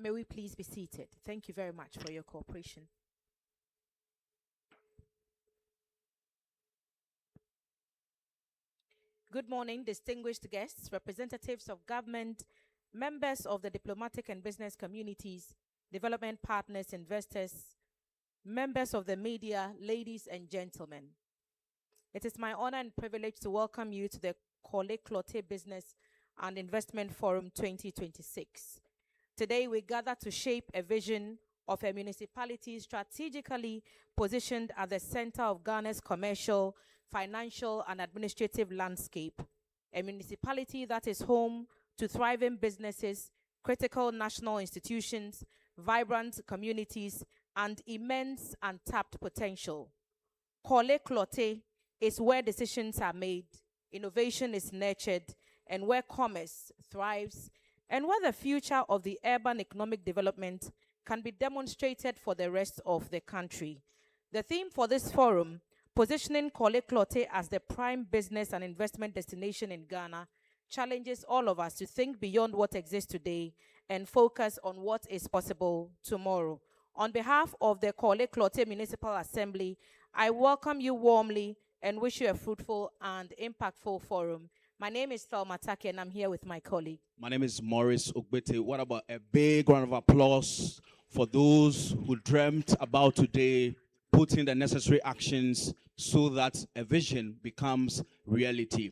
May we please be seated? Thank you very much for your cooperation. Good morning, distinguished guests, representatives of government, members of the diplomatic and business communities, development partners, investors, members of the media, ladies and gentlemen. It is my honor and privilege to welcome you to the Korle-Klottey Business and Investment Forum 2026. Today we gather to shape a vision of a municipality strategically positioned at the center of Ghana's commercial, financial and administrative landscape. A municipality that is home to thriving businesses, critical national institutions, vibrant communities, and immense untapped potential. Korle-Klottey is where decisions are made, innovation is nurtured, and where commerce thrives, and where the future of the urban economic development can be demonstrated for the rest of the country. The theme for this forum, positioning Korle-Klottey as the prime business and investment destination in Ghana, challenges all of us to think beyond what exists today and focus on what is possible tomorrow. On behalf of the Korle-Klottey Municipal Assembly, I welcome you warmly and wish you a fruitful and impactful forum. My name is Thelma Taki and I'm here with my colleague. My name is Maurice Ogbete. What about a big round of applause for those who dreamt about today, putting the necessary actions so that a vision becomes reality.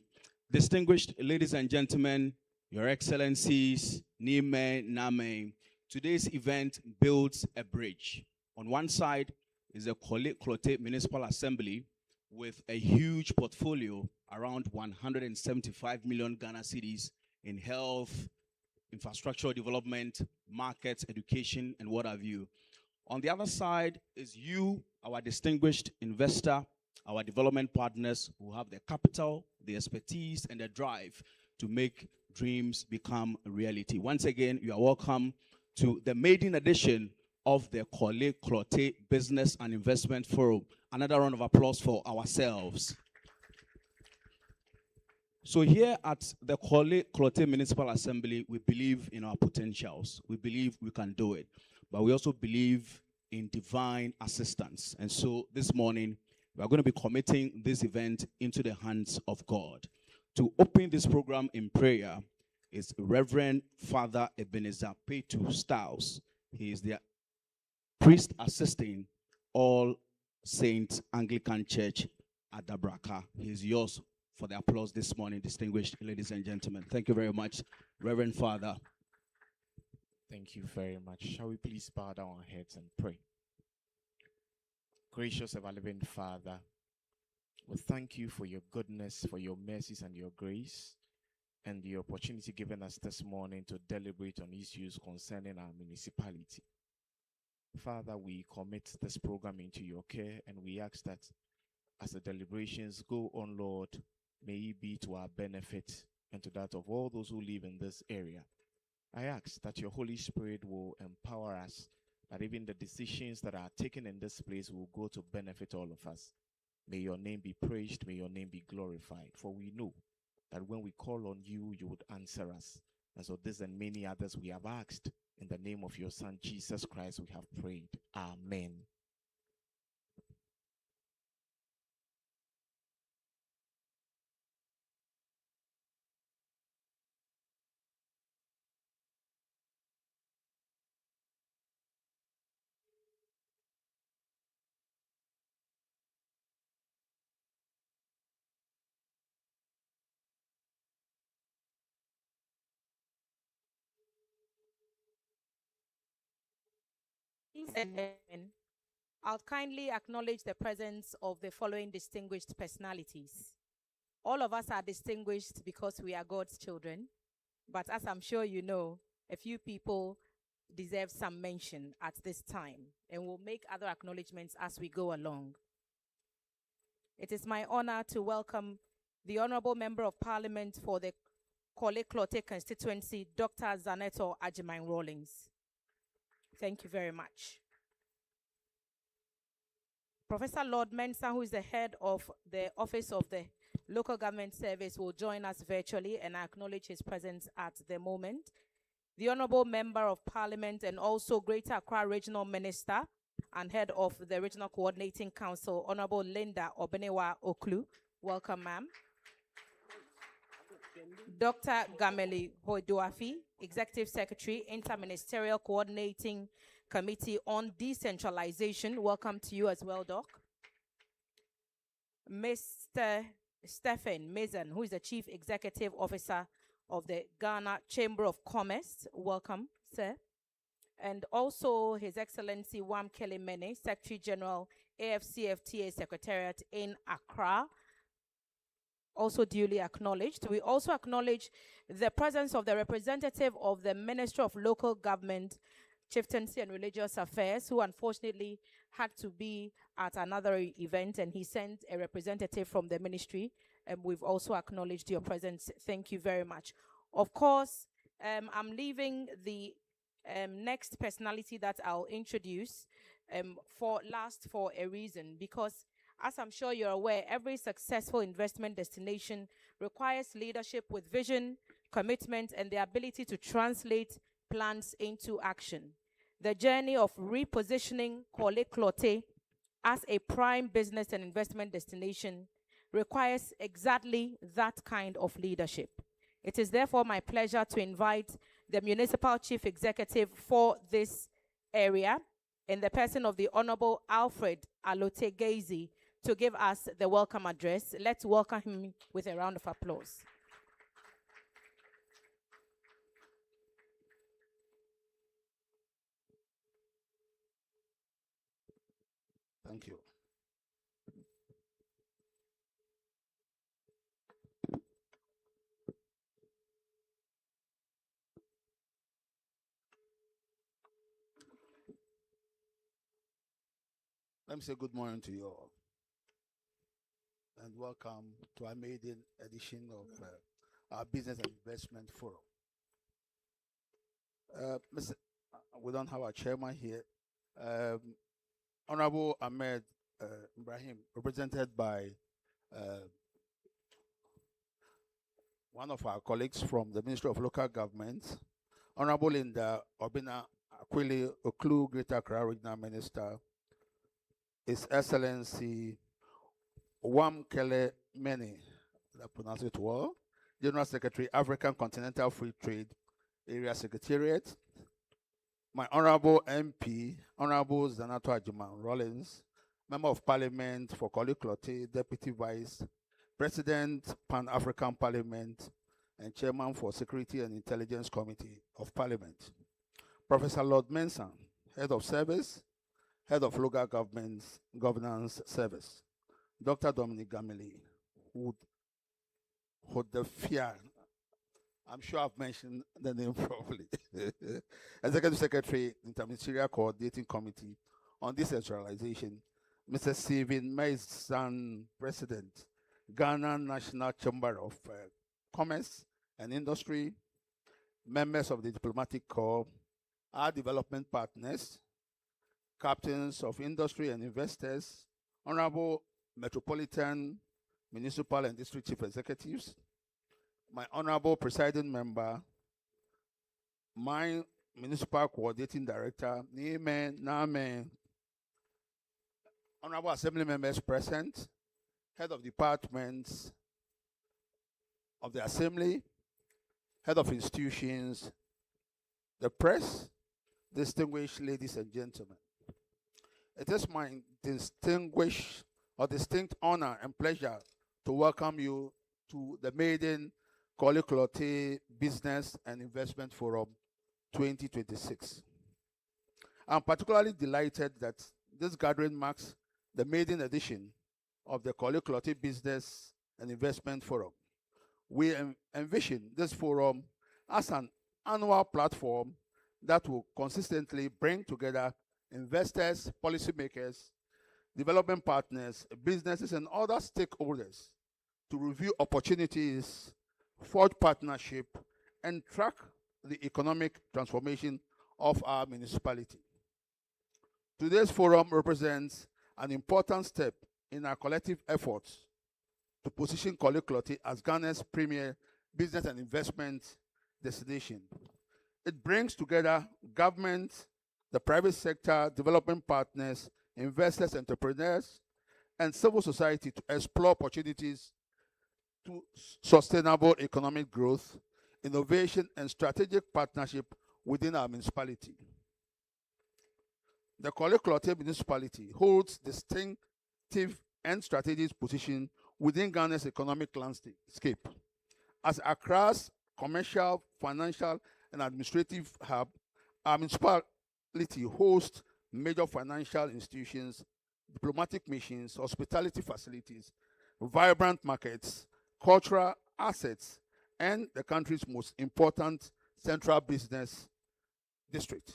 Distinguished ladies and gentlemen, Your Excellencies, Nime, Name, today's event builds a bridge. On one side is the Korle-Klottey Municipal Assembly with a huge portfolio around 175 million Ghana cedis in health, infrastructural development, markets, education, and what have you. On the other side is you, our distinguished investor, our development partners who have the capital, the expertise, and the drive to make dreams become a reality. Once again, you are welcome to the maiden edition of the Korle-Klottey Business and Investment Forum. Another round of applause for ourselves. So here at the Korle-Klottey Municipal Assembly, we believe in our potentials. We believe we can do it. But we also believe in divine assistance. And so this morning, we are going to be committing this event into the hands of God. To open this program in prayer is Reverend Father Ebenezer Petu Styles. He is the priest assisting All Saints Anglican Church at Dabraka. He is yours for the applause this morning, distinguished ladies and gentlemen. Thank you very much, Reverend Father. Thank you very much. Shall we please bow down our heads and pray? Gracious ever-living Father, we thank you for your goodness, for your mercies and your grace, and the opportunity given us this morning to deliberate on issues concerning our municipality. Father, we commit this program into your care, and we ask that as the deliberations go on, Lord, may it be to our benefit and to that of all those who live in this area. I ask that your Holy Spirit will empower us, that even the decisions that are taken in this place will go to benefit all of us. May your name be praised, may your name be glorified, for we know that when we call on you, you would answer us. And so this and many others we have asked. In the name of your Son, Jesus Christ, we have prayed. Amen. Ladies and gentlemen, I'll kindly acknowledge the presence of the following distinguished personalities. All of us are distinguished because we are God's children, but as I'm sure you know, a few people deserve some mention at this time, and we'll make other acknowledgements as we go along. It is my honor to welcome the Honorable Member of Parliament for the Korle-Klottey constituency, Dr. Zaneto Ajiman Rawlings. Thank you very much. Professor Lord Mensah, who is the head of the Office of the Local Government Service, will join us virtually, and I acknowledge his presence at the moment. the Honorable Member of Parliament and also Greater Accra Regional Minister and Head of the Regional Coordinating Council, Honorable Linda Obenewa Oklu. Welcome, ma'am. Dr. Gameli Hoiduafi, Executive Secretary, Interministerial Coordinating Committee on Decentralization. Welcome to you as well, Doc. Mr. Stephen Mason, who is the Chief Executive Officer of the Ghana Chamber of Commerce. Welcome, sir. And also His Excellency Wam Kelly Mene, Secretary General, AFCFTA Secretariat in Accra, also duly acknowledged. We also acknowledge the presence of the representative of the Ministry of Local Government, Chieftaincy and Religious Affairs, who unfortunately had to be at another event, and he sent a representative from the ministry, and we've also acknowledged your presence. Thank you very much. Of course, I'm leaving the next personality that I'll introduce for last for a reason, because as I'm sure you're aware, every successful investment destination requires leadership with vision, commitment, and the ability to translate plans into action. The journey of repositioning Korle-Klottey as a prime business and investment destination requires exactly that kind of leadership. It is therefore my pleasure to invite the Municipal Chief Executive for this area, in the person of the Honorable Alfred Alote-Gezi, to give us the welcome address. Let's welcome him with a round of applause. Thank you. Let me say good morning to you all, and welcome to our maiden edition of our Business and Investment Forum. We don't have our chairman here. Honorable Ahmed Ibrahim, represented by one of our colleagues from the Ministry of Local Government, Honorable Linda Obina Aquili Oklu, Greater Accra Regional Minister, His Excellency Wam Kelly Mene, did I pronounce it well? General Secretary, African Continental Free Trade Area Secretariat, my Honorable MP, Honorable Zanato Ajiman Rollins, Member of Parliament for Korle-Klottey, Deputy Vice President, Pan-African Parliament, and Chairman for Security and Intelligence Committee of Parliament, Professor Lord Mensan, Head of Service, Head of Local Governance Service, Dr. Dominic Gameli, who the fear, I'm sure I've mentioned the name properly, Executive Secretary, Interministerial Coordinating Committee on Decentralization, Mr. Steven Mason, President, Ghana National Chamber of Commerce and Industry, members of the Diplomatic Corps, our development partners, captains of industry and investors, Honorable Metropolitan, Municipal and District Chief Executives, my Honorable Presiding Member, my Municipal Coordinating Director, Name, Honorable Assembly members present, Head of Departments of the Assembly, Head of Institutions, the press, distinguished ladies and gentlemen. It is my distinct honor and pleasure to welcome you to the maiden Korle-Klottey Business and Investment Forum 2026. I'm particularly delighted that this gathering marks the maiden edition of the Korle-Klottey Business and Investment Forum. We envision this forum as an annual platform that will consistently bring together investors, policymakers, development partners, businesses, and other stakeholders to review opportunities, forge partnership, and track the economic transformation of our municipality. Today's forum represents an important step in our collective efforts to position Korle-Klottey as Ghana's premier business and investment destination. It brings together government, the private sector, development partners, investors, entrepreneurs, and civil society to explore opportunities to sustainable economic growth, innovation, and strategic partnership within our municipality. The Korle-Klottey municipality holds distinctive and strategic position within Ghana's economic landscape. As Accra's commercial, financial, and administrative hub, our municipality hosts major financial institutions, diplomatic missions, hospitality facilities, vibrant markets, cultural assets, and the country's most important central business district.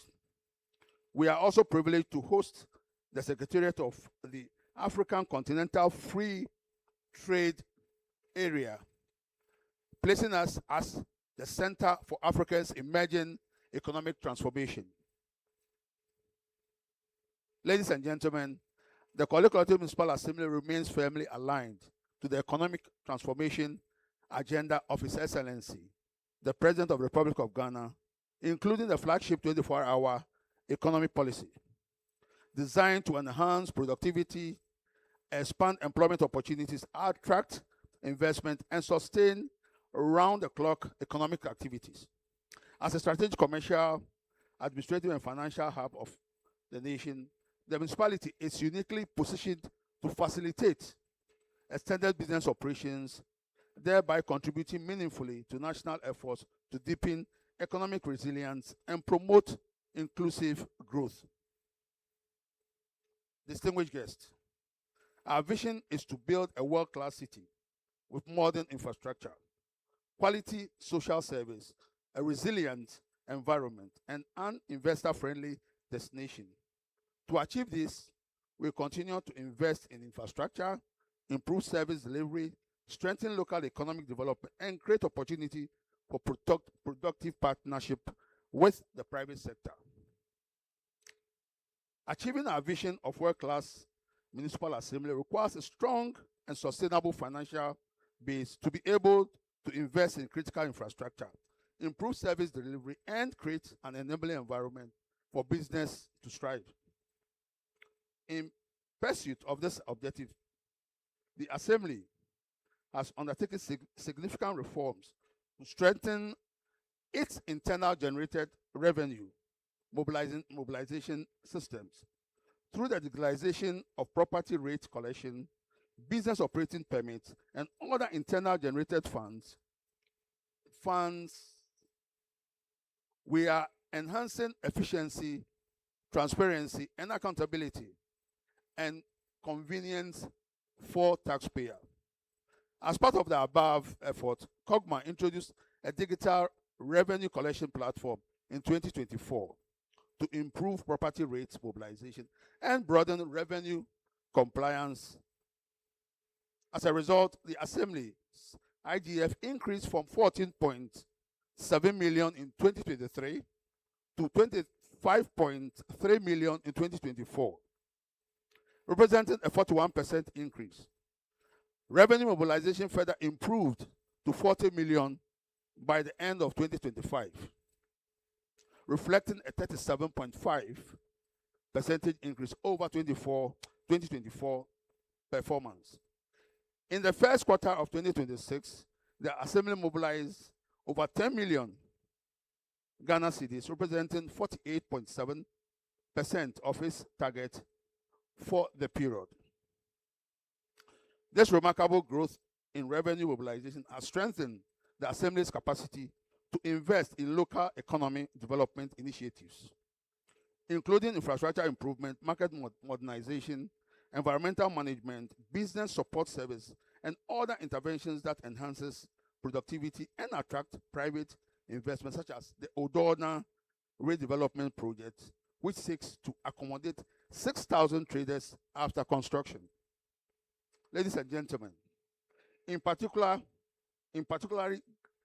We are also privileged to host the Secretariat of the African Continental Free Trade Area, placing us as the center for Africa's emerging economic transformation. Ladies and gentlemen, the Korle-Klottey Municipal Assembly remains firmly aligned to the economic transformation agenda of His Excellency, the President of the Republic of Ghana, including the flagship 24-hour economic policy, designed to enhance productivity, expand employment opportunities, attract investment, and sustain round-the-clock economic activities. As a strategic commercial, administrative, and financial hub of the nation, the municipality is uniquely positioned to facilitate extended business operations, thereby contributing meaningfully to national efforts to deepen economic resilience and promote inclusive growth. Distinguished guests, our vision is to build a world-class city with modern infrastructure, quality social service, a resilient environment, and an investor-friendly destination. To achieve this, we continue to invest in infrastructure, improve service delivery, strengthen local economic development, and create opportunity for productive partnership with the private sector. Achieving our vision of world-class municipal assembly requires a strong and sustainable financial base to be able to invest in critical infrastructure, improve service delivery, and create an enabling environment for business to strive. In pursuit of this objective, the Assembly has undertaken significant reforms to strengthen its internal generated revenue mobilization systems through the digitalization of property rate collection, business operating permits, and other internal generated funds. We are enhancing efficiency, transparency, and accountability, and convenience for taxpayer. As part of the above effort, COGMA introduced a digital revenue collection platform in 2024 to improve property rates mobilization and broaden revenue compliance. As a result, the Assembly's IGF increased from 14.7 million in 2023 to 25.3 million in 2024, representing a 41% increase. Revenue mobilization further improved to 40 million by the end of 2025, reflecting a 37.5% increase over 2024 performance. In the first quarter of 2026, the Assembly mobilized over 10 million Ghana cedis, representing 48.7% of its target for the period. This remarkable growth in revenue mobilization has strengthened the Assembly's capacity to invest in local economy development initiatives, including infrastructure improvement, market modernization, environmental management, business support service, and other interventions that enhances productivity and attract private investment, such as the Odona redevelopment project, which seeks to accommodate 6,000 traders after construction. Ladies and gentlemen, in particularly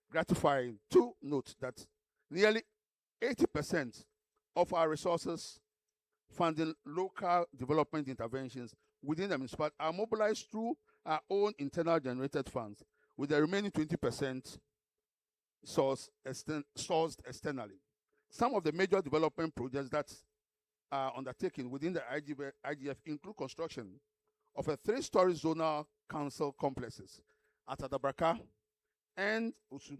gratifying to note that nearly 80% of our resources funding local development interventions within the municipality are mobilized through our own internal generated funds, with the remaining 20% sourced externally. Some of the major development projects that are undertaken within the IGF include construction of a 3-story zonal council complexes at Adabraka and Usu,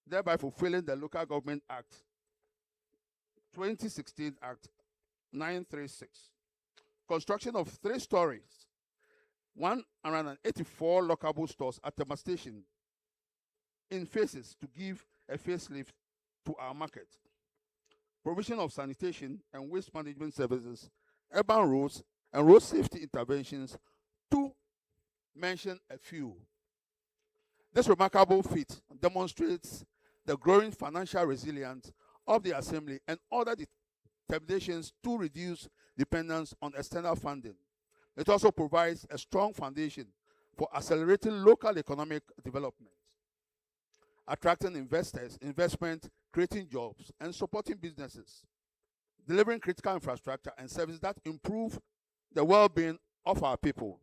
thereby fulfilling the Local Government Act 2016 Act 936. Construction of 3 stories, 184 lockable stores at Tema Station in phases to give a facelift to our market. Provision of sanitation and waste management services, urban roads, and road safety interventions, to mention a few. This remarkable feat demonstrates the growing financial resilience of the Assembly and other determinations to reduce dependence on external funding. It also provides a strong foundation for accelerating local economic development, attracting investors, investment, creating jobs, and supporting businesses, delivering critical infrastructure and services that improve the well-being of our people.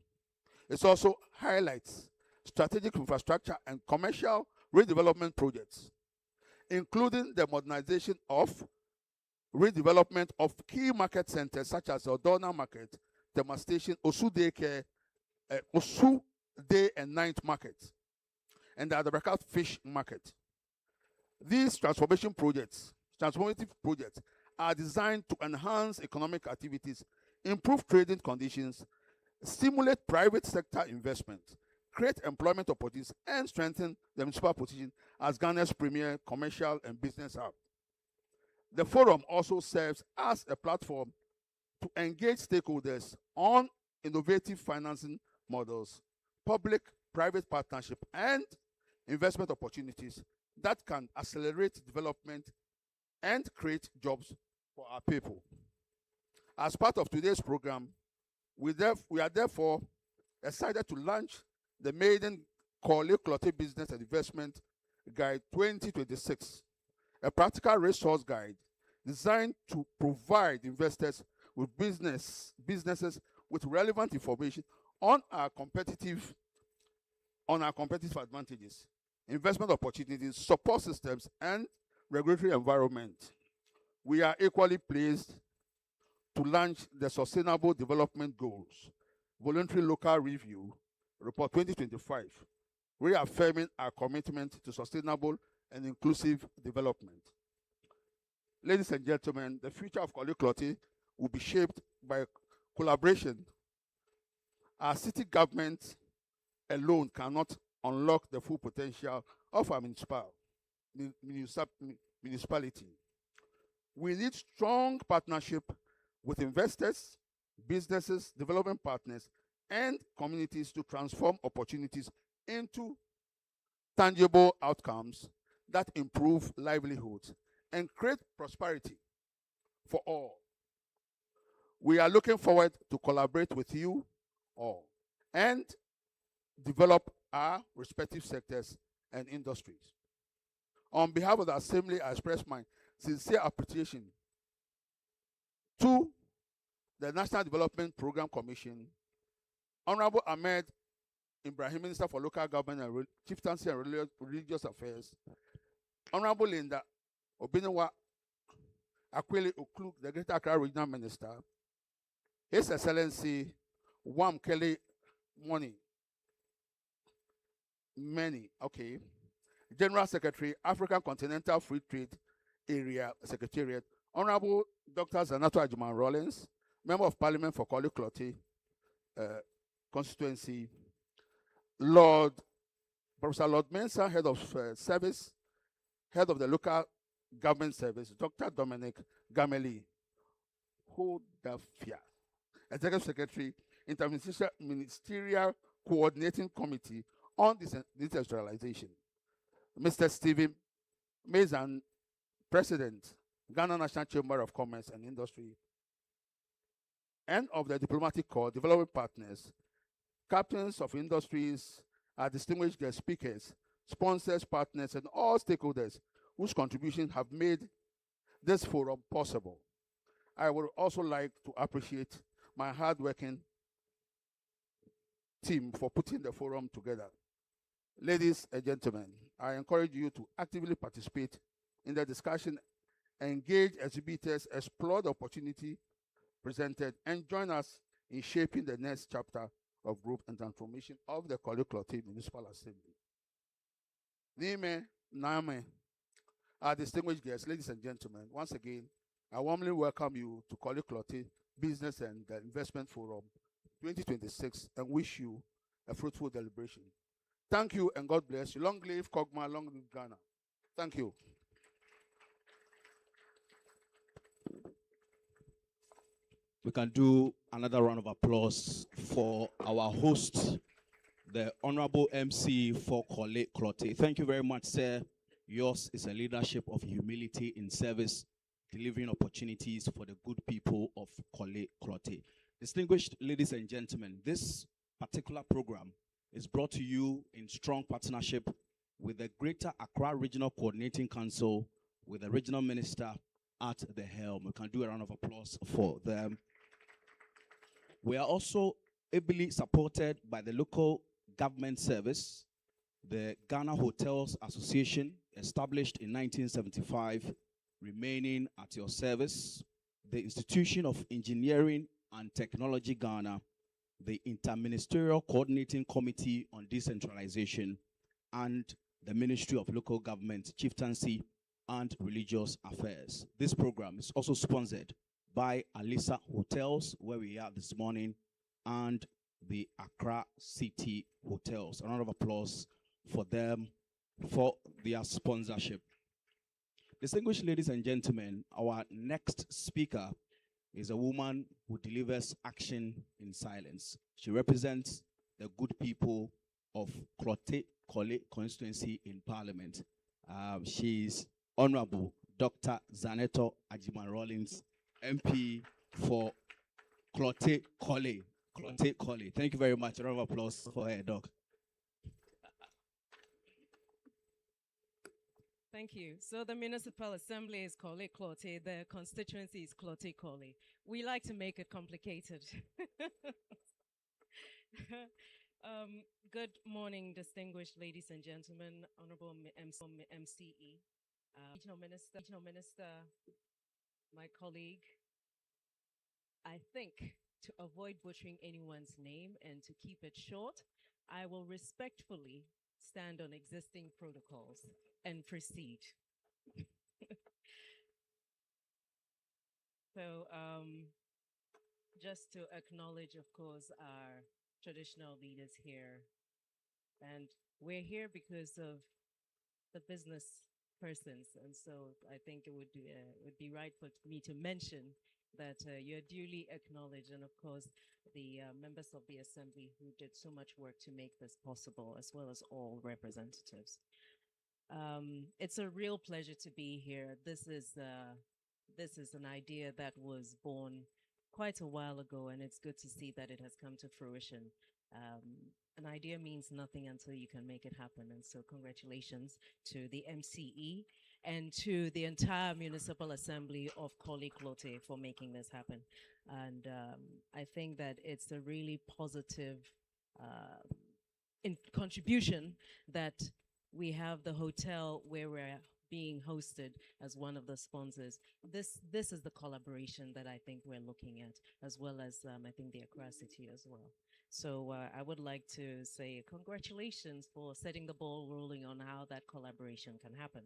It also highlights strategic infrastructure and commercial redevelopment projects, including the modernization of redevelopment of key market centers such as Odona Market, Tema Station, Osu Day and Night Market, and the Adabraka Fish Market. These transformative projects are designed to enhance economic activities, improve trading conditions, stimulate private sector investment, create employment opportunities, and strengthen the municipal position as Ghana's premier commercial and business hub. The forum also serves as a platform to engage stakeholders on innovative financing models, public-private partnership, and investment opportunities that can accelerate development and create jobs for our people. As part of today's program, we are therefore excited to launch the maiden Korle-Klottey Business and Investment Guide 2026, a practical resource guide designed to provide investors with businesses with relevant information on our competitive advantages, investment opportunities, support systems, and regulatory environment. We are equally pleased to launch the Sustainable Development Goals Voluntary Local Review Report 2025, reaffirming our commitment to sustainable and inclusive development. Ladies and gentlemen, the future of Korle-Klottey will be shaped by collaboration. Our city government alone cannot unlock the full potential of our municipality. We need strong partnership with investors, businesses, development partners, and communities to transform opportunities into tangible outcomes that improve livelihoods and create prosperity for all. We are looking forward to collaborate with you all and develop our respective sectors and industries. On behalf of the Assembly, I express my sincere appreciation to the National Development Program Commission, Honorable Ahmed Ibrahim, Minister for Local Government and Chieftaincy and Religious Affairs, Honorable Linda Obiniwa Akwili-Okluk, the Greater Accra Regional Minister, His Excellency Wam Kelly Many, General Secretary, African Continental Free Trade Area Secretariat, Honorable Dr. Zanato Ajuman Rollins, Member of Parliament for Korle-Klottey constituency, Professor Lord Mensah, Head of Service, Head of the Local Government Service, Dr. Dominic Gameli, Hodafia, Executive Secretary, Interministerial Coordinating Committee on Decentralization, Mr. Stephen Mazan, President, Ghana National Chamber of Commerce and Industry, and of the Diplomatic Corps, Development Partners, Captains of Industries, our distinguished guest speakers, sponsors, partners, and all stakeholders whose contributions have made this forum possible. I would also like to appreciate my hardworking team for putting the forum together. Ladies and gentlemen, I encourage you to actively participate in the discussion engage exhibitors, explore the opportunity presented, and join us in shaping the next chapter of growth and transformation of the Korle-Klottey Municipal Assembly. Nime, Name, our distinguished guests, ladies and gentlemen, once again, I warmly welcome you to Korle-Klottey Business and Investment Forum 2026 and wish you a fruitful deliberation. Thank you and God bless you. Long live Kogma, long live Ghana. Thank you. We can do another round of applause for our host, the Honorable MC for Korle-Klottey. Thank you very much, sir. Yours is a leadership of humility in service, delivering opportunities for the good people of Korle-Klottey. Distinguished ladies and gentlemen, this particular program is brought to you in strong partnership with the Greater Accra Regional Coordinating Council, with the regional minister at the helm. We can do a round of applause for them. We are also ably supported by the local government service, the Ghana Hotels Association, established in 1975, remaining at your service, the Institution of Engineering and Technology Ghana, the Interministerial Coordinating Committee on Decentralization, and the Ministry of Local Government, Chieftaincy, and Religious Affairs. This program is also sponsored by Alisa Hotels, where we are this morning, and the Accra City Hotels. A round of applause for them for their sponsorship. Distinguished ladies and gentlemen, our next speaker is a woman who delivers action in silence. She represents the good people of Korle constituency in Parliament. She's Honorable Dr. Zaneto Ajiman-Rawlings, MP for Korle-Klottey. Thank you very much. A round of applause for her, Doc. Thank you. So the Municipal Assembly is Korle-Klottey. The constituency is Klottey-Korle. We like to make it complicated. Good morning, distinguished ladies and gentlemen, Honorable MCE, Regional Minister, my colleague. I think to avoid butchering anyone's name and to keep it short, I will respectfully stand on existing protocols and proceed. So just to acknowledge, of course, our traditional leaders here. And we're here because of the business persons. And so I think it would be right for me to mention that you're duly acknowledged, and of course, the members of the Assembly who did so much work to make this possible, as well as all representatives. It's a real pleasure to be here. This is an idea that was born quite a while ago, and it's good to see that it has come to fruition. An idea means nothing until you can make it happen, and so congratulations to the MCE and to the entire Municipal Assembly of Korle-Klottey for making this happen. And I think that it's a really positive contribution that we have the hotel where we're being hosted as one of the sponsors. This is the collaboration that I think we're looking at, as well as I think the Accra City as well. So I would like to say congratulations for setting the ball rolling on how that collaboration can happen.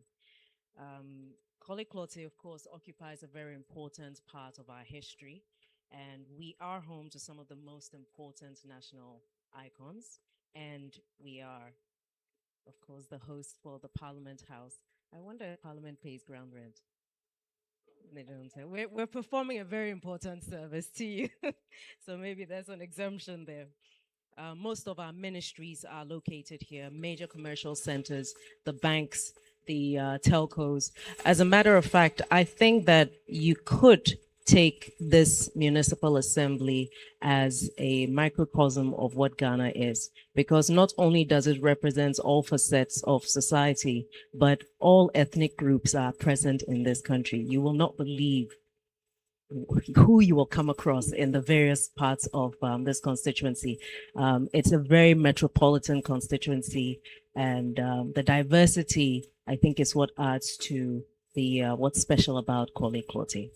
Korle-Klottey, of course, occupies a very important part of our history, and we are home to some of the most important national icons, and we are, of course, the host for the Parliament House. I wonder if Parliament pays ground rent. They don't say. We're performing a very important service to you. So maybe there's an exemption there. Most of our ministries are located here, major commercial centers, the banks, the telcos. As a matter of fact, I think that you could take this municipal assembly as a microcosm of what Ghana is, because not only does it represent all facets of society, but all ethnic groups are present in this country. You will not believe who you will come across in the various parts of this constituency. It's a very metropolitan constituency, and the diversity, I think, is what adds to what's special about Korle-Klottey.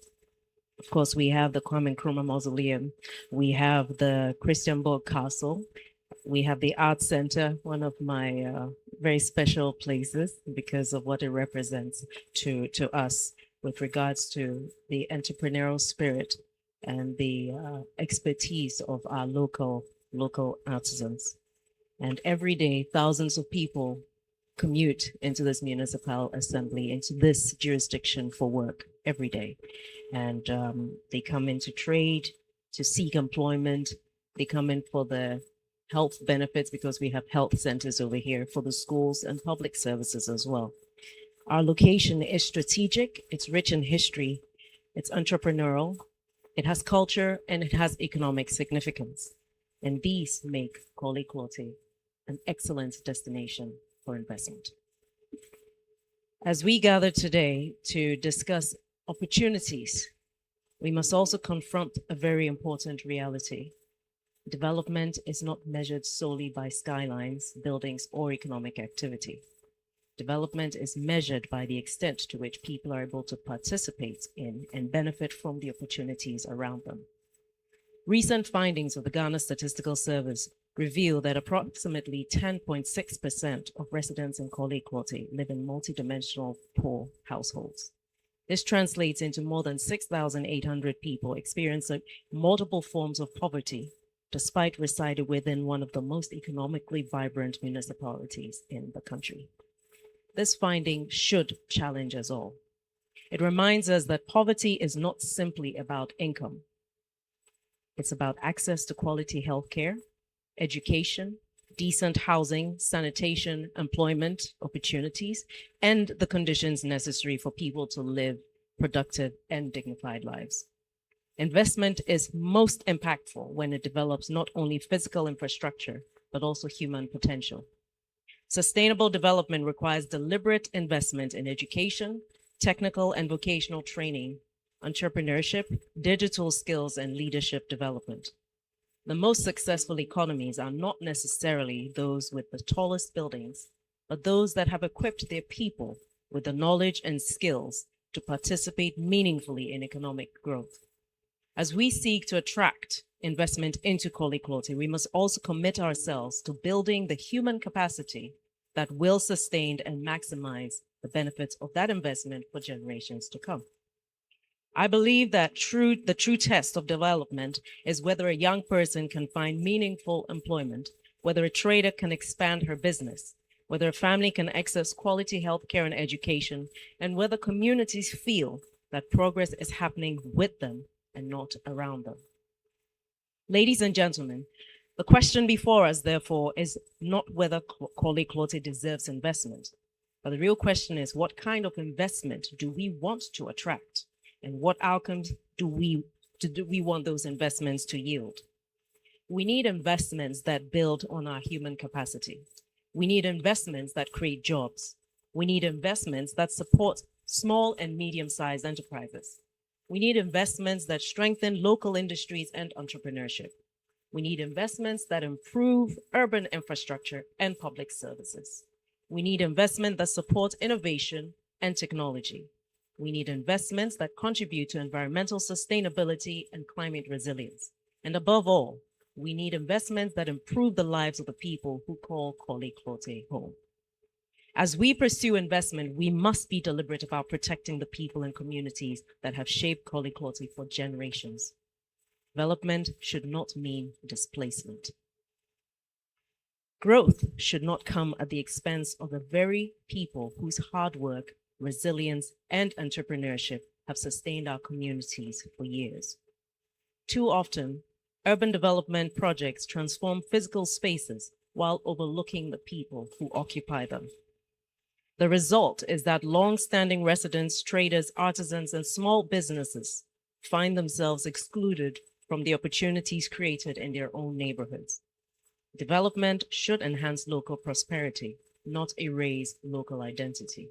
Of course, we have the Kwame Nkrumah Mausoleum, we have the Christian Borg Castle, we have the Art Center, one of my very special places because of what it represents to us with regards to the entrepreneurial spirit and the expertise of our local artisans. And every day, thousands of people commute into this municipal assembly, into this jurisdiction for work every day. And they come in to trade, to seek employment. They come in for the health benefits because we have health centers over here, for the schools and public services as well. Our location is strategic, it's rich in history, it's entrepreneurial, it has culture, and it has economic significance. And these make Korle-Klottey an excellent destination for investment. As we gather today to discuss opportunities, we must also confront a very important reality. Development is not measured solely by skylines, buildings, or economic activity. Development is measured by the extent to which people are able to participate in and benefit from the opportunities around them. Recent findings of the Ghana Statistical Service reveal that approximately 10.6% of residents in Korle-Klottey live in multidimensional poor households. This translates into more than 6,800 people experiencing multiple forms of poverty, despite residing within one of the most economically vibrant municipalities in the country. This finding should challenge us all. It reminds us that poverty is not simply about income. It's about access to quality healthcare, education, decent housing, sanitation, employment opportunities, and the conditions necessary for people to live productive and dignified lives. Investment is most impactful when it develops not only physical infrastructure, but also human potential. Sustainable development requires deliberate investment in education, technical and vocational training, entrepreneurship, digital skills, and leadership development. The most successful economies are not necessarily those with the tallest buildings, but those that have equipped their people with the knowledge and skills to participate meaningfully in economic growth. As we seek to attract investment into Korle-Klottey, we must also commit ourselves to building the human capacity that will sustain and maximize the benefits of that investment for generations to come. I believe that the true test of development is whether a young person can find meaningful employment, whether a trader can expand her business, whether a family can access quality healthcare and education, and whether communities feel that progress is happening with them and not around them. Ladies and gentlemen, the question before us, therefore, is not whether Korle-Klottey deserves investment, but the real question is, what kind of investment do we want to attract? And what outcomes do we want those investments to yield? We need investments that build on our human capacity. We need investments that create jobs. We need investments that support small and medium-sized enterprises. We need investments that strengthen local industries and entrepreneurship. We need investments that improve urban infrastructure and public services. We need investment that supports innovation and technology. We need investments that contribute to environmental sustainability and climate resilience. And above all, we need investments that improve the lives of the people who call Korle-Klottey home. As we pursue investment, we must be deliberate about protecting the people and communities that have shaped Korle-Klottey for generations. Development should not mean displacement. Growth should not come at the expense of the very people whose hard work, resilience, and entrepreneurship have sustained our communities for years. Too often, urban development projects transform physical spaces while overlooking the people who occupy them. The result is that long-standing residents, traders, artisans, and small businesses find themselves excluded from the opportunities created in their own neighborhoods. Development should enhance local prosperity, not erase local identity.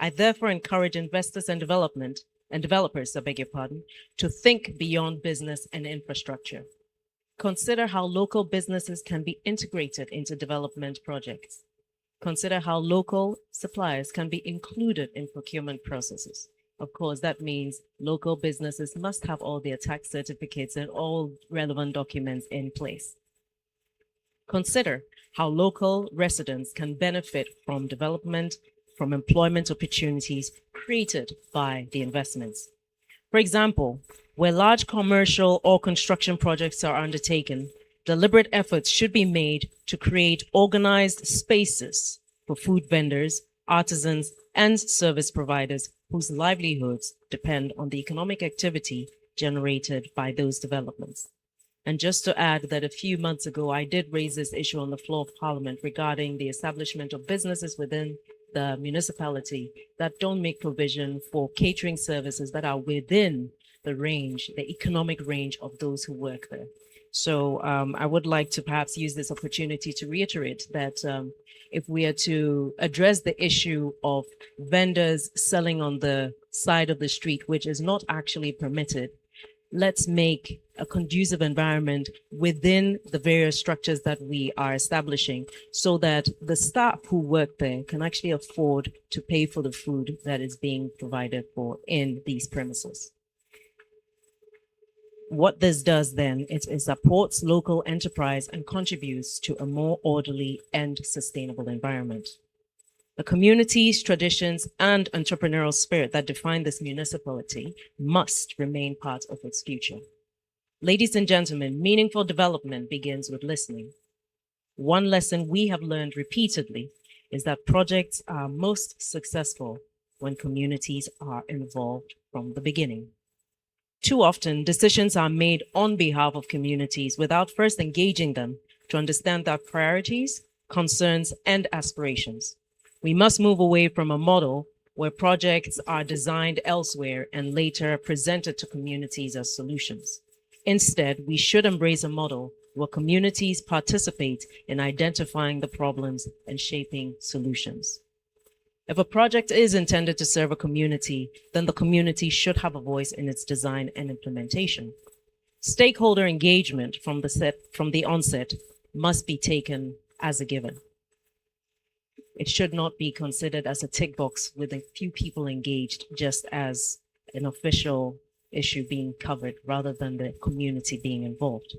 I therefore encourage investors and developers, to think beyond business and infrastructure. Consider how local businesses can be integrated into development projects. Consider how local suppliers can be included in procurement processes. Of course, that means local businesses must have all their tax certificates and all relevant documents in place. Consider how local residents can benefit from development, from employment opportunities created by the investments. For example, where large commercial or construction projects are undertaken, deliberate efforts should be made to create organized spaces for food vendors, artisans, and service providers whose livelihoods depend on the economic activity generated by those developments. And just to add that a few months ago, I did raise this issue on the floor of Parliament regarding the establishment of businesses within the municipality that don't make provision for catering services that are within the range, the economic range of those who work there. So I would like to perhaps use this opportunity to reiterate that if we are to address the issue of vendors selling on the side of the street, which is not actually permitted, let's make a conducive environment within the various structures that we are establishing so that the staff who work there can actually afford to pay for the food that is being provided for in these premises. What this does then is it supports local enterprise and contributes to a more orderly and sustainable environment. The communities, traditions, and entrepreneurial spirit that define this municipality must remain part of its future. Ladies and gentlemen, meaningful development begins with listening. One lesson we have learned repeatedly is that projects are most successful when communities are involved from the beginning. Too often, decisions are made on behalf of communities without first engaging them to understand their priorities, concerns, and aspirations. We must move away from a model where projects are designed elsewhere and later presented to communities as solutions. Instead, we should embrace a model where communities participate in identifying the problems and shaping solutions. If a project is intended to serve a community, then the community should have a voice in its design and implementation. Stakeholder engagement from the onset must be taken as a given. It should not be considered as a tick box with a few people engaged just as an official issue being covered rather than the community being involved.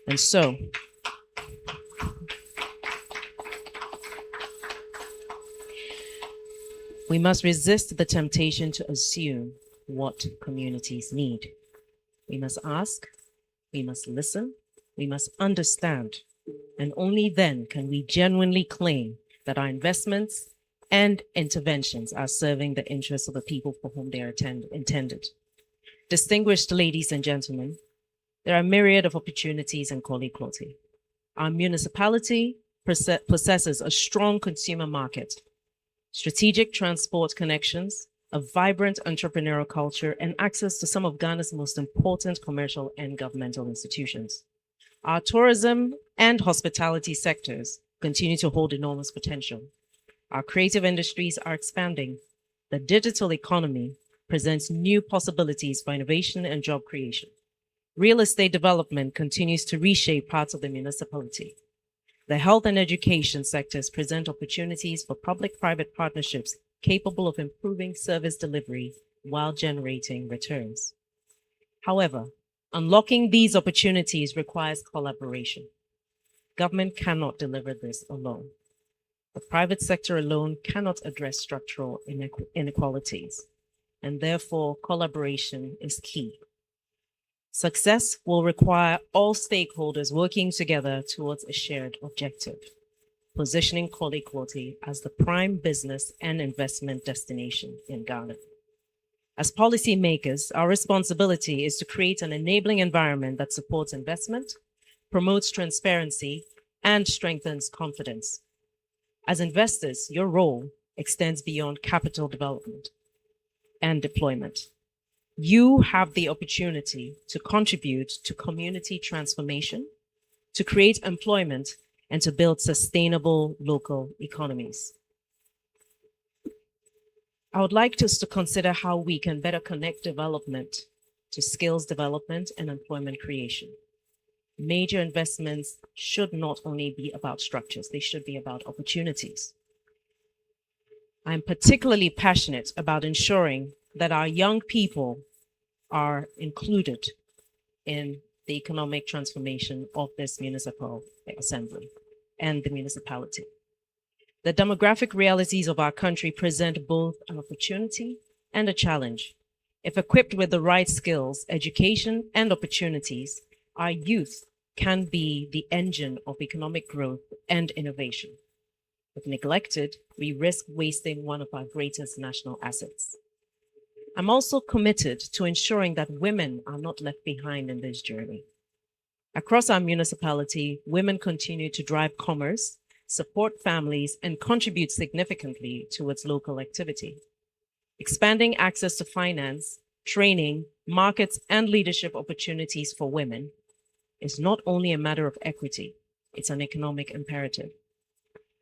And so, we must resist the temptation to assume what communities need. We must ask, we must listen, we must understand, and only then can we genuinely claim that our investments and interventions are serving the interests of the people for whom they are intended. Distinguished ladies and gentlemen, there are a myriad of opportunities in Korle-Klottey. Our municipality possesses a strong consumer market, strategic transport connections, a vibrant entrepreneurial culture, and access to some of Ghana's most important commercial and governmental institutions. Our tourism and hospitality sectors continue to hold enormous potential. Our creative industries are expanding. The digital economy presents new possibilities for innovation and job creation. Real estate development continues to reshape parts of the municipality. The health and education sectors present opportunities for public-private partnerships capable of improving service delivery while generating returns. However, unlocking these opportunities requires collaboration. Government cannot deliver this alone. The private sector alone cannot address structural inequalities, and therefore collaboration is key. Success will require all stakeholders working together towards a shared objective, positioning Korle-Klottey as the prime business and investment destination in Ghana. As policymakers, our responsibility is to create an enabling environment that supports investment, promotes transparency, and strengthens confidence. As investors, your role extends beyond capital development and deployment. You have the opportunity to contribute to community transformation, to create employment, and to build sustainable local economies. I would like us to consider how we can better connect development to skills development and employment creation. major investments should not only be about structures, they should be about opportunities. I'm particularly passionate about ensuring that our young people are included in the economic transformation of this municipal assembly and the municipality. The demographic realities of our country present both an opportunity and a challenge. If equipped with the right skills, education, and opportunities, our youth can be the engine of economic growth and innovation. If neglected, we risk wasting one of our greatest national assets. I'm also committed to ensuring that women are not left behind in this journey. Across our municipality, women continue to drive commerce, support families, and contribute significantly towards local activity. Expanding access to finance, training, markets, and leadership opportunities for women is not only a matter of equity, it's an economic imperative.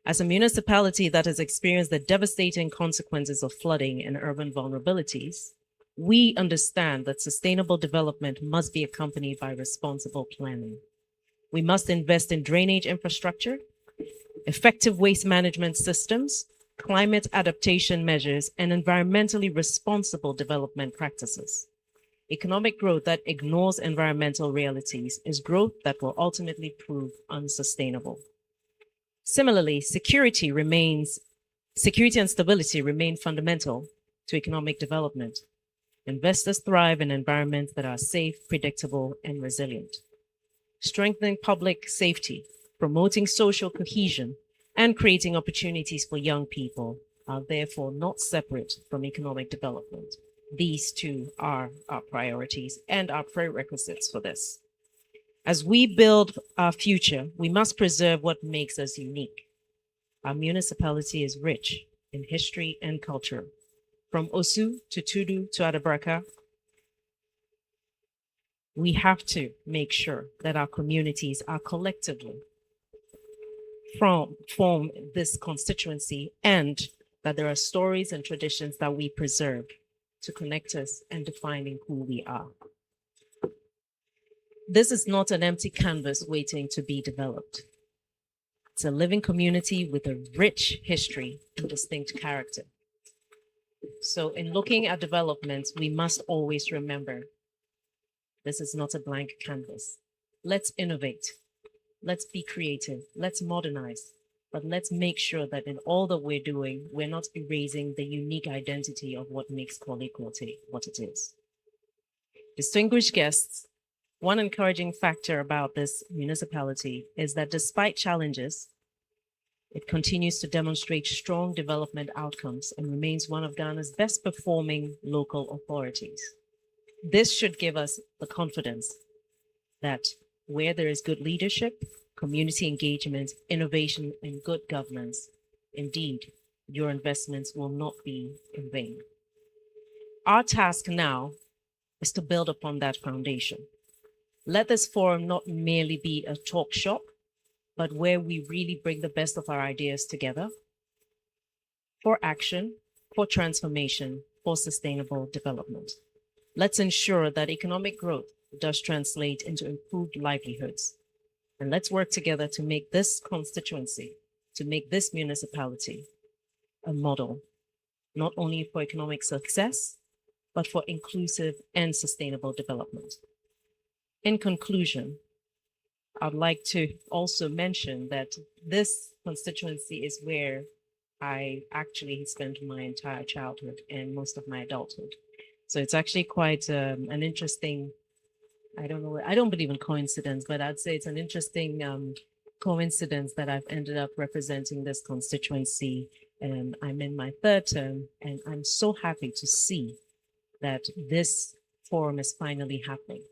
As a municipality that has experienced the devastating consequences of flooding and urban vulnerabilities, we understand that sustainable development must be accompanied by responsible planning. We must invest in drainage infrastructure, effective waste management systems, climate adaptation measures, and environmentally responsible development practices. Economic growth that ignores environmental realities is growth that will ultimately prove unsustainable. Similarly, security and stability remain fundamental to economic development. Investors thrive in environments that are safe, predictable, and resilient. Strengthening public safety, promoting social cohesion, and creating opportunities for young people are therefore not separate from economic development. These two are our priorities and our prerequisites for this. As we build our future, we must preserve what makes us unique. Our municipality is rich in history and culture. From Osu to Tudu to Adabraka, we have to make sure that our communities are collectively form this constituency, and that there are stories and traditions that we preserve to connect us and defining who we are. This is not an empty canvas waiting to be developed. It's a living community with a rich history and distinct character. So in looking at developments, we must always remember this is not a blank canvas. Let's innovate. Let's be creative. Let's modernize. But let's make sure that in all that we're doing, we're not erasing the unique identity of what makes Korle-Klottey what it is. Distinguished guests, one encouraging factor about this municipality is that despite challenges, it continues to demonstrate strong development outcomes and remains one of Ghana's best performing local authorities. This should give us the confidence that where there is good leadership, community engagement, innovation, and good governance, indeed, your investments will not be in vain. Our task now is to build upon that foundation. Let this forum not merely be a talk shop, but where we really bring the best of our ideas together for action, for transformation, for sustainable development. Let's ensure that economic growth does translate into improved livelihoods. And let's work together to make this constituency, to make this municipality a model, not only for economic success, but for inclusive and sustainable development. In conclusion, I'd like to also mention that this constituency is where I actually spent my entire childhood and most of my adulthood. So it's actually quite an interesting, I don't believe in coincidence, but I'd say it's an interesting coincidence that I've ended up representing this constituency. And I'm in my third term, and I'm so happy to see that this forum is finally happening.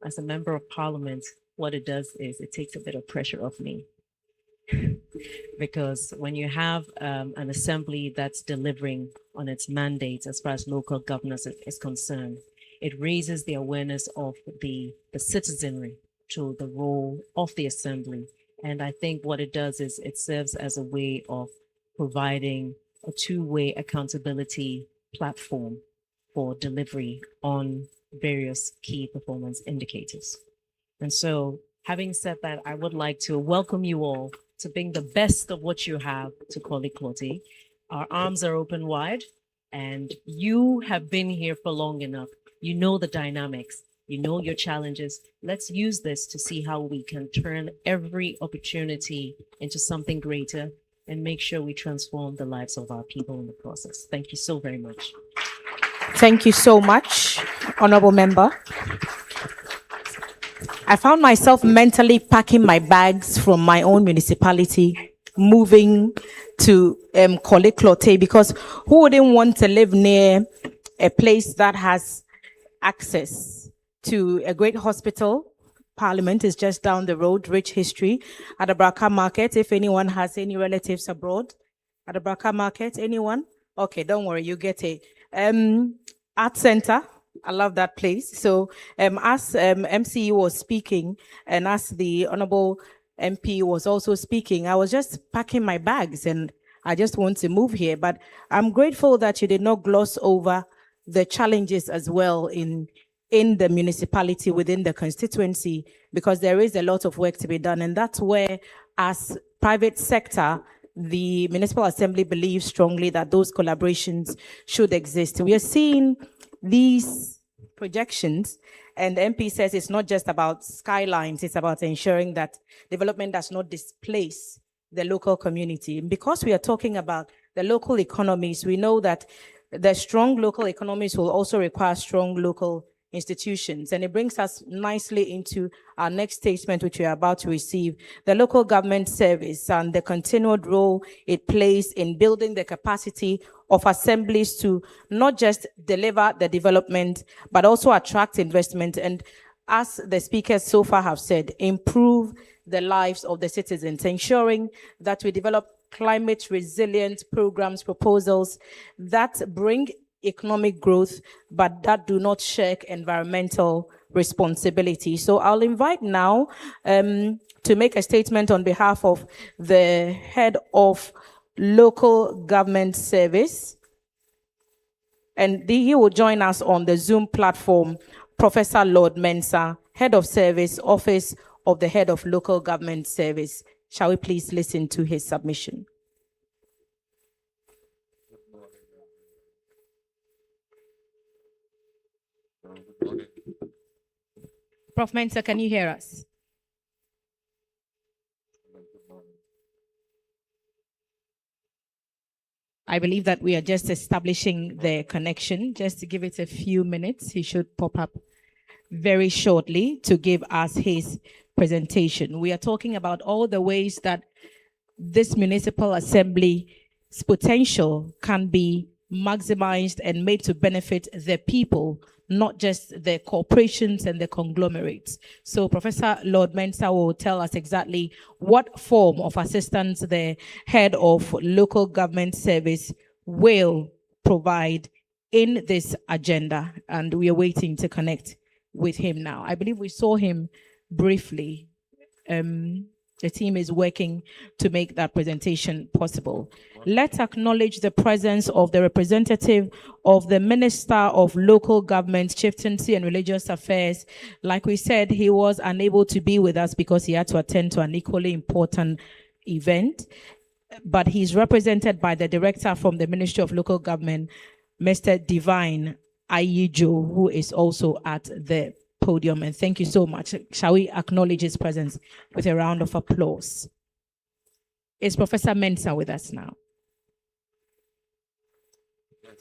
As a member of parliament, what it does is it takes a bit of pressure off me. Because when you have an assembly that's delivering on its mandates as far as local governance is concerned, it raises the awareness of the citizenry to the role of the assembly. And I think what it does is it serves as a way of providing a two-way accountability platform for delivery on various key performance indicators. And so, having said that, I would like to welcome you all to bring the best of what you have to Korle-Klottey. Our arms are open wide, and you have been here for long enough. You know the dynamics, you know your challenges. Let's use this to see how we can turn every opportunity into something greater and make sure we transform the lives of our people in the process. Thank you so very much. Thank you so much, Honorable Member. I found myself mentally packing my bags from my own municipality, moving to Korle-Klottey, because who wouldn't want to live near a place that has access to a great hospital? Parliament is just down the road, rich history. At the Braka Market, if anyone has any relatives abroad, at the Braka Market, anyone? Okay, don't worry, you get it. Art Center, I love that place. So as MCE was speaking and as the Honorable MP was also speaking, I was just packing my bags and I just want to move here. But I'm grateful that you did not gloss over the challenges as well in the municipality, within the constituency, because there is a lot of work to be done. And that's where, as private sector, the Municipal Assembly believes strongly that those collaborations should exist. We are seeing these projections, and the MP says it's not just about skylines, it's about ensuring that development does not displace the local community. And because we are talking about the local economies, we know that the strong local economies will also require strong local institutions. And it brings us nicely into our next statement, which we are about to receive: the local government service and the continued role it plays in building the capacity of assemblies to not just deliver the development, but also attract investment. And as the speakers so far have said, improve the lives of the citizens, ensuring that we develop climate resilient programs, proposals that bring economic growth, but that do not shirk environmental responsibility. So I'll invite now to make a statement on behalf of the head of local government service. And he will join us on the Zoom platform, Professor Lord Mensah, head of service, office of the head of local government service. Shall we please listen to his submission? Prof. Mensah, can you hear us? I believe that we are just establishing the connection. Just to give it a few minutes, he should pop up very shortly to give us his presentation. We are talking about all the ways that this municipal assembly's potential can be maximized and made to benefit the people, not just the corporations and the conglomerates. So Professor Lord Mensah will tell us exactly what form of assistance the head of local government service will provide in this agenda. And we are waiting to connect with him now. I believe we saw him briefly. The team is working to make that presentation possible. Let's acknowledge the presence of the representative of the Minister of Local Government, Chieftaincy and Religious Affairs. Like we said, he was unable to be with us because he had to attend to an equally important event. But he's represented by the director from the Ministry of Local Government, Mr. Divine Ayijo, who is also at the podium. And thank you so much. Shall we acknowledge his presence with a round of applause? Is Professor Mensah with us now?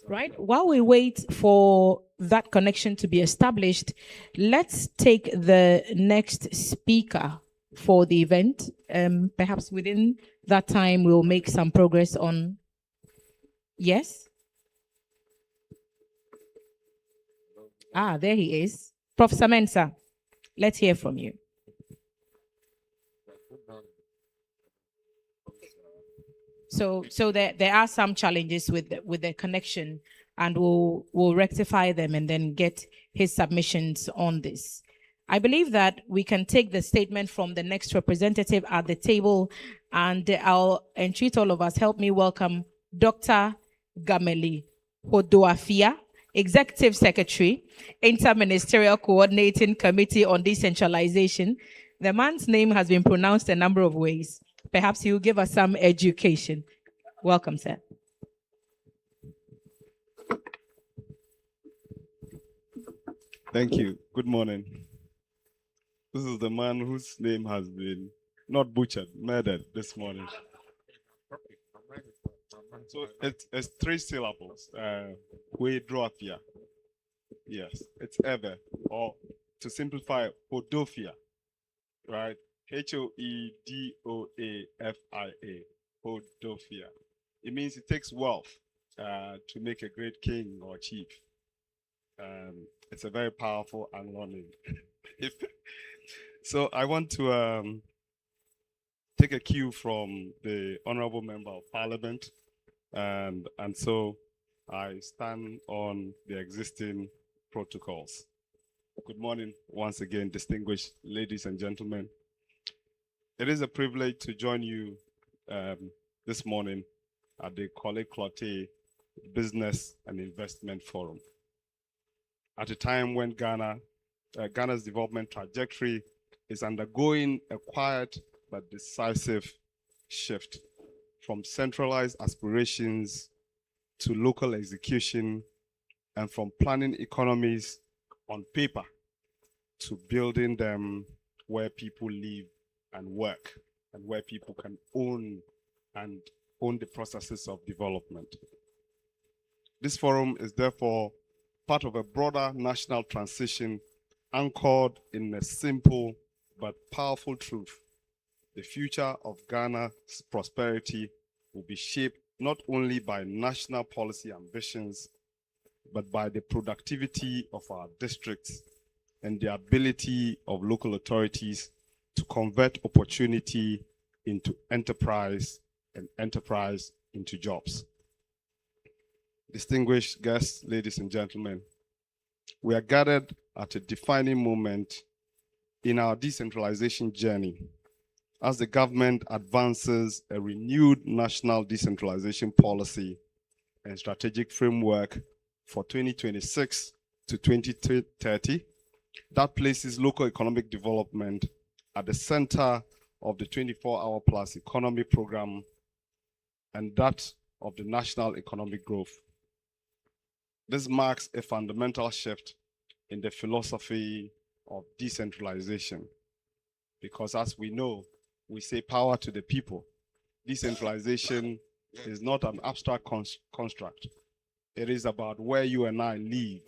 Right? While we wait for that connection to be established, let's take the next speaker for the event. Perhaps within that time, we'll make some progress on... Yes? Ah, there he is. Professor Mensah, let's hear from you. So there are some challenges with the connection, and we'll rectify them and then get his submissions on this. I believe that we can take the statement from the next representative at the table, and I'll entreat all of us, help me welcome Dr. Gameli Hodoafia. Executive Secretary, Interministerial Coordinating Committee on Decentralization. The man's name has been pronounced a number of ways. Perhaps he'll give us some education. Welcome, sir. Thank you. Good morning. This is the man whose name has been not butchered, murdered this morning. So it's 3 syllables. Hoedrophia. Yes, it's ever. Or to simplify, Hodophia. Right? Hoedoafia. Hodophia. It means it takes wealth to make a great king or chief. It's a very powerful and learning. So I want to take a cue from the Honorable Member of Parliament, and so I stand on the existing protocols. Good morning once again, distinguished ladies and gentlemen. It is a privilege to join you this morning at the Korle-Klottey Business and Investment Forum. At a time when Ghana's development trajectory is undergoing a quiet but decisive shift from centralized aspirations to local execution, and from planning economies on paper to building them where people live and work, and where people can own the processes of development. This forum is therefore part of a broader national transition anchored in a simple but powerful truth. The future of Ghana's prosperity will be shaped not only by national policy ambitions, but by the productivity of our districts and the ability of local authorities to convert opportunity into enterprise and enterprise into jobs. Distinguished guests, ladies and gentlemen, we are gathered at a defining moment in our decentralization journey as the government advances a renewed national decentralization policy and strategic framework for 2026 to 2030 that places local economic development at the center of the 24-hour plus economy program and that of the national economic growth. This marks a fundamental shift in the philosophy of decentralization, because as we know, we say power to the people. Decentralization is not an abstract construct. It is about where you and I live,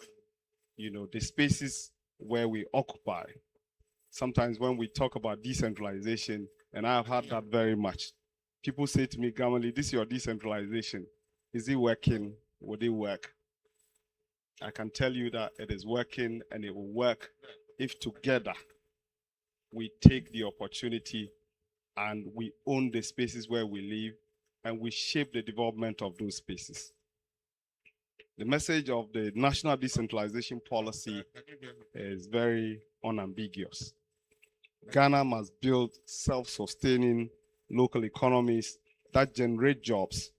the spaces where we occupy. Sometimes when we talk about decentralization, and I have heard that very much, people say to me, Gamali, this is your decentralization. Is it working? Would it work? I can tell you that it is working, and it will work if together we take the opportunity and we own the spaces where we live and we shape the development of those spaces. The message of the National Decentralization Policy is very unambiguous. Ghana must build self-sustaining local economies that generate jobs,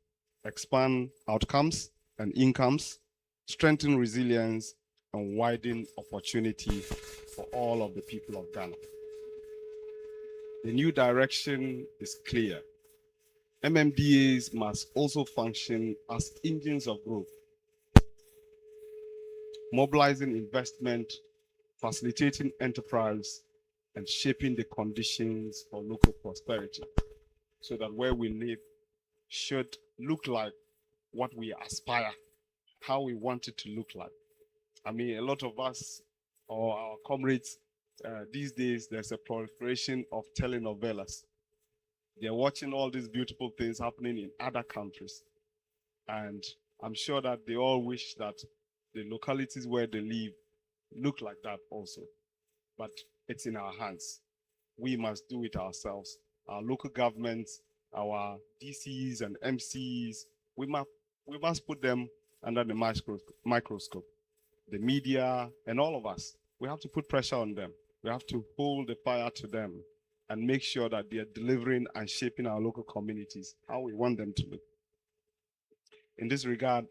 expand outcomes and incomes, strengthen resilience, and widen opportunity for all of the people of Ghana. The new direction is clear. MMDAs must also function as engines of growth, mobilizing investment, facilitating enterprise, and shaping the conditions for local prosperity, so that where we live should look like what we aspire, how we want it to look like. I mean, a lot of us, or our comrades, these days, there's a proliferation of telenovelas. They're watching all these beautiful things happening in other countries. And I'm sure that they all wish that the localities where they live look like that also. But it's in our hands. We must do it ourselves. Our local governments, our DCs and MCs, we must put them under the microscope. The media and all of us, we have to put pressure on them. We have to hold the fire to them and make sure that they are delivering and shaping our local communities how we want them to look. In this regard,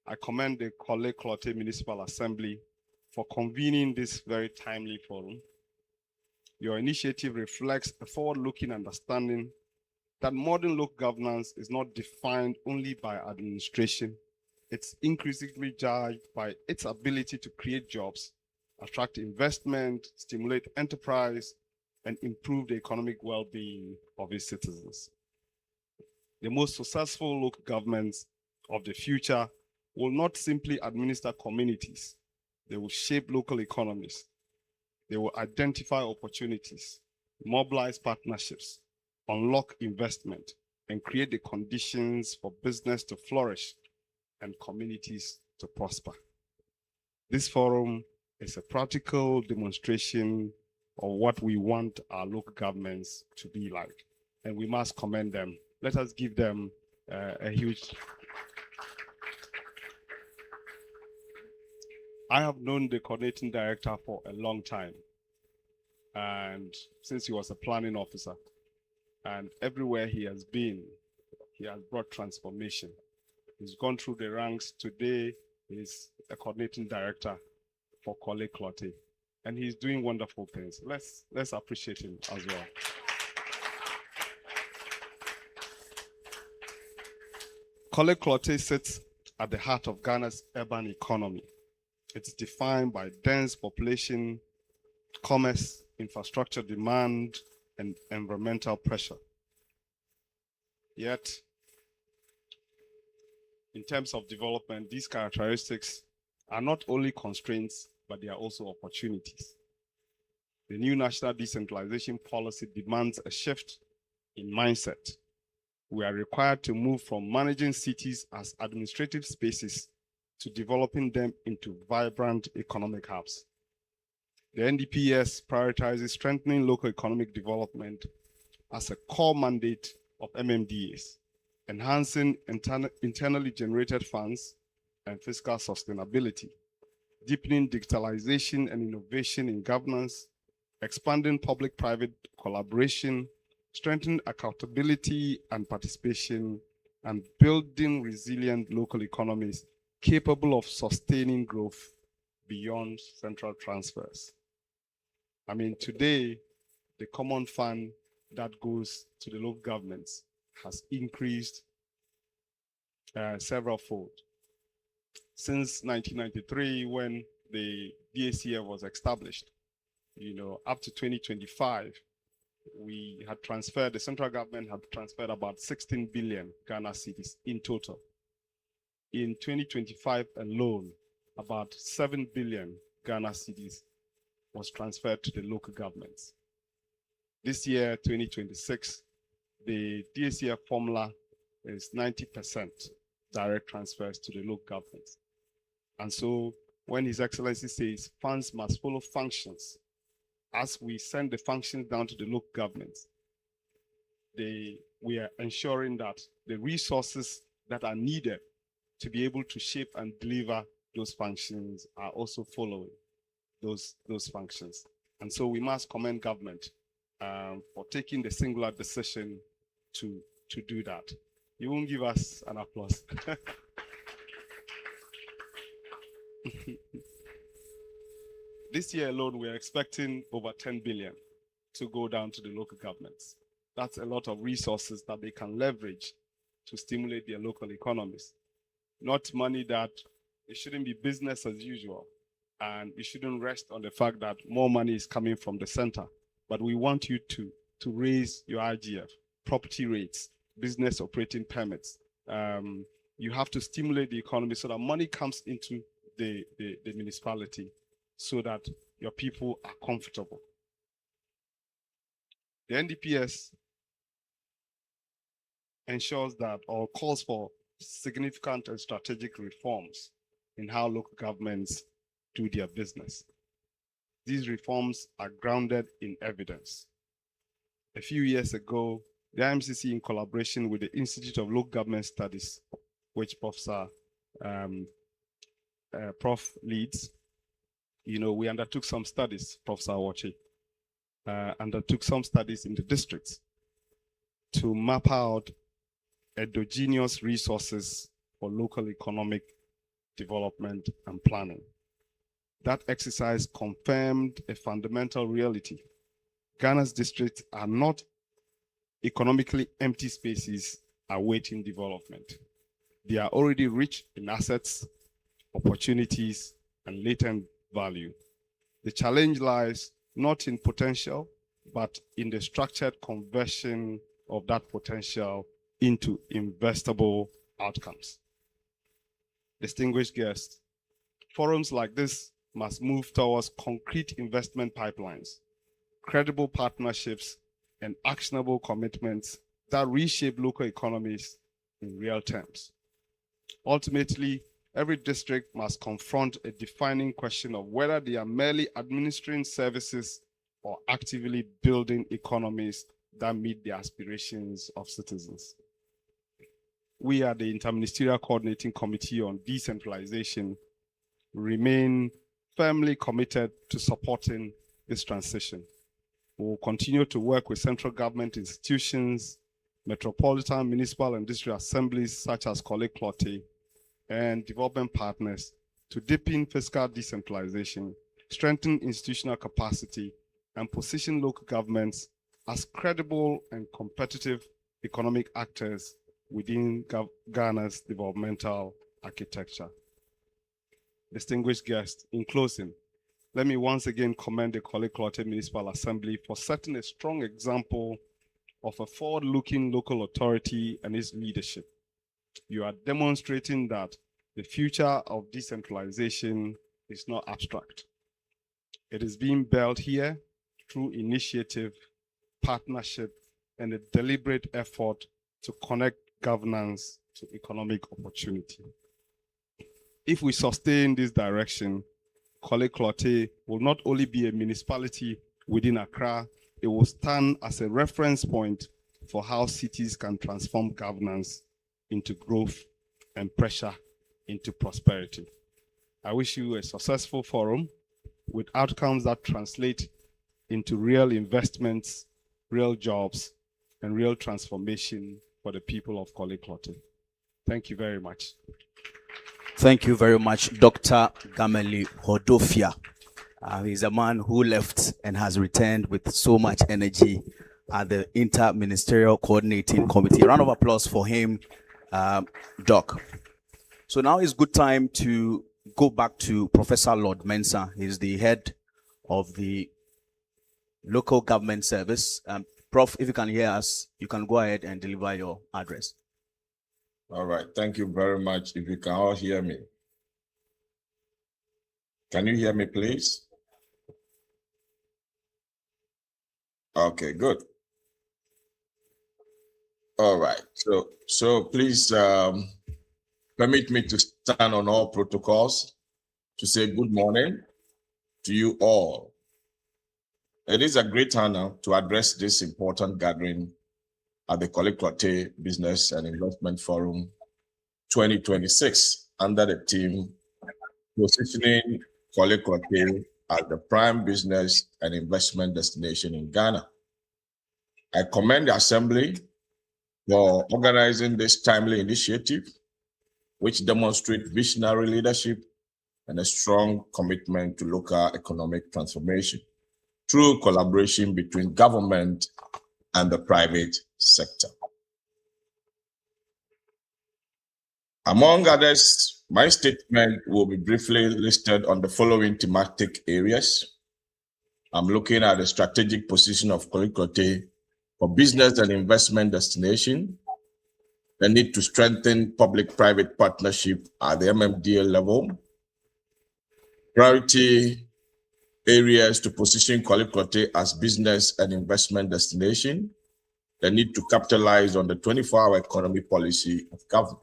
I commend the Korle-Klottey Municipal Assembly for convening this very timely forum. Your initiative reflects a forward-looking understanding that modern local governance is not defined only by administration. It's increasingly judged by its ability to create jobs, attract investment, stimulate enterprise, and improve the economic well-being of its citizens. The most successful local governments of the future will not simply administer communities. They will shape local economies. They will identify opportunities, mobilize partnerships, unlock investment, and create the conditions for business to flourish and communities to prosper. This forum is a practical demonstration of what we want our local governments to be like, and we must commend them. Let us give them a huge... I have known the coordinating director for a long time, and since he was a planning officer, and everywhere he has been, he has brought transformation. He's gone through the ranks. Today, he's a coordinating director for Korle-Klottey, and he's doing wonderful things. Let's appreciate him as well. Korle-Klottey sits at the heart of Ghana's urban economy. It's defined by dense population, commerce, infrastructure demand, and environmental pressure. Yet, in terms of development, these characteristics are not only constraints, but they are also opportunities. The new national decentralization policy demands a shift in mindset. We are required to move from managing cities as administrative spaces to developing them into vibrant economic hubs. The NDPS prioritizes strengthening local economic development as a core mandate of MMDAs, enhancing internally generated funds and fiscal sustainability, deepening digitalization and innovation in governance, expanding public-private collaboration, strengthening accountability and participation, and building resilient local economies capable of sustaining growth beyond central transfers. I mean, today, the common fund that goes to the local governments has increased several fold. Since 1993, when the DACF was established, up to 2025, the central government had transferred about 16 billion Ghana cedis in total. In 2025 alone, about 7 billion Ghana cedis was transferred to the local governments. This year, 2026, the DACF formula is 90% direct transfers to the local governments. And so when His Excellency says funds must follow functions, as we send the functions down to the local governments, we are ensuring that the resources that are needed to be able to shape and deliver those functions are also following those functions. And so we must commend government for taking the singular decision to do that. You won't give us an applause. This year alone, we are expecting over 10 billion to go down to the local governments. That's a lot of resources that they can leverage to stimulate their local economies. Not money that it shouldn't be business as usual, and it shouldn't rest on the fact that more money is coming from the center. But we want you to raise your IGF, property rates, business operating permits. You have to stimulate the economy so that money comes into the municipality so that your people are comfortable. The NDPS ensures that, or calls for, significant and strategic reforms in how local governments do their business. These reforms are grounded in evidence. A few years ago, the IMCC, in collaboration with the Institute of Local Government Studies, which Prof leads, we undertook some studies, Professor Awachi, undertook some studies in the districts to map out endogenous resources for local economic development, and planning. That exercise confirmed a fundamental reality. Ghana's districts are not economically empty spaces awaiting development. They are already rich in assets, opportunities, and latent value. The challenge lies not in potential, but in the structured conversion of that potential into investable outcomes. Distinguished guests, forums like this must move towards concrete investment pipelines, credible partnerships, and actionable commitments that reshape local economies in real terms. Ultimately, every district must confront a defining question of whether they are merely administering services or actively building economies that meet the aspirations of citizens. We at the Interministerial Coordinating Committee on Decentralization remain firmly committed to supporting this transition. We will continue to work with central government institutions, metropolitan, municipal, and district assemblies such as Korle-Klottey, and development partners to deepen fiscal decentralization, strengthen institutional capacity, and position local governments as credible and competitive economic actors within Ghana's developmental architecture. Distinguished guests, in closing, let me once again commend the Korle-Klottey Municipal Assembly for setting a strong example of a forward-looking local authority and its leadership. You are demonstrating that the future of decentralization is not abstract. It is being built here through initiative, partnership, and a deliberate effort to connect governance to economic opportunity. If we sustain this direction, Korle-Klottey will not only be a municipality within Accra, it will stand as a reference point for how cities can transform governance into growth and pressure into prosperity. I wish you a successful forum with outcomes that translate into real investments, real jobs, and real transformation for the people of Korle-Klottey. Thank you very much. Thank you very much, Dr. Gameli Hodofia. He's a man who left and has returned with so much energy at the Inter-Ministerial Coordinating Committee. A round of applause for him, Doc. So now is good time to go back to Professor Lord Mensah. He's the head of the Local Government Service. Prof, if you can hear us, you can go ahead and deliver your address. All right, thank you very much. If you can all hear me. Can you hear me, please? Okay, good. All right, so please permit me to stand on all protocols to say good morning to you all. It is a great honor to address this important gathering at the Korle-Klottey Business and Investment Forum 2026 under the theme Positioning Korle-Klottey as the prime business and investment destination in Ghana. I commend the Assembly for organizing this timely initiative, which demonstrates visionary leadership and a strong commitment to local economic transformation through collaboration between government and the private sector. Among others, my statement will be briefly listed on the following thematic areas. I'm looking at the strategic position of Korle-Klottey for business and investment destination, the need to strengthen public-private partnership at the MMDA level, priority areas to position Korle-Klottey as business and investment destination, the need to capitalize on the 24-hour economy policy of government.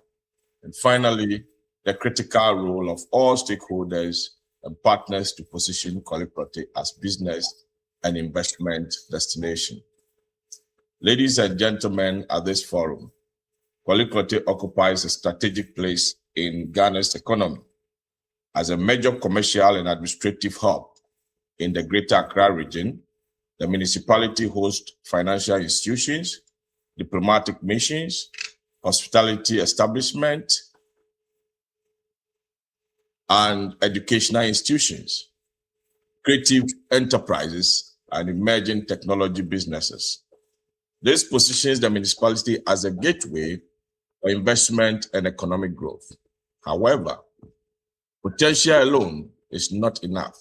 And finally, the critical role of all stakeholders and partners to position Korle-Klottey as business and investment destination. Ladies and gentlemen, at this forum, Korle-Klottey occupies a strategic place in Ghana's economy as a major commercial and administrative hub in the Greater Accra region. The municipality hosts financial institutions, diplomatic missions, hospitality establishment, and educational institutions, creative enterprises, and emerging technology businesses. This positions the municipality as a gateway for investment and economic growth. However, potential alone is not enough.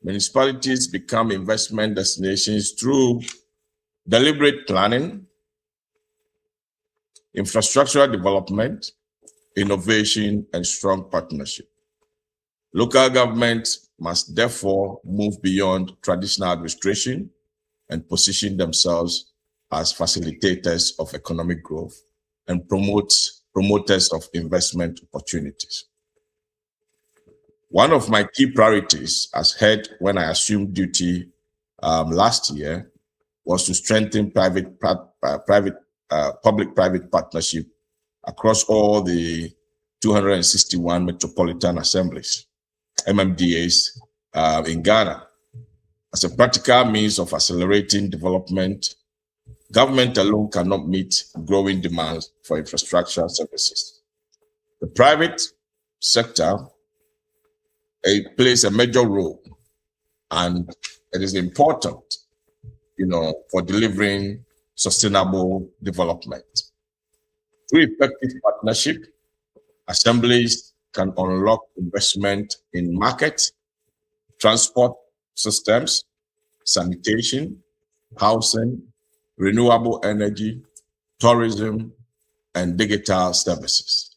Municipalities become investment destinations through deliberate planning, infrastructural development, innovation, and strong partnership. Local governments must therefore move beyond traditional administration and position themselves as facilitators of economic growth and promoters of investment opportunities. One of my key priorities as head when I assumed duty last year was to strengthen public-private partnership across all the 261 metropolitan assemblies, MMDAs, in Ghana. As a practical means of accelerating development, government alone cannot meet growing demands for infrastructure services. The private sector plays a major role, and it is important, for delivering sustainable development. Through effective partnership, assemblies can unlock investment in market, transport systems, sanitation, housing, renewable energy, tourism, and digital services.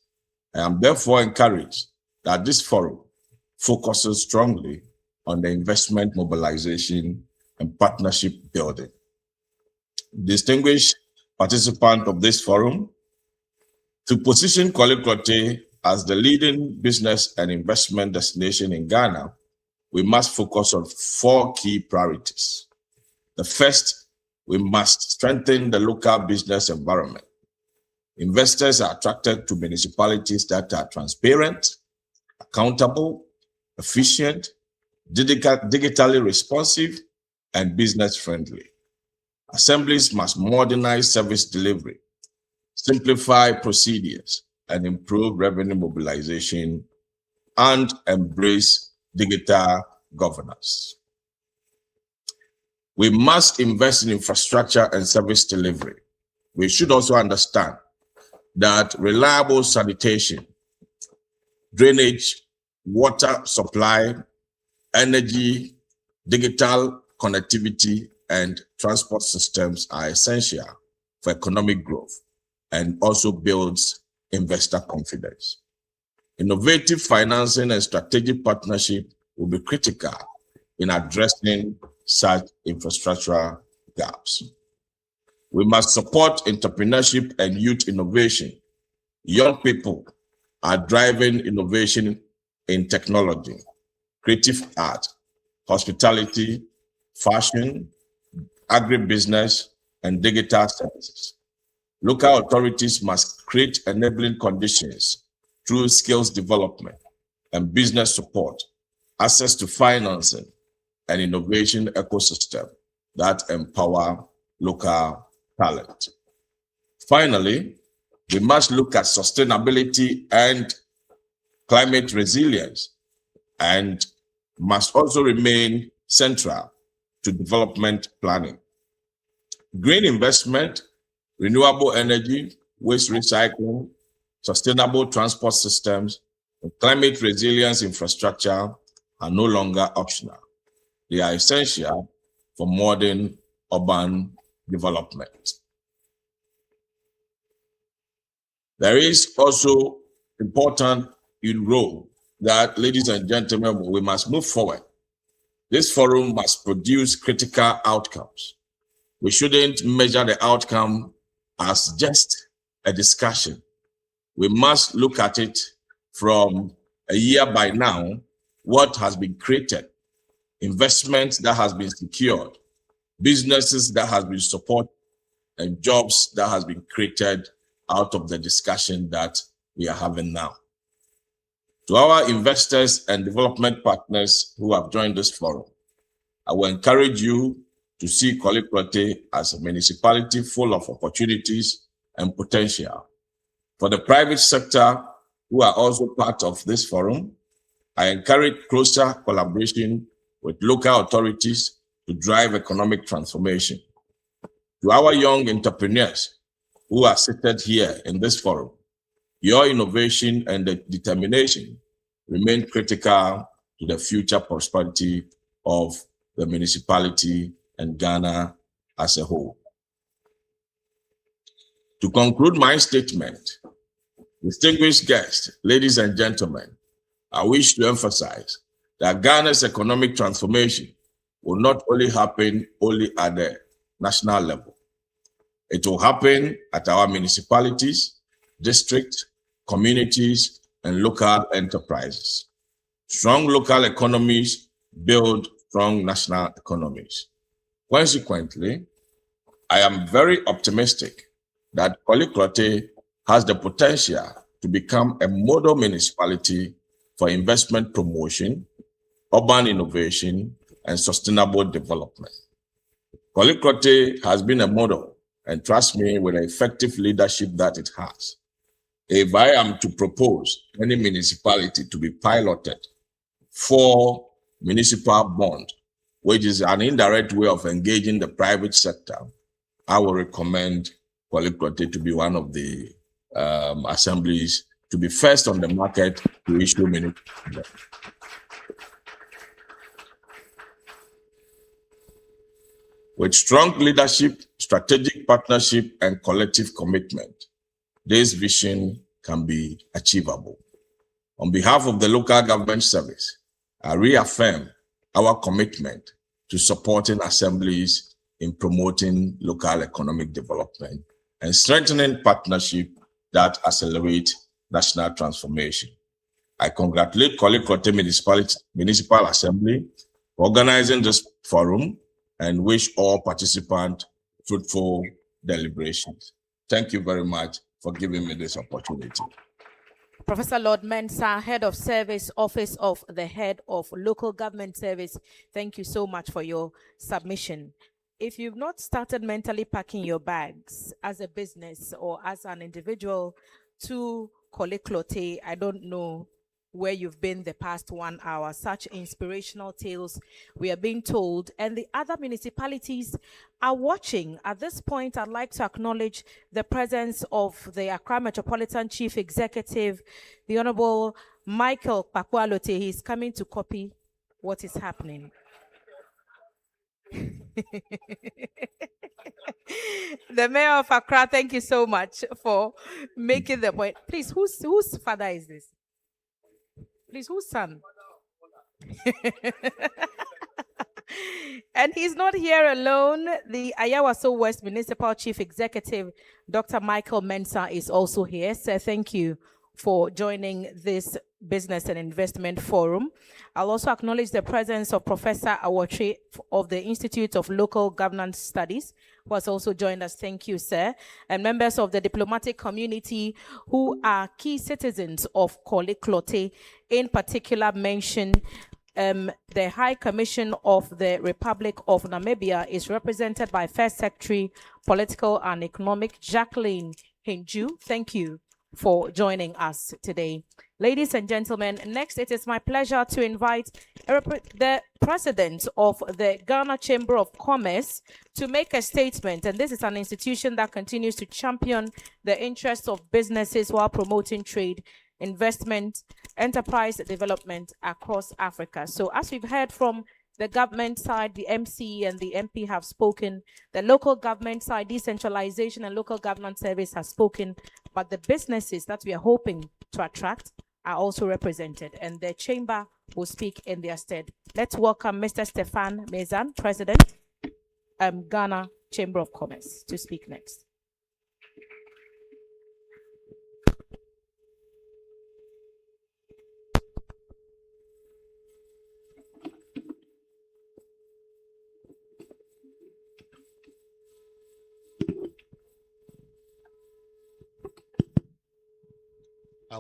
I am therefore encouraged that this forum focuses strongly on the investment mobilization and partnership building. Distinguished participant of this forum, to position Korle-Klottey as the leading business and investment destination in Ghana, we must focus on 4 key priorities. The first, we must strengthen the local business environment. Investors are attracted to municipalities that are transparent, accountable, efficient, digitally responsive, and business-friendly. Assemblies must modernize service delivery, simplify procedures, and improve revenue mobilization, and embrace digital governance. We must invest in infrastructure and service delivery. We should also understand that reliable sanitation, drainage, water supply, energy, digital connectivity, and transport systems are essential for economic growth and also builds investor confidence. Innovative financing and strategic partnership will be critical in addressing such infrastructural gaps. We must support entrepreneurship and youth innovation. Young people are driving innovation in technology, creative art, hospitality, fashion, agribusiness, and digital services. Local authorities must create enabling conditions through skills development and business support, access to financing, and innovation ecosystem that empower local talent. Finally, we must look at sustainability and climate resilience, and must also remain central to development planning. Green investment, renewable energy, waste recycling, sustainable transport systems, and climate resilience infrastructure are no longer optional. They are essential for modern urban development. There is also important role that, ladies and gentlemen, we must move forward. This forum must produce critical outcomes. We shouldn't measure the outcome as just a discussion. We must look at it from a year by now, what has been created, investment that has been secured, businesses that has been supported, and jobs that has been created out of the discussion that we are having now. To our investors and development partners who have joined this forum, I will encourage you to see Korle-Klottey as a municipality full of opportunities and potential. For the private sector, who are also part of this forum, I encourage closer collaboration with local authorities to drive economic transformation. To our young entrepreneurs who are seated here in this forum, your innovation and determination remain critical to the future prosperity of the municipality and Ghana as a whole. To conclude my statement, distinguished guests, ladies and gentlemen, I wish to emphasize that Ghana's economic transformation will not only happen at the national level. It will happen at our municipalities, districts, communities, and local enterprises. Strong local economies build strong national economies. Consequently, I am very optimistic that Korle-Klottey has the potential to become a model municipality for investment promotion, urban innovation, and sustainable development. Korle-Klottey has been a model, and trust me, with the effective leadership that it has. If I am to propose any municipality to be piloted for municipal bond, which is an indirect way of engaging the private sector, I will recommend Korle-Klottey to be one of the assemblies to be first on the market to issue municipal bond. With strong leadership, strategic partnership, and collective commitment, this vision can be achievable. On behalf of the Local Government Service, I reaffirm our commitment to supporting assemblies in promoting local economic development and strengthening partnership that accelerate national transformation. I congratulate Korle-Klottey Municipal Assembly for organizing this forum and wish all participants fruitful deliberations. Thank you very much for giving me this opportunity. Professor Lord Mensah, Head of Service, Office of the Head of Local Government Service, thank you so much for your submission. If you've not started mentally packing your bags as a business or as an individual to Korle-Klottey, I don't know where you've been the past 1 hour. Such inspirational tales we are being told, and the other municipalities are watching. At this point, I'd like to acknowledge the presence of the Accra Metropolitan Chief Executive, the Honorable Michael Korle-Klottey. He's coming to copy what is happening. The Mayor of Accra, thank you so much for making the point. Please, whose father is this? Please, whose son? And he's not here alone. The Ayawaso West Municipal Chief Executive, Dr. Michael Mensah, is also here. So thank you for joining this Business and Investment Forum. I'll also acknowledge the presence of Professor Awotri of the Institute of Local Governance Studies, who has also joined us. Thank you, sir. And members of the diplomatic community who are key citizens of Korle-Klottey, in particular mention the High Commission of the Republic of Namibia is represented by First Secretary, Political and Economic, Jacqueline Hinju. Thank you for joining us today. Ladies and gentlemen, next it is my pleasure to invite the president of the Ghana Chamber of Commerce to make a statement. And this is an institution that continues to champion the interests of businesses while promoting trade, investment, enterprise development across Africa. So as we've heard from the government side, the MC and the MP have spoken. The local government side, decentralization and local government service has spoken. But the businesses that we are hoping to attract are also represented, and the chamber will speak in their stead. Let's welcome Mr. Stefan Mezan, President, Ghana Chamber of Commerce, to speak next. I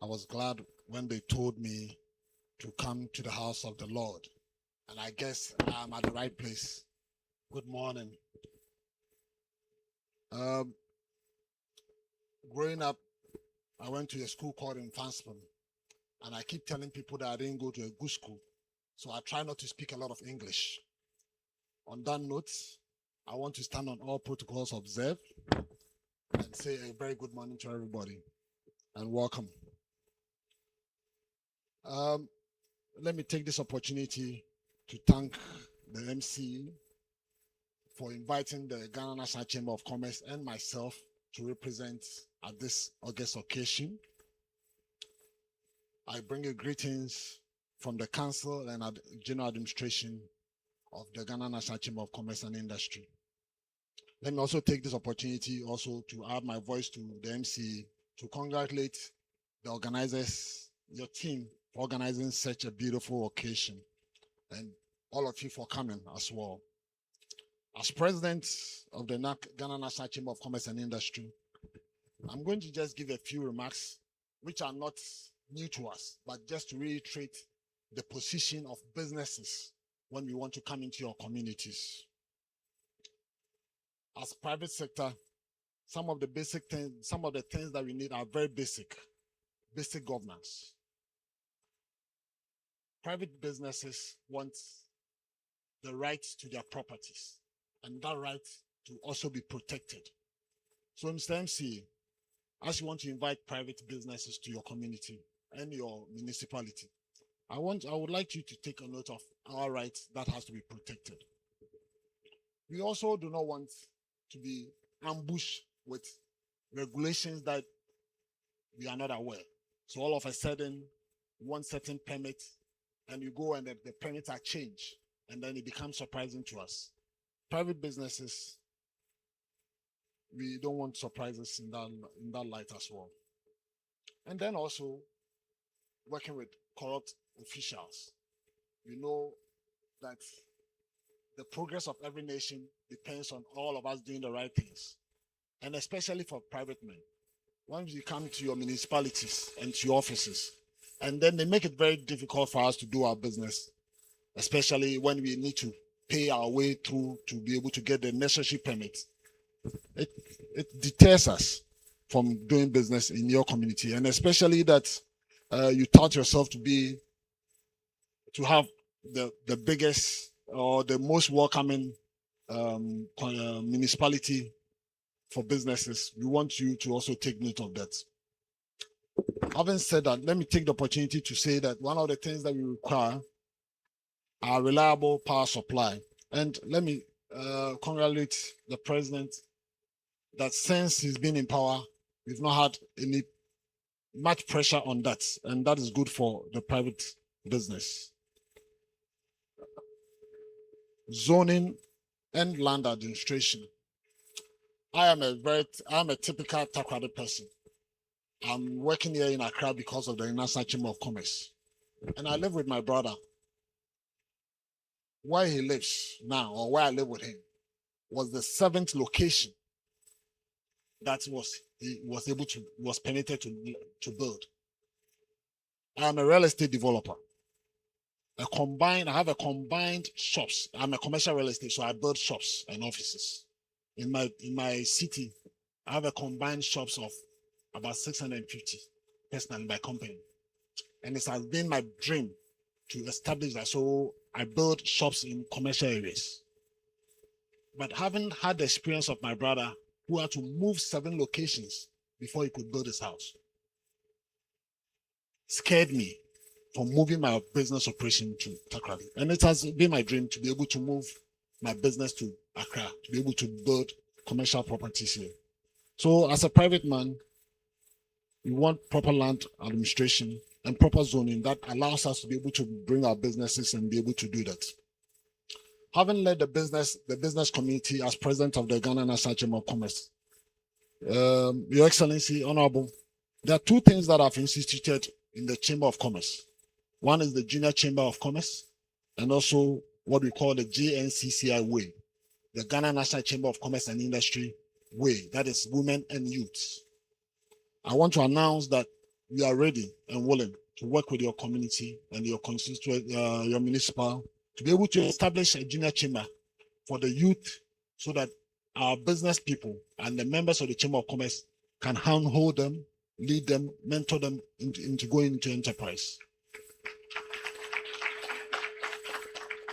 was glad when they told me to come to the house of the Lord, and I guess I'm at the right place. Good morning. Growing up, I went to a school called in Fansman, And I keep telling people that I didn't go to a good school. So I try not to speak a lot of English. On that note, I want to stand on all protocols observed and say a very good morning to everybody and welcome. Let me take this opportunity to thank the MC for inviting the Ghana National Chamber of Commerce and myself to represent at this August occasion. I bring you greetings from the Council and General Administration of the Ghana National Chamber of Commerce and Industry. Let me also take this opportunity also to add my voice to the MC to congratulate the organizers, your team, for organizing such a beautiful occasion, and all of you for coming as well. As president of the Ghana National Chamber of Commerce and Industry, I'm going to just give a few remarks which are not new to us, but just to reiterate the position of businesses when we want to come into your communities. As private sector, some of the things that we need are very basic governance. Private businesses want the right to their properties, and that right to also be protected. So, Mr. MC, as you want to invite private businesses to your community and your municipality, I would like you to take a note of our rights that has to be protected. We also do not want to be ambushed with regulations that we are not aware. So all of a sudden, one certain permit, and you go and the permits are changed, and then it becomes surprising to us. Private businesses, we don't want surprises in that light as well. And then also working with corrupt officials. We know that the progress of every nation depends on all of us doing the right things, and especially for private men. Once you come to your municipalities and to your offices, and then they make it very difficult for us to do our business, especially when we need to pay our way through to be able to get the necessary permits. It deters us from doing business in your community, and especially that you taught yourself to have the biggest or the most welcoming municipality for businesses. We want you to also take note of that. Having said that, let me take the opportunity to say that one of the things that we require are reliable power supply. And let me congratulate the president that since he's been in power, we've not had much pressure on that, and that is good for the private business. Zoning and land administration. I am a typical Takrade person. I'm working here in Accra because of the National Chamber of Commerce, and I live with my brother. Where he lives now, or where I live with him, was the 7th location that he was permitted to build. I am a real estate developer. I have a combined shops. I'm a commercial real estate, so I build shops and offices. In my city, I have a combined shops of about 650 personally by company. And it has been my dream to establish that. So I build shops in commercial areas. But having had the experience of my brother who had to move 7 locations before he could build his house, scared me from moving my business operation to Takrade. And it has been my dream to be able to move my business to Accra, to be able to build commercial properties here. So as a private man, we want proper land administration and proper zoning that allows us to be able to bring our businesses and be able to do that. Having led the business community as president of the Ghana National Chamber of Commerce, Your Excellency, Honorable, there are 2 things that I've instituted in the Chamber of Commerce. One is the Junior Chamber of Commerce, and also what we call the JNCCI Way, the Ghana National Chamber of Commerce and Industry Way, that is women and youths. I want to announce that we are ready and willing to work with your community and your constituent, your municipal, to be able to establish a junior chamber for the youth so that our business people and the members of the Chamber of Commerce can handhold them lead them, mentor them into going into enterprise.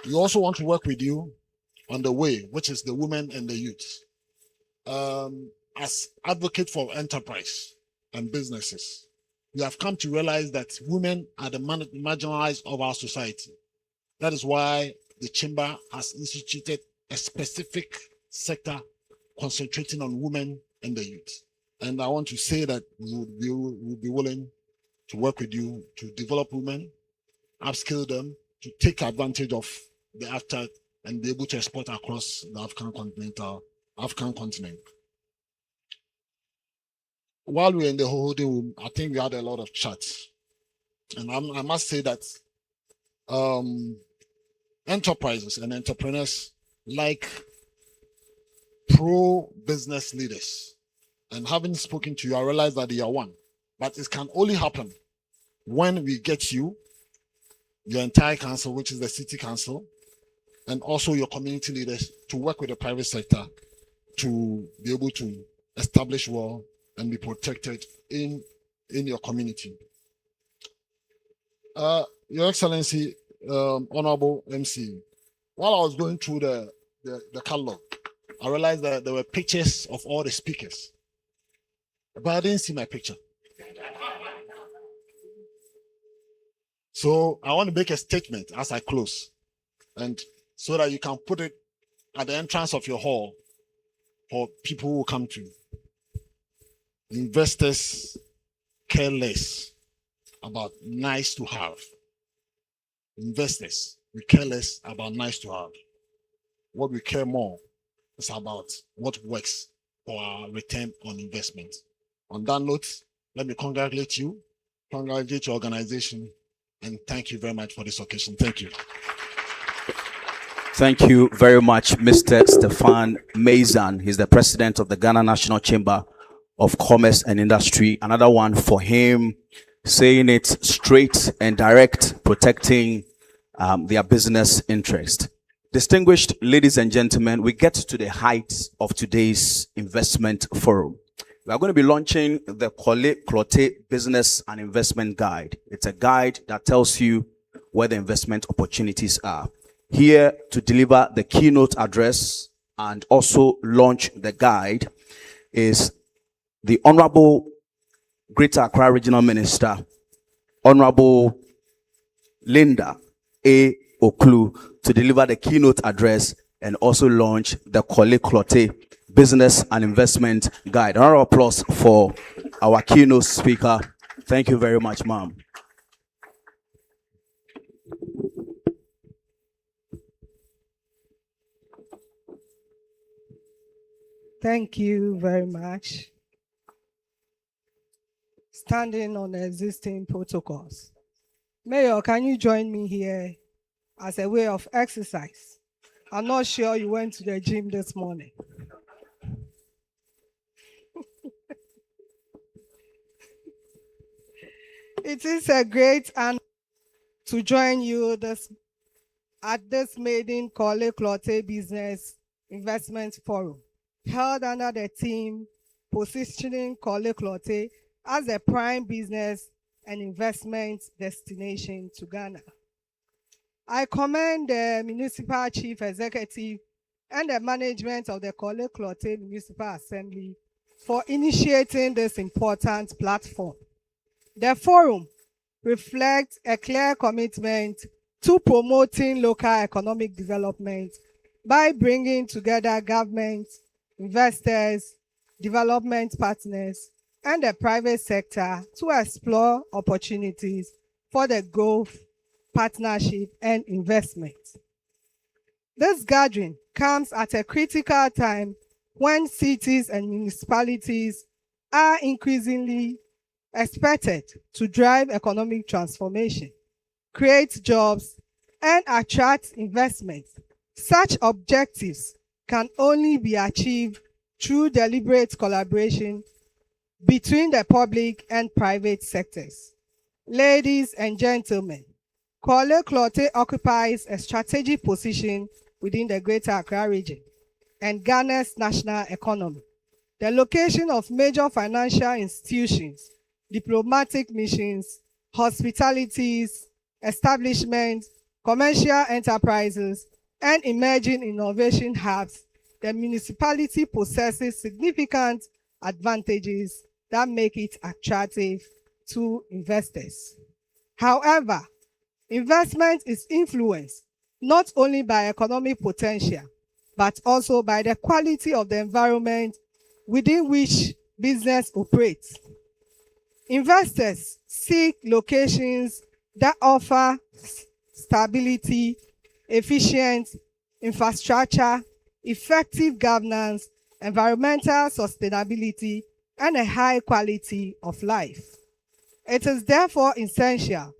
We also want to work with you on the way, which is the women and the youth. As advocate for enterprise and businesses, we have come to realize that women are the marginalized of our society. That is why the chamber has instituted a specific sector concentrating on women and the youth. And I want to say that we will be willing to work with you to develop women, upskill them, to take advantage of the AFTA and be able to export across the African continent. While we were in the holding room, I think we had a lot of chats. And I must say that enterprises and entrepreneurs like pro-business leaders. And having spoken to you, I realize that you are one. But it can only happen when we get you, your entire council, which is the city council, and also your community leaders to work with the private sector to be able to establish well and be protected in your community. Your Excellency, Honorable MC, while I was going through the catalog, I realized that there were pictures of all the speakers, but I didn't see my picture. So I want to make a statement as I close, and so that you can put it at the entrance of your hall for people who come to. Investors care less about nice to have. Investors, we care less about nice to have. What we care more is about what works for our return on investment. On that note, let me congratulate you, congratulate your organization, and thank you very much for this occasion. Thank you. Thank you very much, Mr. Stefan Mazan. He's the president of the Ghana National Chamber of Commerce and Industry. Another one for him, saying it straight and direct, protecting their business interest. Distinguished ladies and gentlemen, we get to the height of today's investment forum. We are going to be launching the Korle-Klottey Business and Investment Guide. It's a guide that tells you where the investment opportunities are. Here to deliver the keynote address and also launch the guide is the Honorable Greater Accra Regional Minister, Honorable Linda A. Oklu, to deliver the keynote address and also launch the Korle-Klottey Business and Investment Guide. A round of applause for our keynote speaker. Thank you very much, ma'am. Thank you very much. Standing on existing protocols. Mayor, can you join me here as a way of exercise? I'm not sure you went to the gym this morning. It is a great honor to join you at this maiden Korle-Klottey Business Investment Forum, held under the theme Positioning Korle-Klottey as a prime business and investment destination to Ghana. I commend the Municipal Chief Executive and the management of the Korle-Klottey Municipal Assembly for initiating this important platform. The forum reflects a clear commitment to promoting local economic development by bringing together government, investors, development partners, and the private sector to explore opportunities for the growth, partnership, and investment. This gathering comes at a critical time when cities and municipalities are increasingly expected to drive economic transformation, create jobs, and attract investment. Such objectives can only be achieved through deliberate collaboration between the public and private sectors. Ladies and gentlemen, Korle-Klottey occupies a strategic position within the Greater Accra region and Ghana's national economy. The location of major financial institutions diplomatic missions, hospitalities, establishments, commercial enterprises, and emerging innovation hubs, the municipality possesses significant advantages that make it attractive to investors. However, investment is influenced not only by economic potential, but also by the quality of the environment within which business operates. Investors seek locations that offer stability, efficient infrastructure, effective governance, environmental sustainability, and a high quality of life. It is therefore essential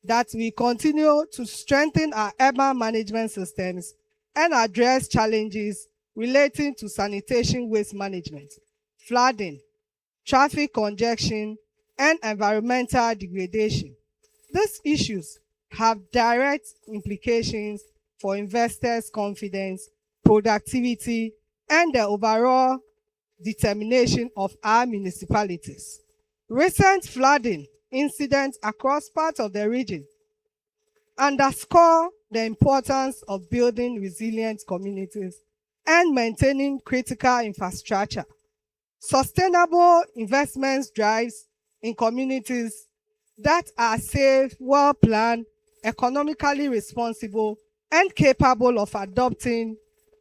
that we continue to strengthen our urban management systems and address challenges relating to sanitation waste management, flooding, traffic congestion, and environmental degradation. These issues have direct implications for investors' confidence, productivity, and the overall determination of our municipalities. Recent flooding incidents across parts of the region underscore the importance of building resilient communities and maintaining critical infrastructure. Sustainable investments drives in communities that are safe, well-planned, economically responsible, and capable of adapting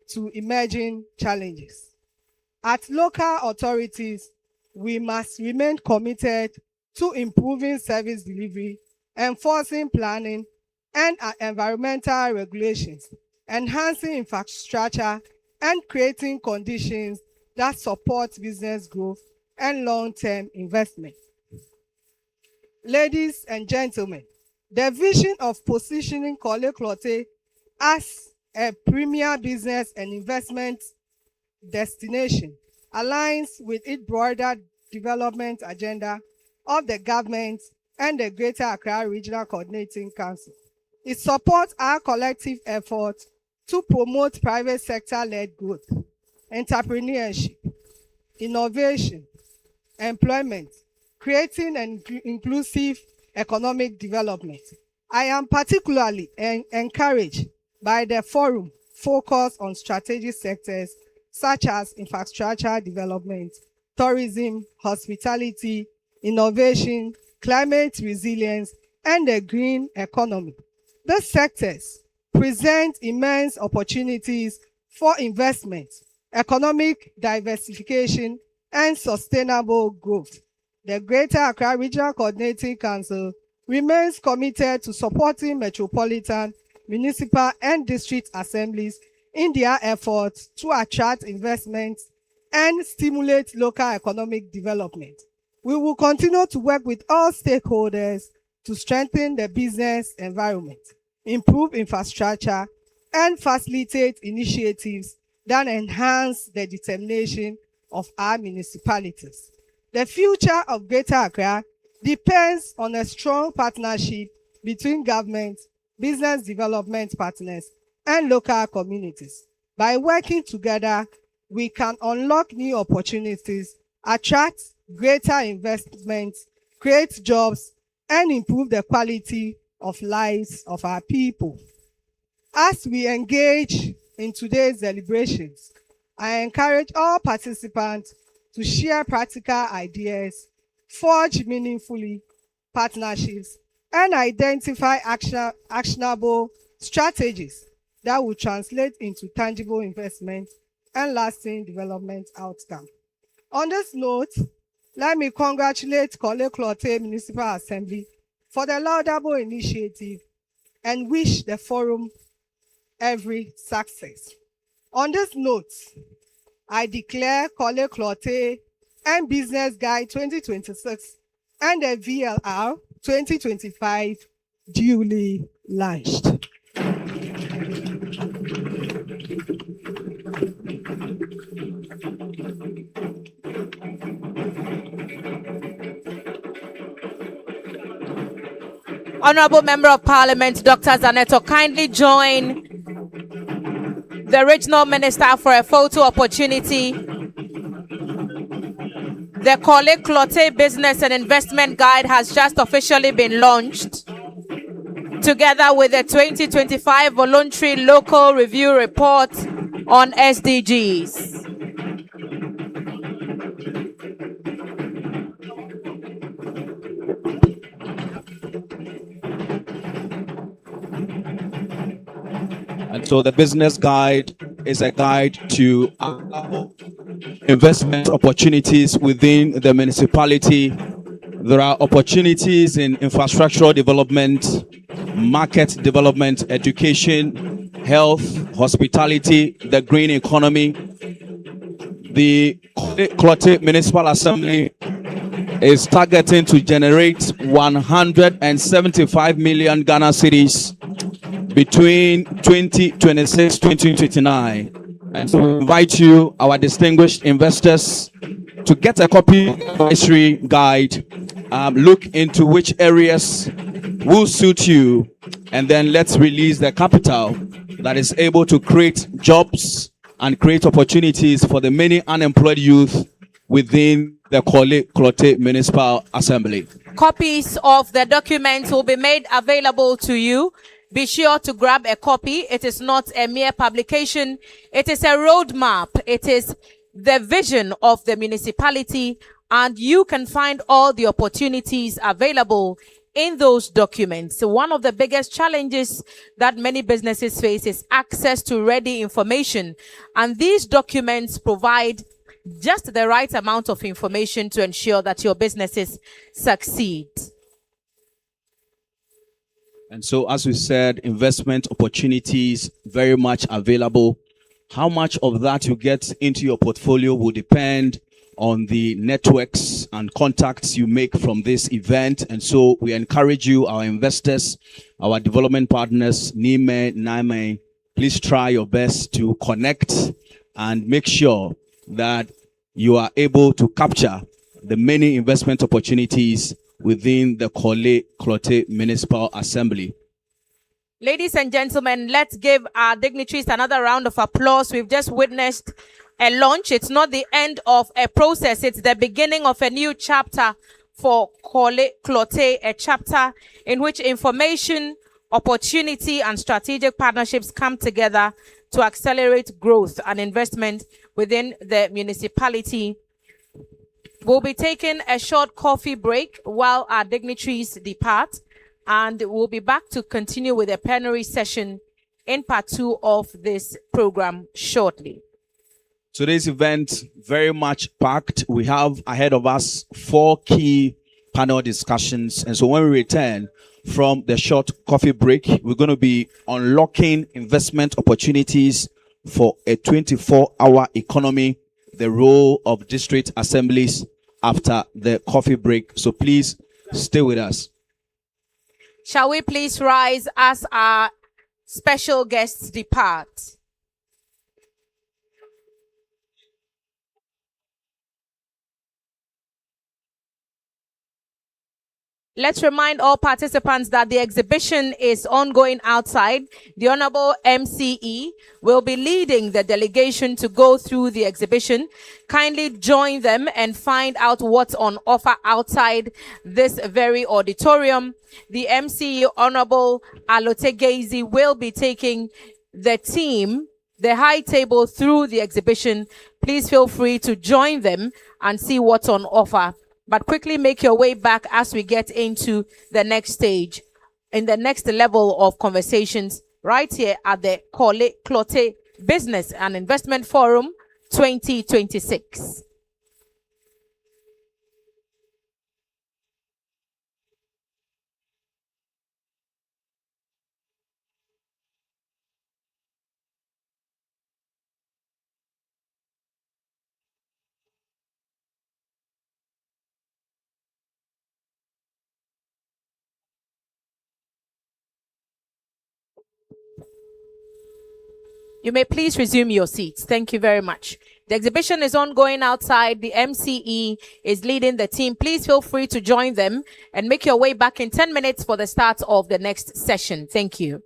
to emerging challenges. At local authorities, we must remain committed to improving service delivery, enforcing planning and environmental regulations, enhancing infrastructure, and creating conditions that support business growth and long-term investment. Ladies and gentlemen, the vision of positioning Korle-Klottey as a premier business and investment destination aligns with its broader development agenda of the government and the Greater Accra Regional Coordinating Council. It supports our collective effort to promote private sector-led growth, entrepreneurship, innovation, employment, creating an inclusive economic development. I am particularly encouraged by the forum focus on strategic sectors such as infrastructure development, tourism, hospitality, innovation, climate resilience, and the green economy. These sectors present immense opportunities for investment, economic diversification, and sustainable growth. The Greater Accra Regional Coordinating Council remains committed to supporting metropolitan, municipal, and district assemblies in their efforts to attract investments and stimulate local economic development. We will continue to work with all stakeholders to strengthen the business environment, improve infrastructure, and facilitate initiatives that enhance the determination of our municipalities. The future of Greater Accra depends on a strong partnership between government, business development partners, and local communities. By working together, we can unlock new opportunities, attract greater investments, create jobs, and improve the quality of lives of our people. As we engage in today's deliberations, I encourage all participants to share practical ideas, forge meaningfully partnerships, and identify actionable strategies that will translate into tangible investment and lasting development outcome. On this note, let me congratulate Korle-Klottey Municipal Assembly for the laudable initiative and wish the forum every success. On this note, I declare Korle-Klottey and Business Guide 2026 and the VLR 2025 duly launched. Honorable Member of Parliament, Dr. Zaneto, kindly join the Regional Minister for a photo opportunity. The Korle-Klottey Business and Investment Guide has just officially been launched, together with the 2025 Voluntary Local Review Report on SDGs. And so the business guide is a guide to investment opportunities within the municipality. There are opportunities in infrastructural development, market development, education, health, hospitality, the green economy. The Korle-Klottey Municipal Assembly is targeting to generate 175 million Ghana cedis between 2026 2029. And so we invite you, our distinguished investors, to get a copy of the advisory guide. Look into which areas will suit you, and then let's release the capital that is able to create jobs and create opportunities for the many unemployed youth within the Korle-Klottey Municipal Assembly. Copies of the documents will be made available to you. Be sure to grab a copy. It is not a mere publication. It is a roadmap. It is the vision of the municipality, and you can find all the opportunities available in those documents. So one of the biggest challenges that many businesses face is access to ready information, and these documents provide just the right amount of information to ensure that your businesses succeed. And so, as we said, investment opportunities very much available. How much of that you get into your portfolio will depend on the networks and contacts you make from this event. And so we encourage you, our investors, our development partners, NIME, NIME, please try your best to connect and make sure that you are able to capture the many investment opportunities within the Korle-Klottey Municipal Assembly. Ladies and gentlemen, let's give our dignitaries another round of applause. We've just witnessed a launch. It's not the end of a process. It's the beginning of a new chapter for Korle-Klottey, a chapter in which information, opportunity, and strategic partnerships come together to accelerate growth and investment within the municipality. We'll be taking a short coffee break while our dignitaries depart, and we'll be back to continue with a plenary session in part 2 of this program shortly. Today's event very much packed. We have ahead of us 4 key panel discussions. And so when we return from the short coffee break, we're going to be unlocking investment opportunities for a 24-hour economy, the role of district assemblies after the coffee break. So please stay with us. Shall we please rise as our special guests depart? Let's remind all participants that the exhibition is ongoing outside. The Honorable MCE will be leading the delegation to go through the exhibition. Kindly join them and find out what's on offer outside this very auditorium. The MCE, Honorable Alotegezi, will be taking the team, the high table, through the exhibition. Please feel free to join them and see what's on offer. But quickly make your way back as we get into the next stage, in the next level of conversations, right here at the Korle-Klottey Business and Investment Forum 2026. You may please resume your seats. Thank you very much. The exhibition is ongoing outside. The MCE is leading the team. Please feel free to join them and make your way back in 10 minutes for the start of the next session. Thank you.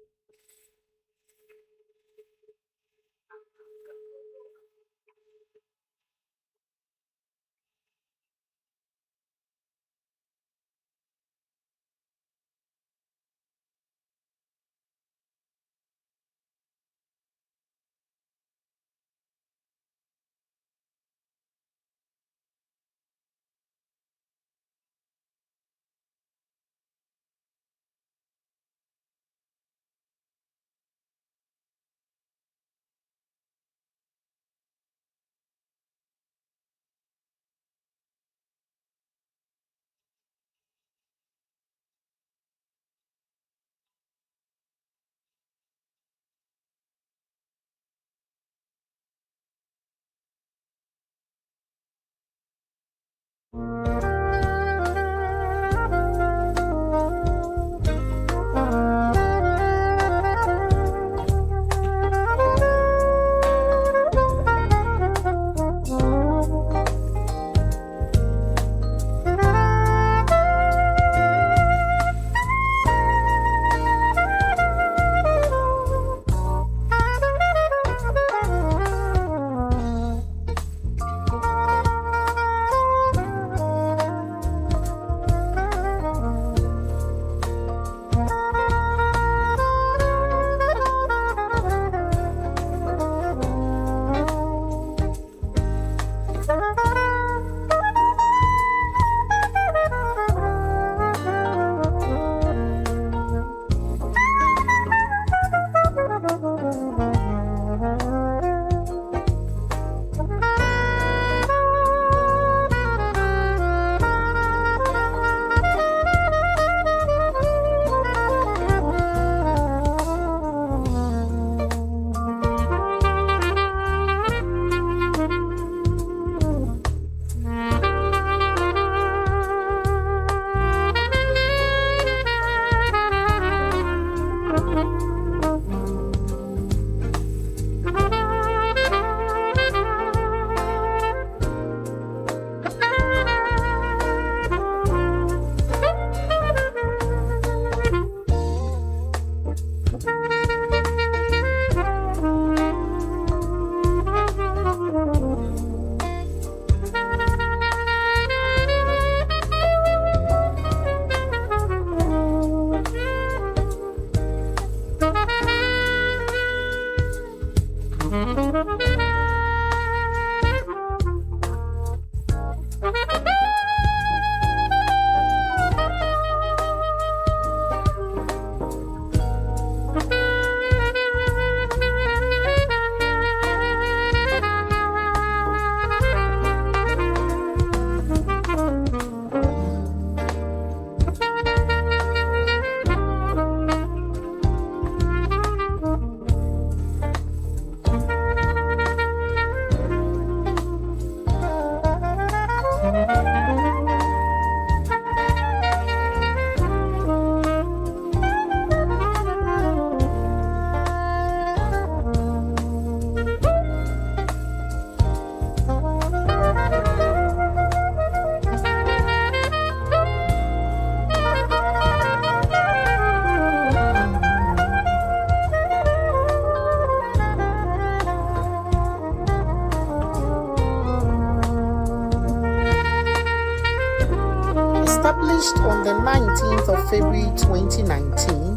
Established on the 19th of February 2019,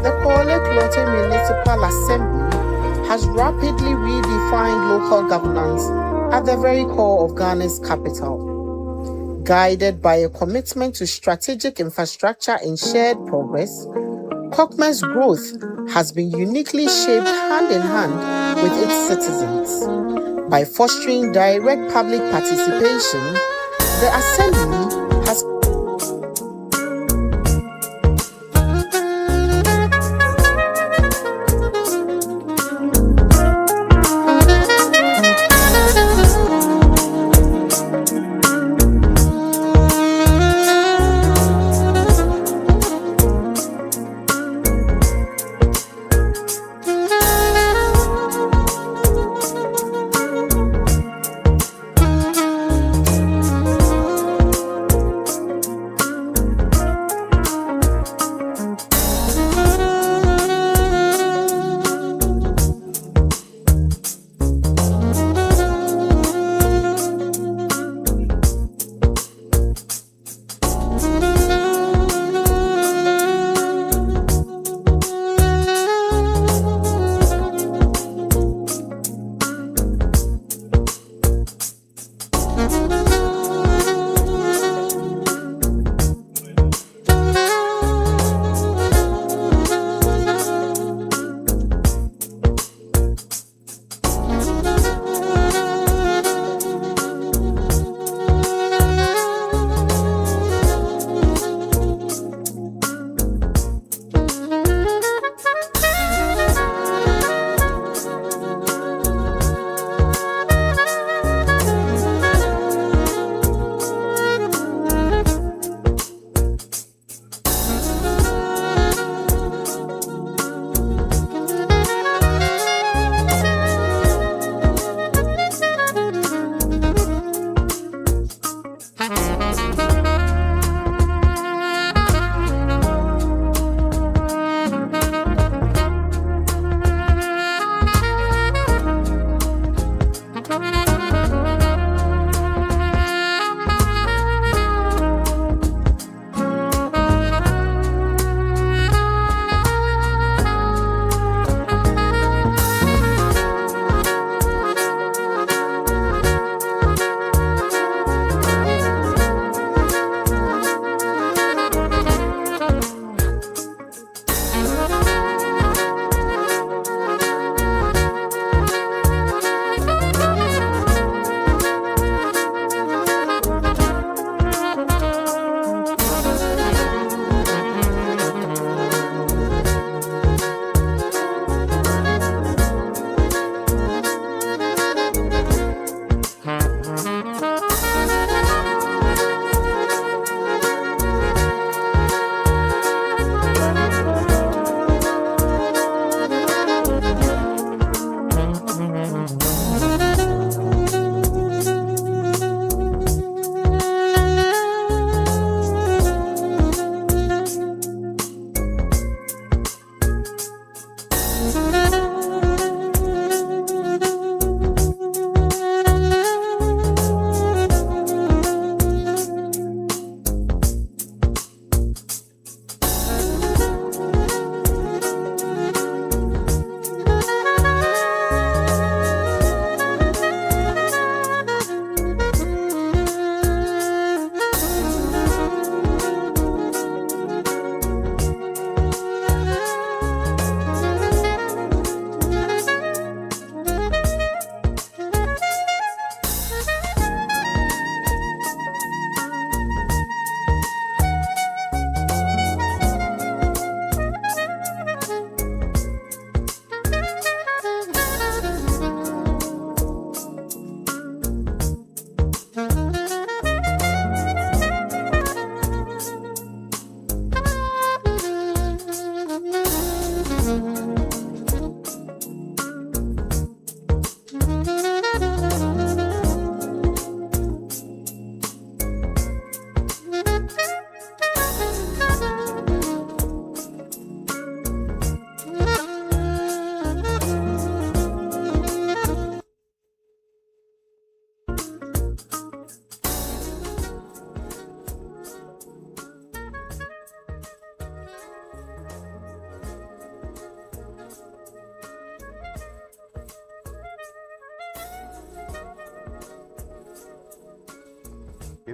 the Korle-Klottey Municipal Assembly has rapidly redefined local governance at the very core of Ghana's capital. Guided by a commitment to strategic infrastructure and shared progress, Kokme's growth has been uniquely shaped hand in hand with its citizens. By fostering direct public participation, the Assembly has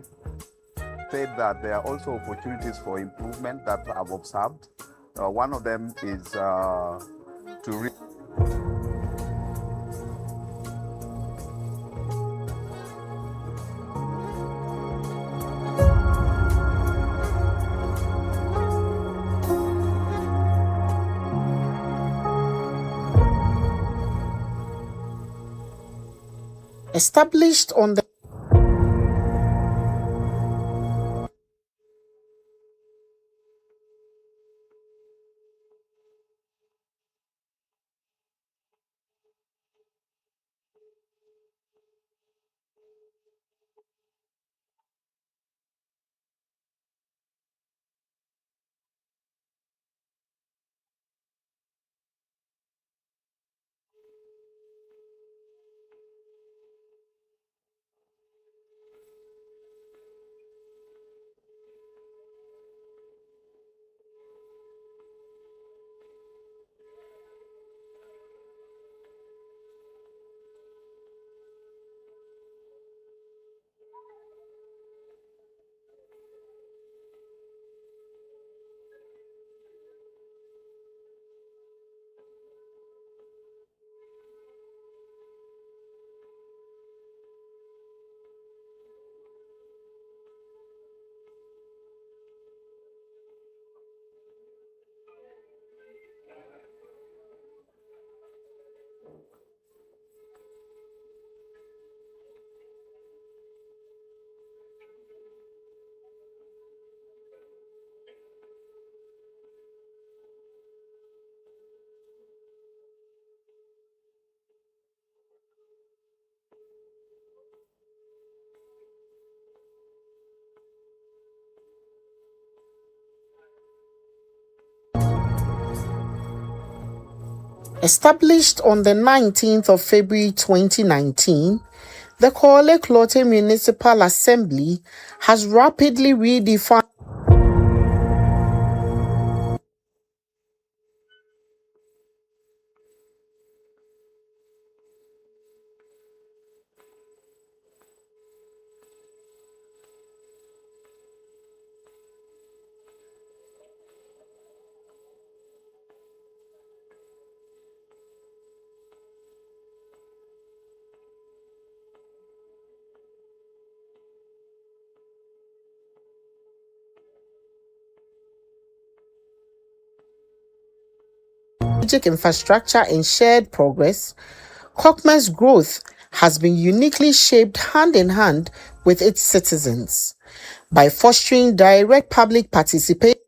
leadership, said that there are also opportunities for improvement that I've observed. One of them is to established on the established on the 19th of February 2019, the Korle-Klottey Municipal Assembly has rapidly redefined infrastructure and shared progress. Kokme's growth has been uniquely shaped hand in hand with its citizens by fostering direct public participation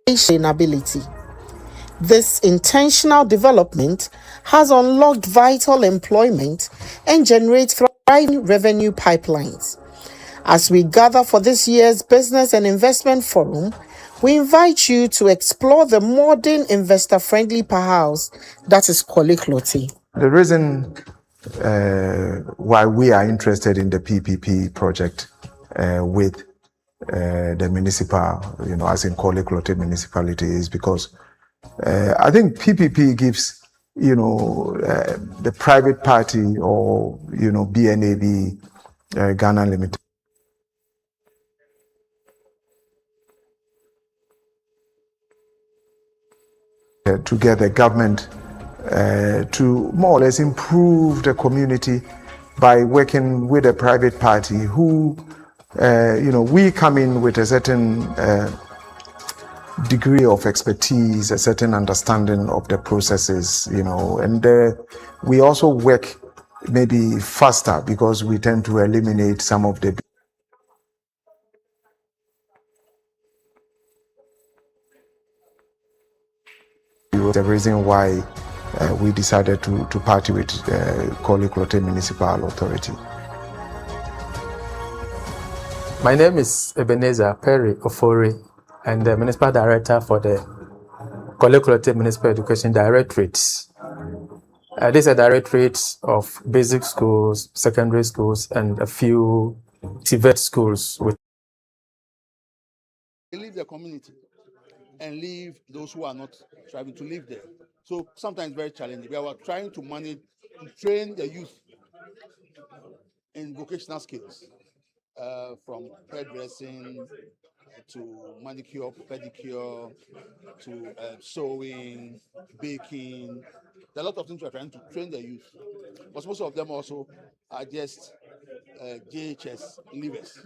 and sustainability. This intentional development has unlocked vital employment and generates thriving revenue pipelines. As we gather for this year's Business and Investment Forum, we invite you to explore the modern investor-friendly powerhouse that is Korle-Klottey. The reason why we are interested in the PPP project with the municipal, as in Korle-Klottey municipality, is because I think PPP gives, the private party or, BNAB, Ghana Limited, together government to more or less improve the community by working with a private party who, we come in with a certain degree of expertise, a certain understanding of the processes, and we also work maybe faster because we tend to eliminate some of the the reason why we decided to party with Korle-Klottey Municipal Authority. My name is Ebenezer Perry Ofori, and the Municipal Director for the Korle-Klottey Municipal Education Directorate. This is a directorate of basic schools, secondary schools, and a few TVET schools. They leave the community. and leave those who are not striving to live there. So sometimes very challenging. We are trying to manage, to train the youth in vocational skills, from hairdressing to manicure, pedicure, to sewing, baking. There are a lot of things we are trying to train the youth. But most of them also are just JHS leavers.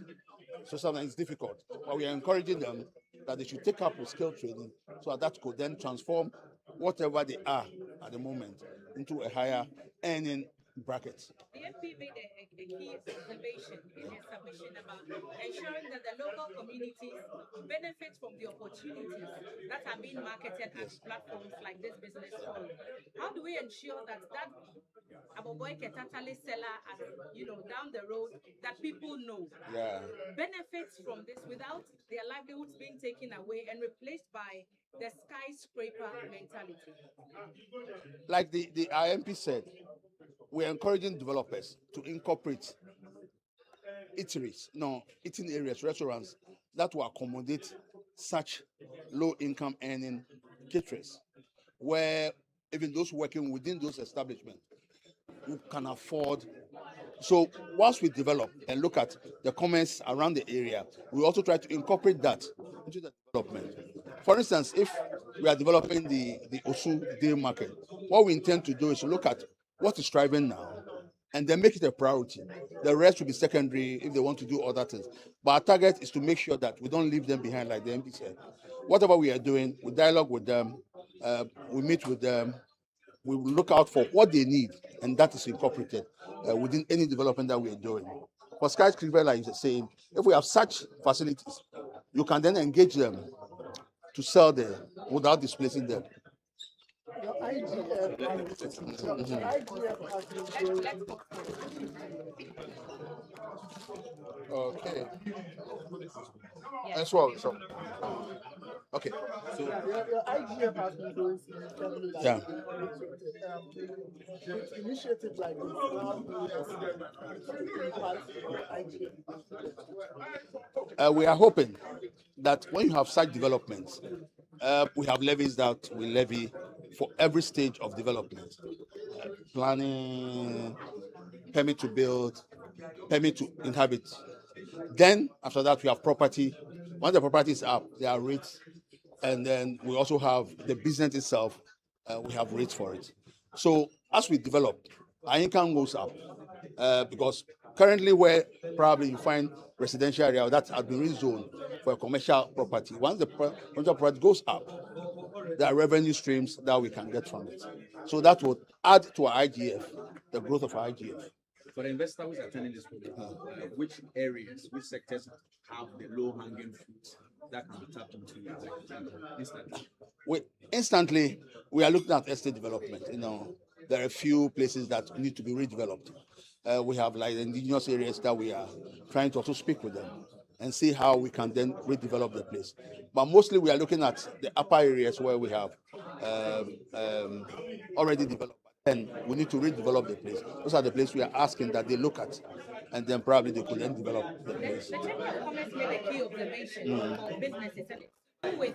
So sometimes it's difficult. But we are encouraging them that they should take up with skill training so that could then transform whatever they are at the moment into a higher earning bracket. The MP made a key observation in his submission about ensuring that the local communities benefit from the opportunities that are being marketed at platforms like this business forum. How do we ensure that Aboboy Ketatale seller at, down the road that people know benefits from this without their livelihoods being taken away and replaced by the skyscraper mentality? Like the IMP said, we're encouraging developers to incorporate eating areas, restaurants that will accommodate such low-income earning caterers, where even those working within those establishments who can afford. So once we develop and look at the comments around the area, we also try to incorporate that into the development. For instance, if we are developing the Osu Day Market, what we intend to do is to look at what is thriving now and then make it a priority. The rest will be secondary if they want to do other things. But our target is to make sure that we don't leave them behind, like the MP said. Whatever we are doing, we dialogue with them, we meet with them, we will look out for what they need, and that is incorporated within any development that we are doing. For skyscraper, like you're saying, if we have such facilities, you can then engage them to sell there without displacing them. Your IGF Okay. As well. So. Okay. So your IGF has been growing significantly. Yeah. With initiatives like this, how do you impact IGF? We are hoping that when you have such developments, we have levies that we levy for every stage of development. Planning, permit to build, permit to inhabit. Then after that we have property. Once the property is up, there are rates. And then we also have the business itself, we have rates for it. So as we develop, our income goes up because currently where probably you find residential area that has been rezoned for a commercial property, once the commercial property goes up, there are revenue streams that we can get from it. So that would add to our IGF, the growth of our IGF. For the investor who's attending this program, which areas, which sectors have the low-hanging fruit that can be tapped into instantly? Instantly, we are looking at estate development. There are a few places that need to be redeveloped. We have like the indigenous areas that we are trying to also speak with them and see how we can then redevelop the place. But mostly we are looking at the upper areas where we have already developed. And we need to redevelop the place. Those are the places we are asking that they look at, and then probably they could then develop the place. The Chamber of Commerce made a key observation for businesses, and it's with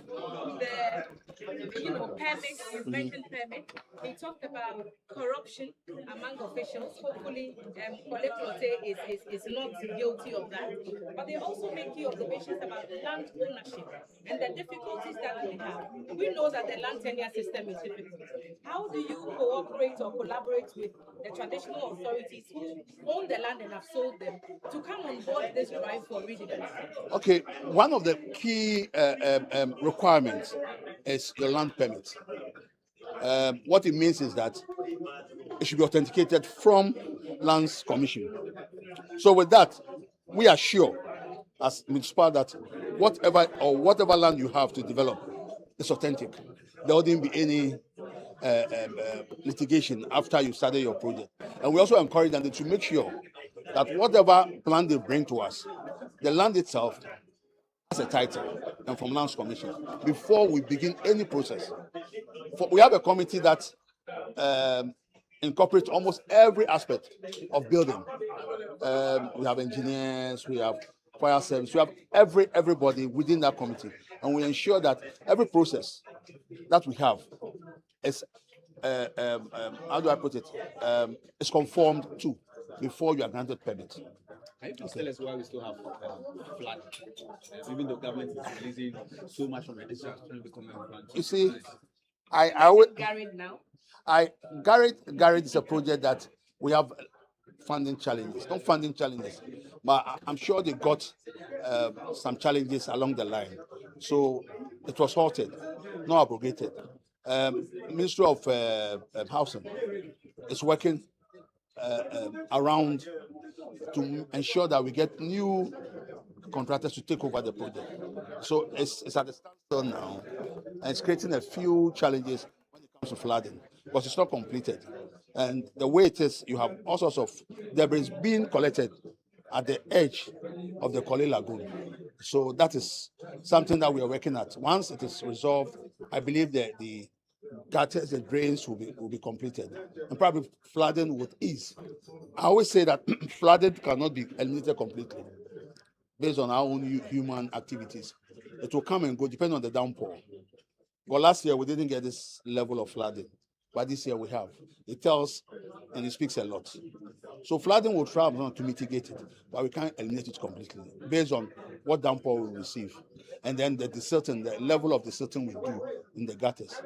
the permits, you mentioned permit. He talked about corruption among officials. Hopefully, Korle-Klottey is not guilty of that. But they also make key observations about land ownership and the difficulties that we have. We know that the land tenure system is difficult. How do you cooperate or collaborate with the traditional authorities who own the land and have sold them to come on board this drive for redevelopment? Okay, one of the key requirements is your land permit. What it means is that it should be authenticated from Lands Commission. So with that, we are sure as municipal that whatever land you have to develop is authentic. There wouldn't be any litigation after you started your project. And we also encourage them to make sure that whatever plan they bring to us, the land itself has a title and from Lands Commission before we begin any process. We have a committee that incorporates almost every aspect of building. We have engineers, we have fire service, we have everybody within that committee. and we ensure that every process that we have is, how do I put it, is conformed to before you are granted permit. Can you please tell us why we still have flood, even though government is releasing so much from the district to become a plant? You see, I would. Garrett now. Garrett is a project that we have funding challenges, not funding challenges, but I'm sure they got some challenges along the line. So it was halted, not abrogated. Ministry of Housing is working around to ensure that we get new contractors to take over the project. So it's at the standstill now, and it's creating a few challenges when it comes to flooding because it's not completed. And the way it is, you have all sorts of debris being collected at the edge of the Korle Lagoon. So that is something that we are working at. Once it is resolved, I believe that the gutters and drains will be completed, and probably flooding would ease. I always say that flooding cannot be eliminated completely based on our own human activities. It will come and go depending on the downpour. Well, last year we didn't get this level of flooding, but this year we have. It tells and it speaks a lot. So flooding will try to mitigate it, but we can't eliminate it completely based on what downpour we receive, and then the level of desilting we do in the gutters.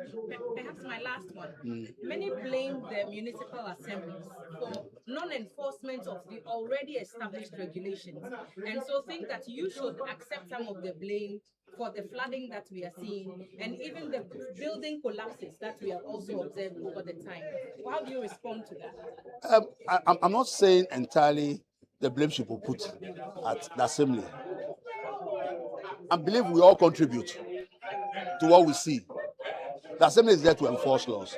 Perhaps my last one. Many blame the municipal assemblies for non-enforcement of the already established regulations, and so think that you should accept some of the blame for the flooding that we are seeing and even the building collapses that we are also observing over the time. How do you respond to that? I'm not saying entirely the blame should be put at the assembly. I believe we all contribute to what we see. The assembly is there to enforce laws.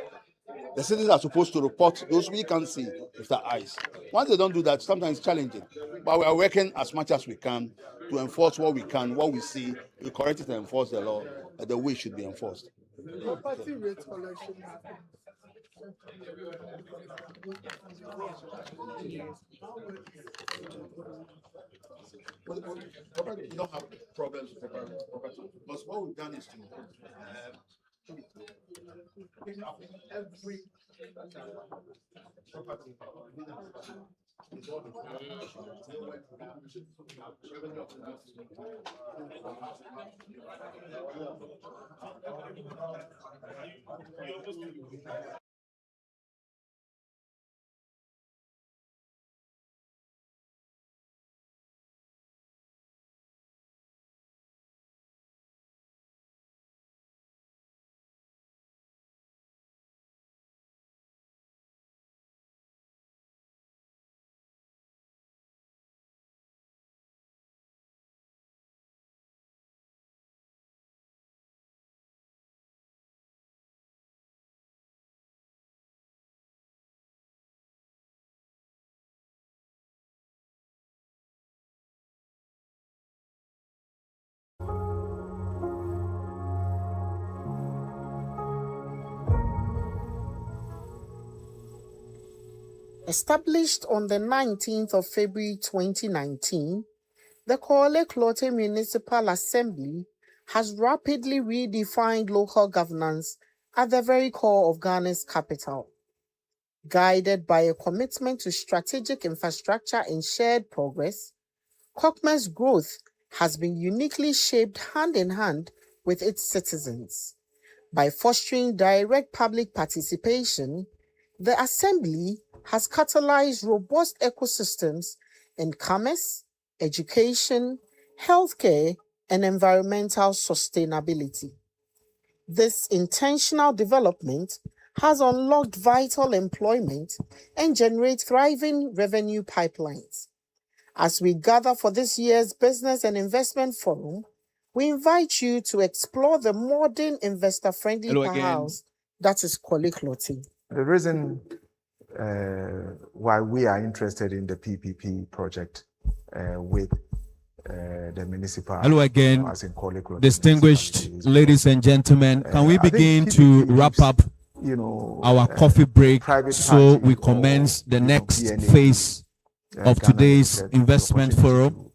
The citizens are supposed to report those we can see with their eyes. Once they don't do that, sometimes it's challenging. But we are working as much as we can to enforce what we can, what we see, we correct it and enforce the law the way it should be enforced. Property rate collection. We don't have problems with property, because what we've done is to pick up every property. Established on the 19th of February 2019, the Korle-Klottey Municipal Assembly has rapidly redefined local governance at the very core of Ghana's capital. Guided by a commitment to strategic infrastructure and shared progress, Kokma's growth has been uniquely shaped hand in hand with its citizens. By fostering direct public participation, the Assembly has catalyzed robust ecosystems in commerce, education, healthcare, and environmental sustainability. This intentional development has unlocked vital employment and generates thriving revenue pipelines. As we gather for this year's Business and Investment Forum, we invite you to explore the modern investor-friendly powerhouse that is Korle-Klottey. The reason why we are interested in the PPP project with the municipal. Hello again, as in Korle-Klottey distinguished ladies and gentlemen. Can we begin to wrap up our coffee break so we commence the next phase of today's investment forum?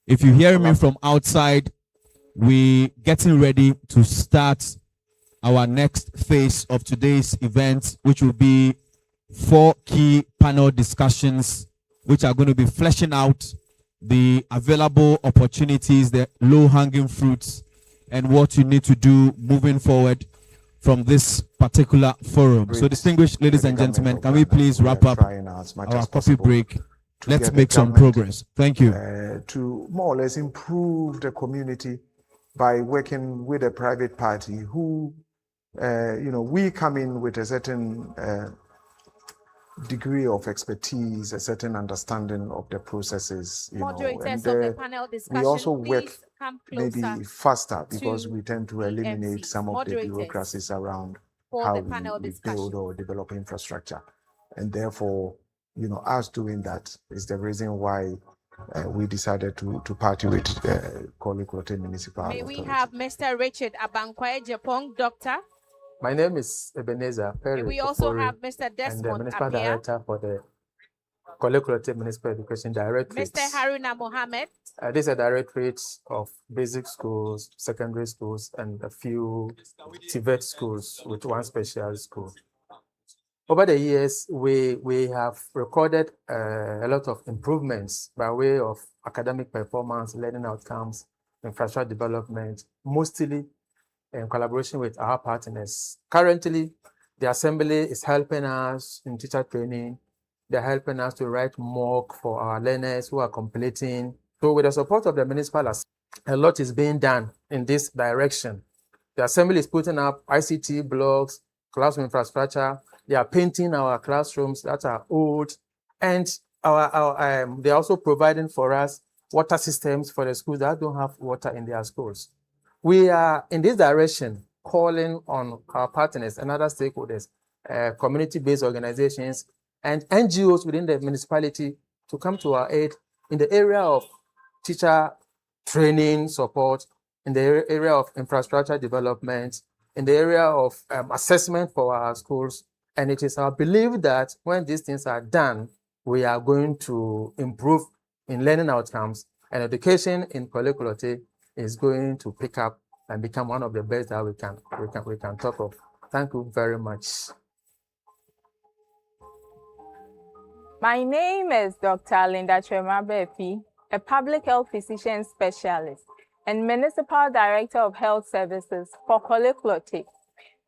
If you hear me from outside, we getting ready to start our next phase of today's event, which will be 4 key panel discussions, which are going to be fleshing out the available opportunities, the low-hanging fruits, and what you need to do moving forward from this particular forum. So, distinguished ladies and gentlemen, can we please wrap up our coffee break? Let's make some progress. Thank you. To more or less improve the community by working with a private party who, we come in with a certain degree of expertise, a certain understanding of the processes, Moderators of the panel discussion, we also work please come maybe closer faster because to we tend to the eliminate MCs. some of the Moderators bureaucracies around for how the panel we discussion. build or develop infrastructure. And therefore, us doing that is the reason why we decided to party with Korle-Klottey Municipal May we Authority. have Mr. Richard Abankwae Japong, Doctor? My name is Ebenezer Perry. We also Ofori, have Mr. and the Desmond Municipal Appiah, Director for the Korle-Klottey Municipal Education Directorate. Mr. Haruna Mohammed, This is a directorate of basic schools, secondary schools, and a few TVET schools with one special school. Over the years, we have recorded a lot of improvements by way of academic performance, learning outcomes, infrastructure development, mostly in collaboration with our partners. Currently, the Assembly is helping us in teacher training. They're helping us to write mock for our learners who are completing. So with the support of the municipal assembly, a lot is being done in this direction. The Assembly is putting up ICT blocks, classroom infrastructure. They are painting our classrooms that are old. And they're also providing for us water systems for the schools that don't have water in their schools. We are in this direction calling on our partners and other stakeholders, community-based organizations, and NGOs within the municipality to come to our aid in the area of teacher training support, in the area of infrastructure development, in the area of assessment for our schools. And it is our belief that when these things are done, we are going to improve in learning outcomes, and education in Korle-Klottey is going to pick up and become one of the best that we can talk of. Thank you very much. My name is Dr. Linda Tremabefi, a public health physician specialist and Municipal Director of Health Services for Korle-Klottey.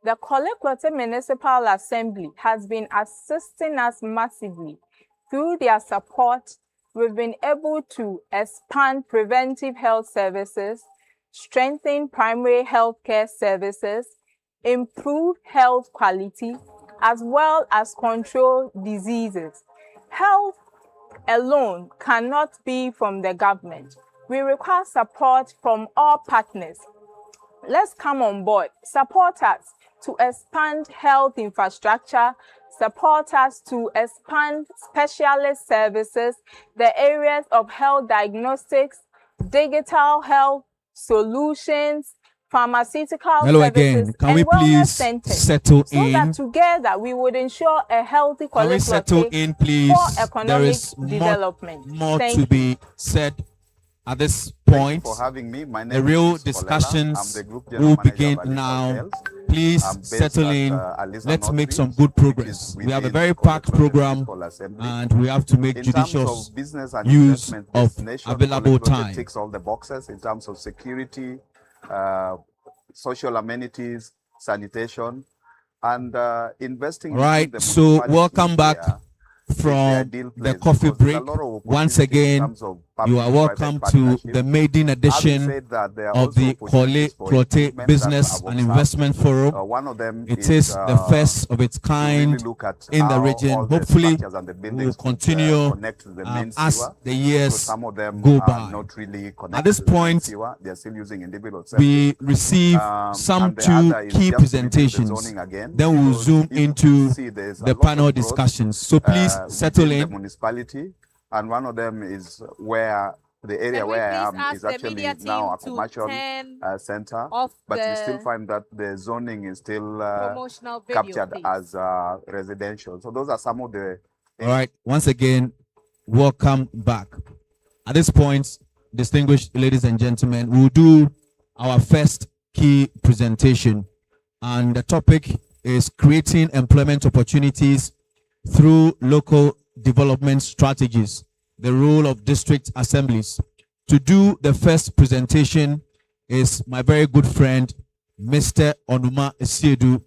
The Korle-Klottey Municipal Assembly has been assisting us massively. Through their support, we've been able to expand preventive health services, strengthen primary health care services, improve health quality, as well as control diseases. Health alone cannot be from the government. We require support from all partners. Let's come on board, support us to expand health infrastructure, support us to expand specialist services, the areas of health diagnostics, digital health solutions, pharmaceutical Hello services, again. Can and we wellness please centers, settle so in? that together we would ensure a healthy Can we settle Korle-Klottey in, please? for There economic is development. more Thank to you. be said at this Thank you point. for having me. My The name real is Kolela. discussions I'm the Group General will Manager begin of Alisa now. Hotels. Please I'm based settle at, in. Alisa Let's make Northridge, some good which progress. is We have a within very Korle-Klottey packed program, Municipal Assembly. and we have to make In terms judicious of business and use investment of destination, available Korle-Klottey time. ticks all the boxes in terms of security, social amenities, sanitation, and investing All in right, the so municipality welcome back here is the from ideal the place coffee because there's a break. lot of Once opportunities in again, terms of you are public-private welcome to partnership. the maiden Having edition said that, there are of also the opportunities for Korle-Klottey improvement that Business I've and observed. Investment Forum. One of them It is is the first of its to really kind look at in the how region. all the Hopefully, structures and the we will buildings could, continue connect to the main as sewer. the So years some of them go are by. not really connected At this to the main point, sewer. They're still using individual we septic. receive some And the two other is key just reviewing the presentations. zoning again, Then we'll because zoom if you into see there's a the lot panel of growth, discussions. So please settle within the in. municipality, and one of them is where the area Can we where I please am ask is the actually media now a team to commercial turn center, off but we still the find that the zoning is still promotional video, captured please? as residential. So those are some of the All right, once again, welcome back. At this point, distinguished ladies and gentlemen, we'll do our first key presentation. And the topic is creating employment opportunities through local development strategies, the role of district assemblies. To do the first presentation is my very good friend, Mr. Onuma Esiedu.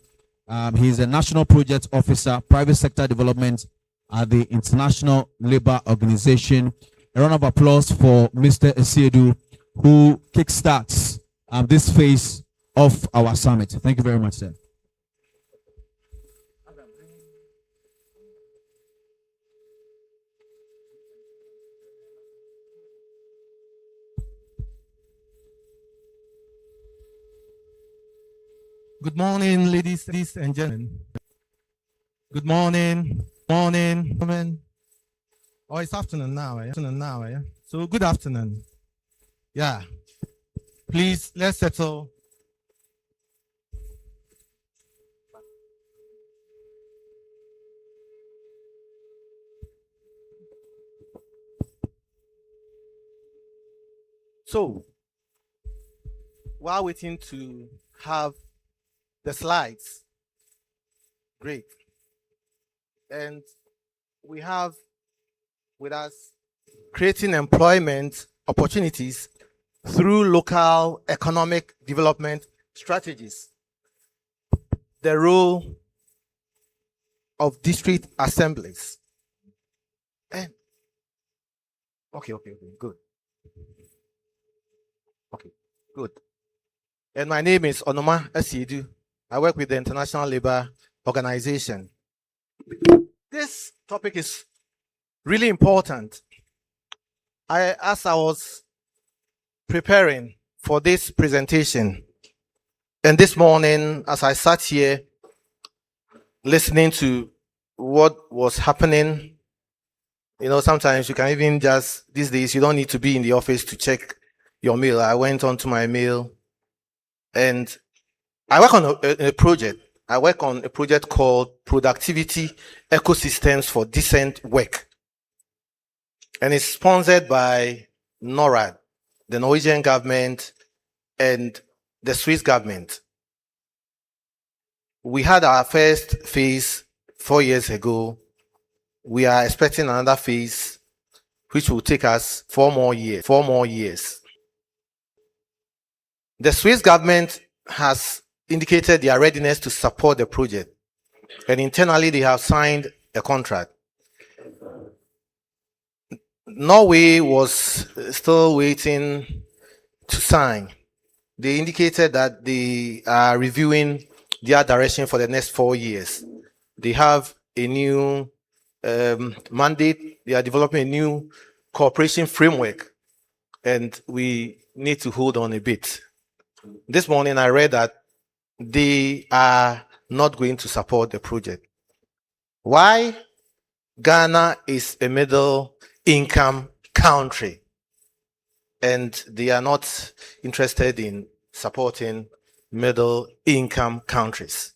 He is a National Project Officer, Private Sector Development at the International Labour Organization. A round of applause for Mr. Esiedu, who kickstarts this phase of our summit. Thank you very much, sir. Good morning, ladies and gentlemen. Good morning, morning. Oh, it's afternoon now, yeah? So good afternoon. Yeah. Please, let's settle. So, while waiting to have the slides, great. And we have with us creating employment opportunities through local economic development strategies, the role of district assemblies. And okay, good. Okay, good. And my name is Onoma Esiedu. I work with the International Labour Organization. This topic is really important. As I was preparing for this presentation, and this morning, as I sat here listening to what was happening, you know, sometimes you can even just, these days, you don't need to be in the office to check your mail. I went onto my mail, and I work on a project. I work on a project called Productivity Ecosystems for Decent Work. And it's sponsored by NORAD, the Norwegian government, and the Swiss government. We had our first phase 4 years ago. We are expecting another phase, which will take us 4 more years. The Swiss government has indicated their readiness to support the project, and internally they have signed a contract. Norway was still waiting to sign. They indicated that they are reviewing their direction for the next 4 years. They have a new mandate. They are developing a new cooperation framework, and we need to hold on a bit. This morning I read that they are not going to support the project. Why? Ghana is a middle income country, and they are not interested in supporting middle income countries.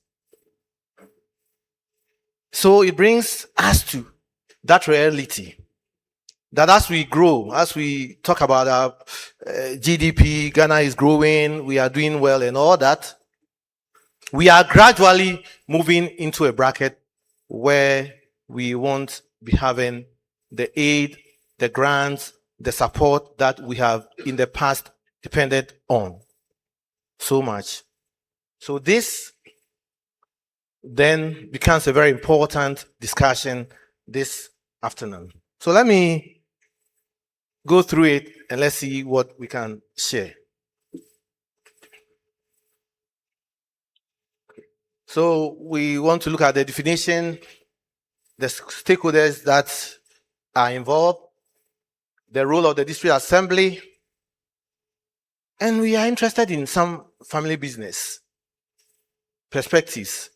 So it brings us to that reality that as we grow, as we talk about our GDP, Ghana is growing, we are doing well and all that, we are gradually moving into a bracket where we won't be having the aid, the grants, the support that we have in the past depended on so much. So this then becomes a very important discussion this afternoon. So let me go through it and let's see what we can share. So we want to look at the definition, the stakeholders that are involved, the role of the district assembly, and we are interested in some family business perspectives.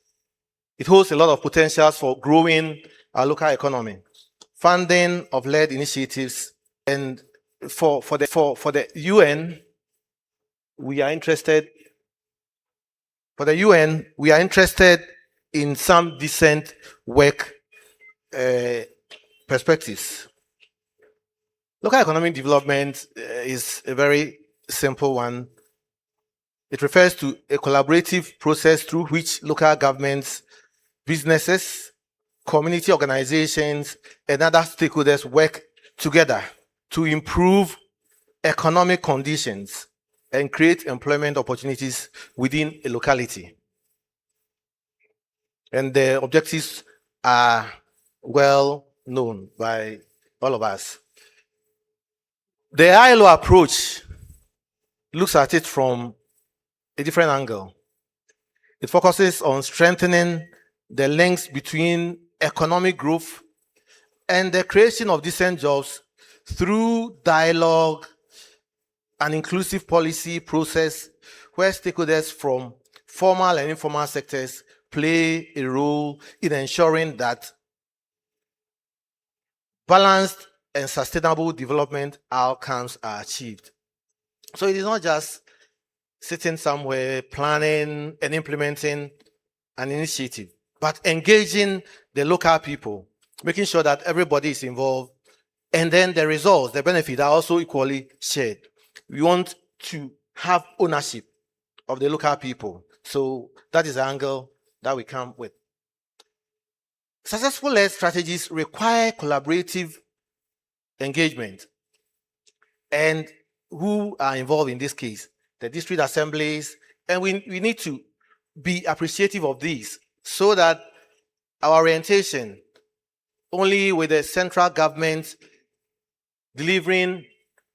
It holds a lot of potentials for growing our local economy, funding of led initiatives, and for the UN, we are interested. For the UN, we are interested in some decent work perspectives. Local economic development is a very simple one. It refers to a collaborative process through which local governments, businesses, community organizations, and other stakeholders work together to improve economic conditions and create employment opportunities within a locality. And the objectives are well known by all of us. The ILO approach looks at it from a different angle. It focuses on strengthening the links between economic growth and the creation of decent jobs through dialogue and inclusive policy process where stakeholders from formal and informal sectors play a role in ensuring that balanced and sustainable development outcomes are achieved. So it is not just sitting somewhere, planning and implementing an initiative, but engaging the local people, making sure that everybody is involved, and then the results, the benefits are also equally shared. We want to have ownership of the local people. So that is the angle that we come with. Successful led strategies require collaborative engagement. And who are involved in this case? The district assemblies. And we need to be appreciative of these so that our orientation, only with the central government delivering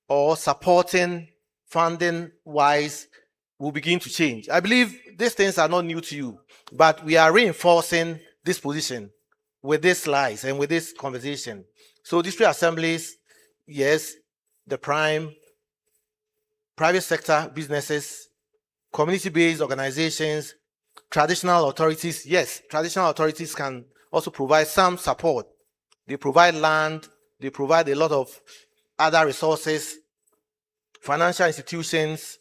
or supporting funding wise, will begin to change. I believe these things are not new to you, but we are reinforcing this position with these slides and with this conversation. So district assemblies, yes, the private sector businesses, community-based organizations, traditional authorities, yes, traditional authorities can also provide some support. They provide land, they provide a lot of other resources, financial institutions,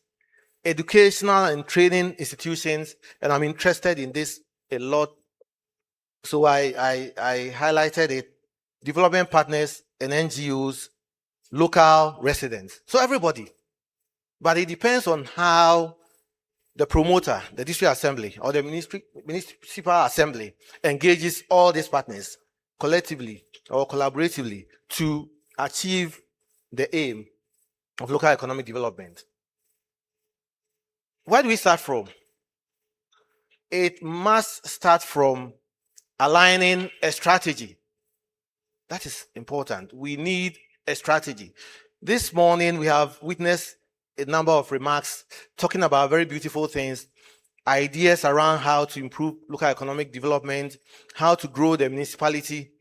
educational and training institutions, and I'm interested in this a lot. So I highlighted it. Development partners and NGOs, local residents. So everybody. But it depends on how the promoter, the district assembly, or the municipal assembly engages all these partners collectively or collaboratively to achieve the aim of local economic development. Where do we start from? It must start from aligning a strategy. That is important. We need a strategy. This morning, we have witnessed a number of remarks talking about very beautiful things, ideas around how to improve local economic development, how to grow the municipality.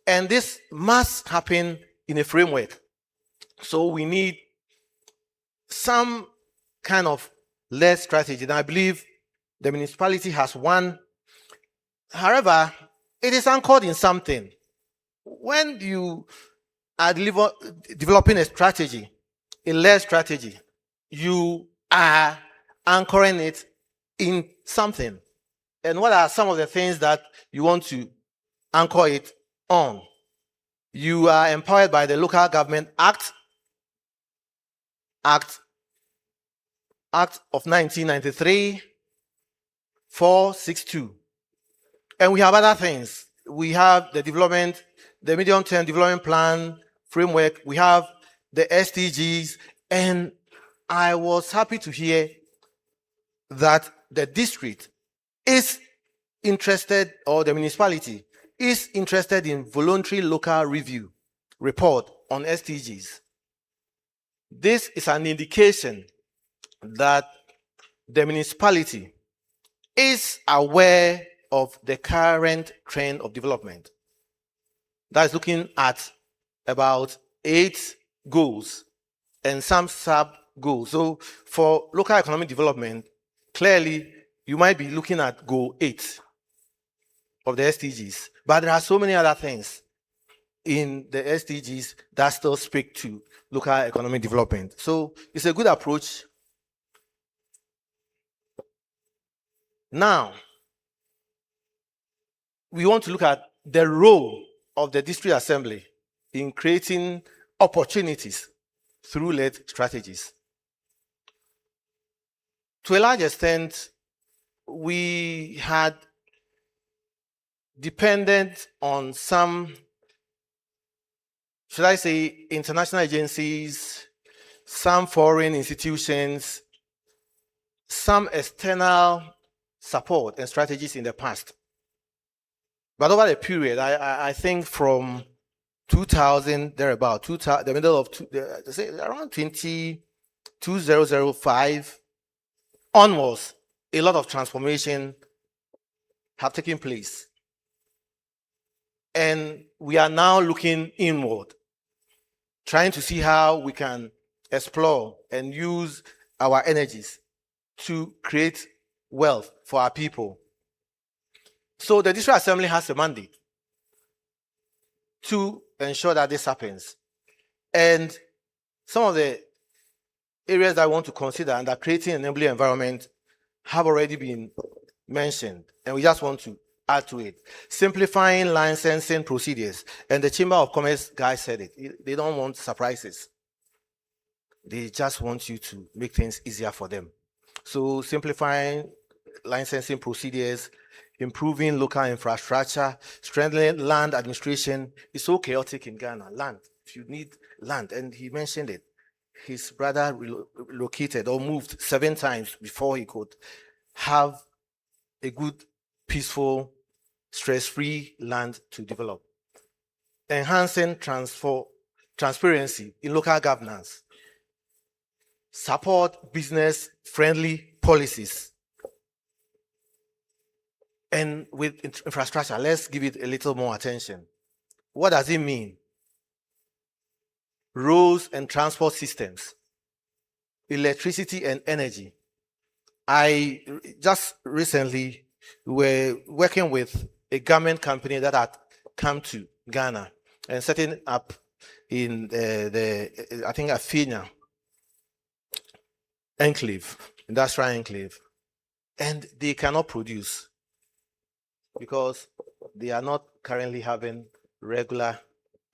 And this must happen in a framework. So we need some kind of led strategy. And I believe the municipality has one. However, it is anchored in something. When you are developing a strategy, a led strategy, you are anchoring it in something. And what are some of the things that you want to anchor it on? You are empowered by the Local Government Act of 1993, 462. And we have other things. We have the development, the medium-term development plan framework. We have the SDGs. And I was happy to hear that the district is interested, or the municipality is interested in voluntary local review report on SDGs. This is an indication that the municipality is aware of the current trend of development. That is looking at about 8 goals and some sub-goals. So for local economic development, clearly you might be looking at goal 8 of the SDGs. But there are so many other things in the SDGs that still speak to local economic development. So it's a good approach. Now, we want to look at the role of the district assembly in creating opportunities through led strategies. to a large extent, we had depended on some, should I say, international agencies, some foreign institutions, some external support and strategies in the past. But over the period, I think from 2000, thereabout, the middle of, around 2005 onwards, a lot of transformation have taken place. And we are now looking inward, trying to see how we can explore and use our energies to create wealth for our people. So the District Assembly has a mandate to ensure that this happens. And some of the areas that I want to consider under creating an enabling environment have already been mentioned, and we just want to add to it. Simplifying licensing procedures, and the Chamber of Commerce guy said it. They don't want surprises. They just want you to make things easier for them. So simplifying licensing procedures, improving local infrastructure, strengthening land administration. It's so chaotic in Ghana. Land, if you need land, and he mentioned it. His brother relocated or moved 7 times before he could have a good, peaceful, stress-free land to develop. Enhancing transparency in local governance. Support business-friendly policies. And with infrastructure, let's give it a little more attention. What does it mean? Roads and transport systems, electricity and energy. I just recently were working with a government company that had come to Ghana and setting up in I think Afina enclave, industrial enclave, and they cannot produce because they are not currently having regular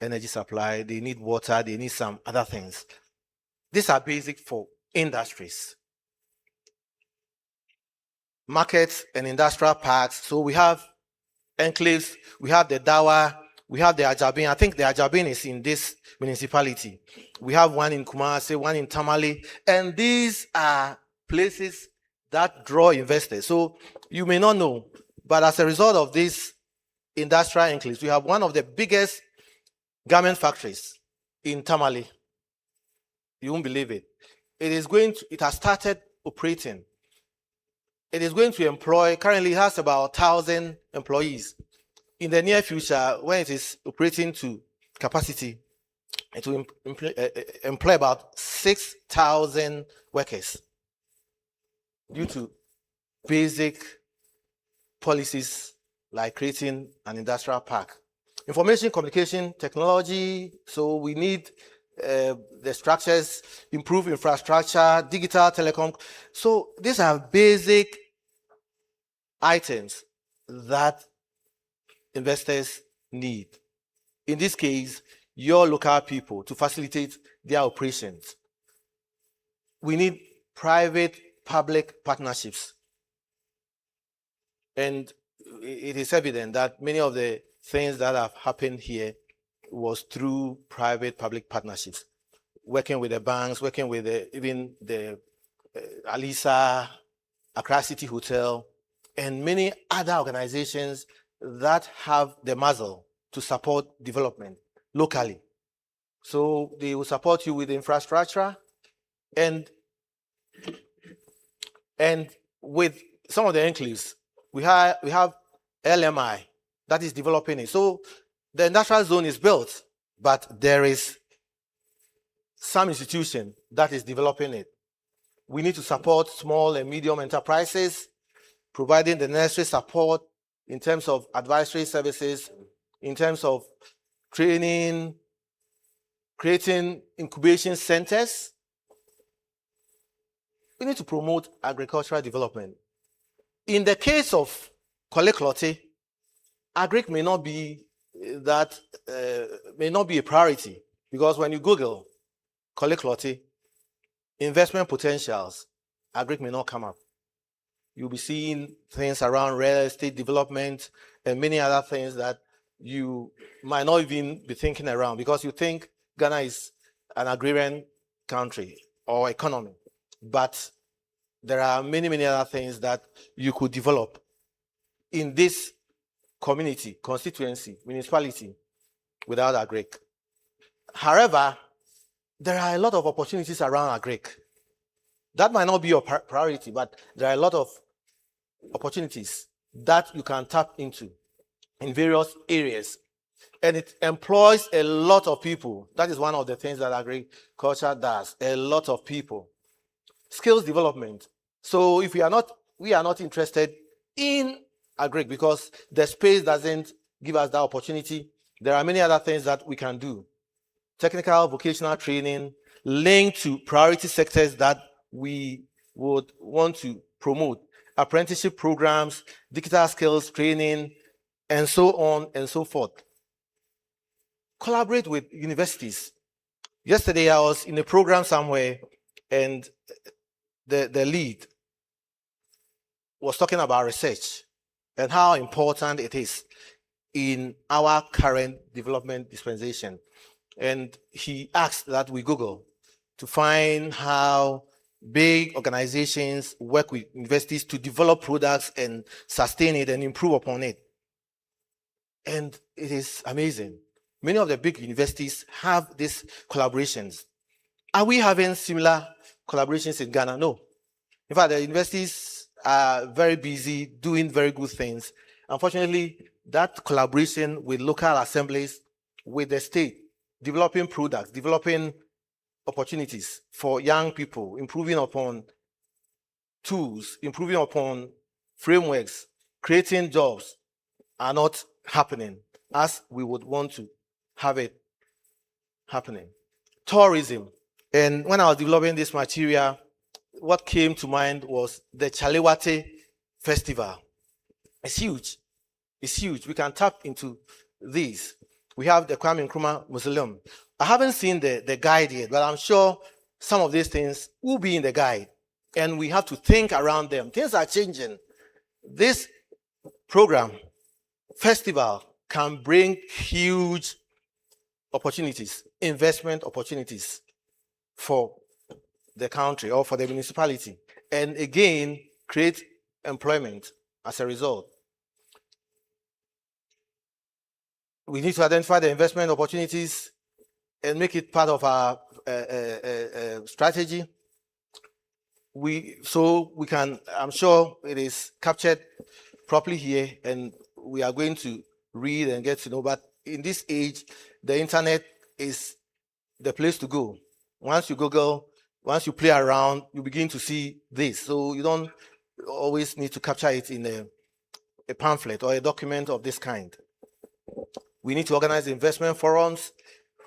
energy supply. They need water, they need some other things. These are basic for industries. Markets and industrial parks. So we have enclaves, we have the Dawa, we have the Ajabin. I think the Ajabin is in this municipality. We have one in Kumasi, one in Tamale, and these are places that draw investors. So you may not know, but as a result of this industrial enclaves, we have one of the biggest garment factories in Tamale. You won't believe it. It has started operating. It is going to employ, currently it has about 1,000 employees. In the near future, when it is operating to capacity, it will employ about 6,000 workers due to basic policies like creating an industrial park. Information communication technology, so we need the structures, improve infrastructure, digital telecom. So these are basic items that investors need. In this case, your local people to facilitate their operations. We need private-public partnerships. And it is evident that many of the things that have happened here was through private-public partnerships, working with the banks, working with even the Alisa, Accra City Hotel, and many other organizations that have the muscle to support development locally. So they will support you with infrastructure and with some of the enclaves, we have LMI that is developing it. So the industrial zone is built, but there is some institution that is developing it. We need to support small and medium enterprises, providing the necessary support in terms of advisory services, in terms of training, creating incubation centers. We need to promote agricultural development. In the case of Korle-Klottey, agric may not be a priority, because when you Google Korle-Klottey investment potentials, agric may not come up. You'll be seeing things around real estate development and many other things that you might not even be thinking around because you think Ghana is an agrarian country or economy. But there are many, many other things that you could develop in this community, constituency, municipality without agric. However, there are a lot of opportunities around agric. That might not be your priority, but there are a lot of opportunities that you can tap into in various areas. And it employs a lot of people. That is one of the things that agriculture does. A lot of people. Skills development. So if we are not interested in agric because the space doesn't give us that opportunity, there are many other things that we can do. Technical, vocational training linked to priority sectors that we would want to promote. Apprenticeship programs, digital skills training, and so on and so forth. Collaborate with universities. Yesterday, I was in a program somewhere, and the lead was talking about research and how important it is in our current development dispensation. And he asked that we Google to find how big organizations work with universities to develop products and sustain it and improve upon it. And it is amazing. Many of the big universities have these collaborations. Are we having similar collaborations in Ghana? No. In fact, the universities are very busy doing very good things. Unfortunately, that collaboration with local assemblies, with the state, developing products, developing opportunities for young people, improving upon tools, improving upon frameworks, creating jobs are not happening as we would want to have it happening. Tourism. And when I was developing this material, what came to mind was the Korle-Klottey Festival. It's huge. It's huge. We can tap into these. We have the Kwame Nkrumah Mausoleum. I haven't seen the guide yet, but I'm sure some of these things will be in the guide. And we have to think around them. Things are changing. This program, festival, can bring huge opportunities, investment opportunities for the country or for the municipality. And again, create employment as a result. We need to identify the investment opportunities and make it part of our strategy. So we can, I'm sure it is captured properly here, and we are going to read and get to know. But in this age, the internet is the place to go. Once you Google, once you play around, you begin to see this. So you don't always need to capture it in a pamphlet or a document of this kind. We need to organize investment forums.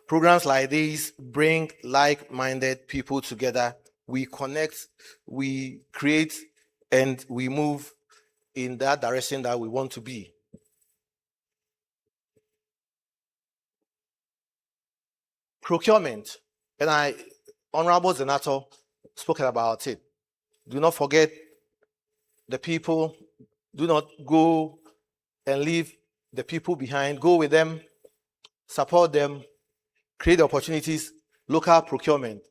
Programs like these bring like-minded people together. We connect, we create, and we move in that direction that we want to be. Procurement, and Honorable Zenato spoke about it. Do not forget the people. Do not go and leave the people behind. Go with them, support them, create opportunities, local procurement.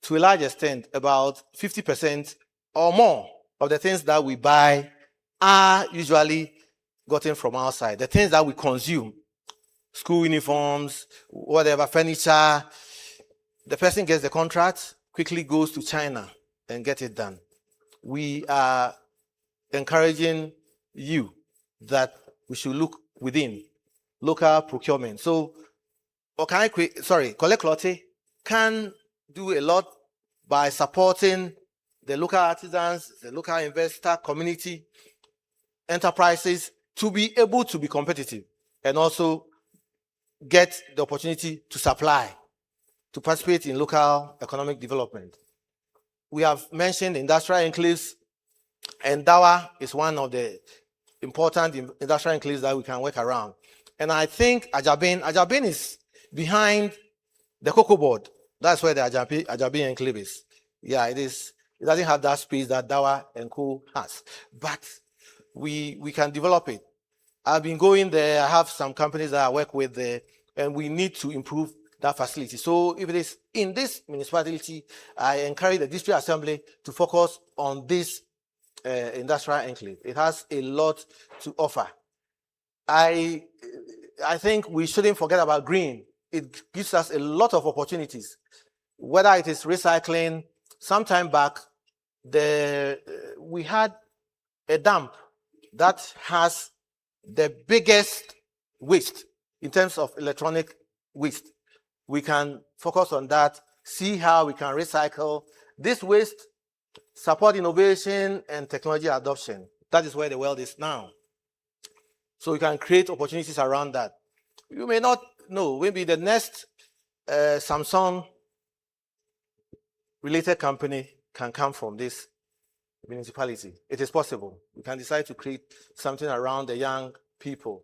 To a large extent, about 50% or more of the things that we buy are usually gotten from outside. The things that we consume, school uniforms, whatever, furniture, the person gets the contract, quickly goes to China and get it done. We are encouraging you that we should look within local procurement. So, Korle-Klottey can do a lot by supporting the local artisans, the local investor community, enterprises to be able to be competitive and also get the opportunity to supply, to participate in local economic development. We have mentioned industrial enclaves, and Dawa is one of the important industrial enclaves that we can work around. And I think Ajabin is behind the cocoa board. That's where the Ajabin enclave is. Yeah, it is It doesn't have that space that Dawa and Co has, but we can develop it. I've been going there. I have some companies that I work with there, and we need to improve that facility. So if it is in this municipality, I encourage the district assembly to focus on this industrial enclave. It has a lot to offer. I think we shouldn't forget about green. It gives us a lot of opportunities, whether it is recycling. Some time back, we had a dump that has the biggest waste in terms of electronic waste. We can focus on that, see how we can recycle this waste, support innovation and technology adoption. That is where the world is now. So we can create opportunities around that. You may not know, maybe the next Samsung related company can come from this municipality. It is possible. We can decide to create something around the young people.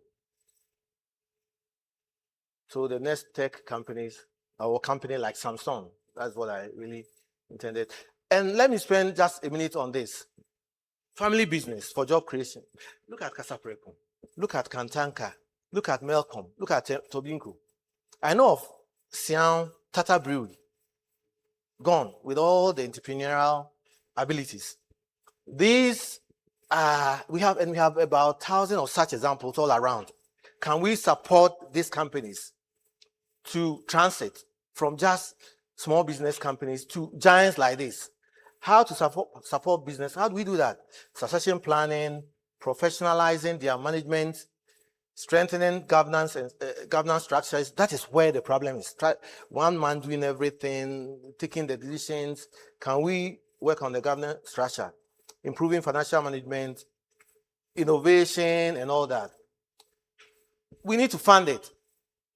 So the next tech companies, our company like Samsung, that's what I really intended. And let me spend just a minute on this. Family business for job creation. Look at Kasapreko. Look at Kantanka. Look at Melcom. Look at Tobinko. I know of Siam Tata Brewery, gone with all the entrepreneurial abilities. These we have about 1,000 of such examples all around. Can we support these companies to transit from just small business companies to giants like this? How to support business? How do we do that? Succession planning, professionalizing their management, strengthening governance and governance structures. That is where the problem is. One man doing everything, taking the decisions. Can we work on the governance structure, improving financial management, innovation, and all that? We need to fund it.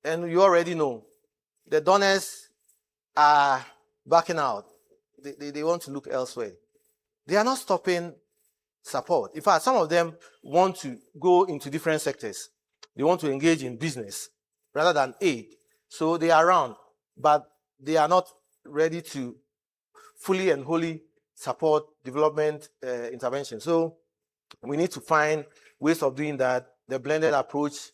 And you already know, the donors are backing out. They want to look elsewhere. They are not stopping support. In fact, some of them want to go into different sectors. They want to engage in business rather than aid. So they are around, but they are not ready to fully and wholly support development intervention. So we need to find ways of doing that, the blended approach.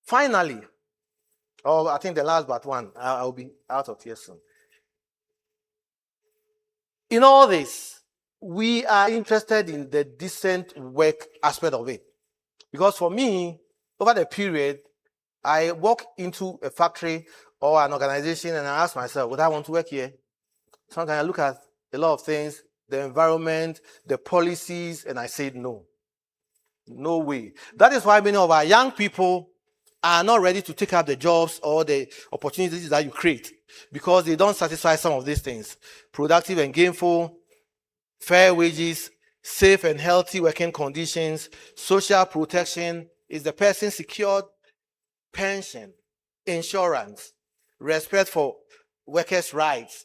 Finally, I think the last but one, I'll be out of here soon. In all this, we are interested in the decent work aspect of it. Because for me, over the period, I walk into a factory or an organization and I ask myself, would I want to work here? Sometimes I look at a lot of things, the environment, the policies, and I said no. No way. That is why many of our young people are not ready to take up the jobs or the opportunities that you create, because they don't satisfy some of these things. Productive and gainful, fair wages, safe and healthy working conditions, social protection, is the person secured pension, insurance, respect for workers' rights,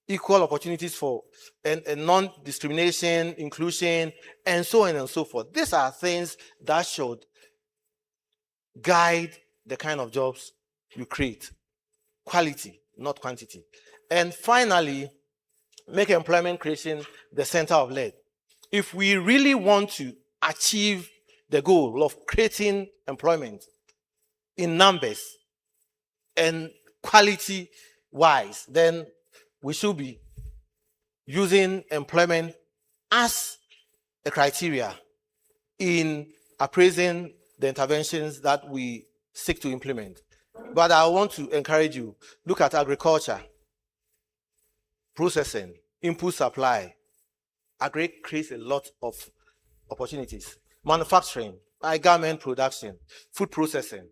equal opportunities for and non-discrimination, inclusion, and so on and so forth. These are things that should guide the kind of jobs you create. Quality, not quantity. And finally, make employment creation the center of lead. If we really want to achieve the goal of creating employment in numbers and quality wise, then we should be using employment as a criteria in appraising the interventions that we seek to implement. But I want to encourage you, look at agriculture, processing, input supply. Agri creates a lot of opportunities. Manufacturing, garment production, food processing,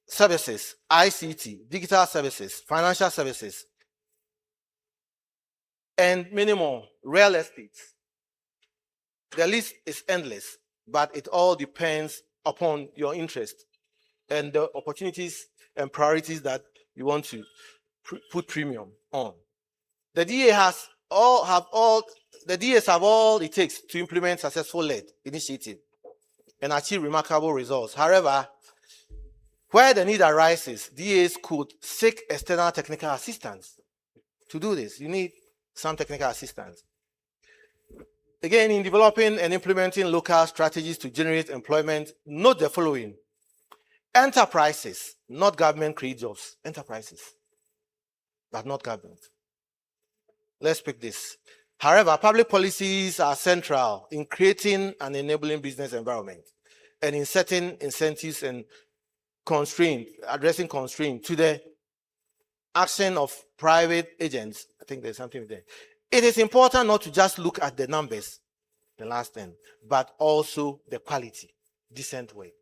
services, ICT, digital services, financial services, and many more, real estate. The list is endless, but it all depends upon your interest and the opportunities and priorities that you want to put premium on. The DA has the DAs have all it takes to implement successful lead initiative and achieve remarkable results. However, where the need arises, DAs could seek external technical assistance to do this. You need some technical assistance. Again, in developing and implementing local strategies to generate employment, note the following. Enterprises, not government, create jobs. Enterprises, but not government. Let's pick this. However, public policies are central in creating an enabling business environment and in setting incentives and addressing constraints to the action of private agents. I think there's something there. It is important not to just look at the numbers, the last 10, but also the quality, decent way.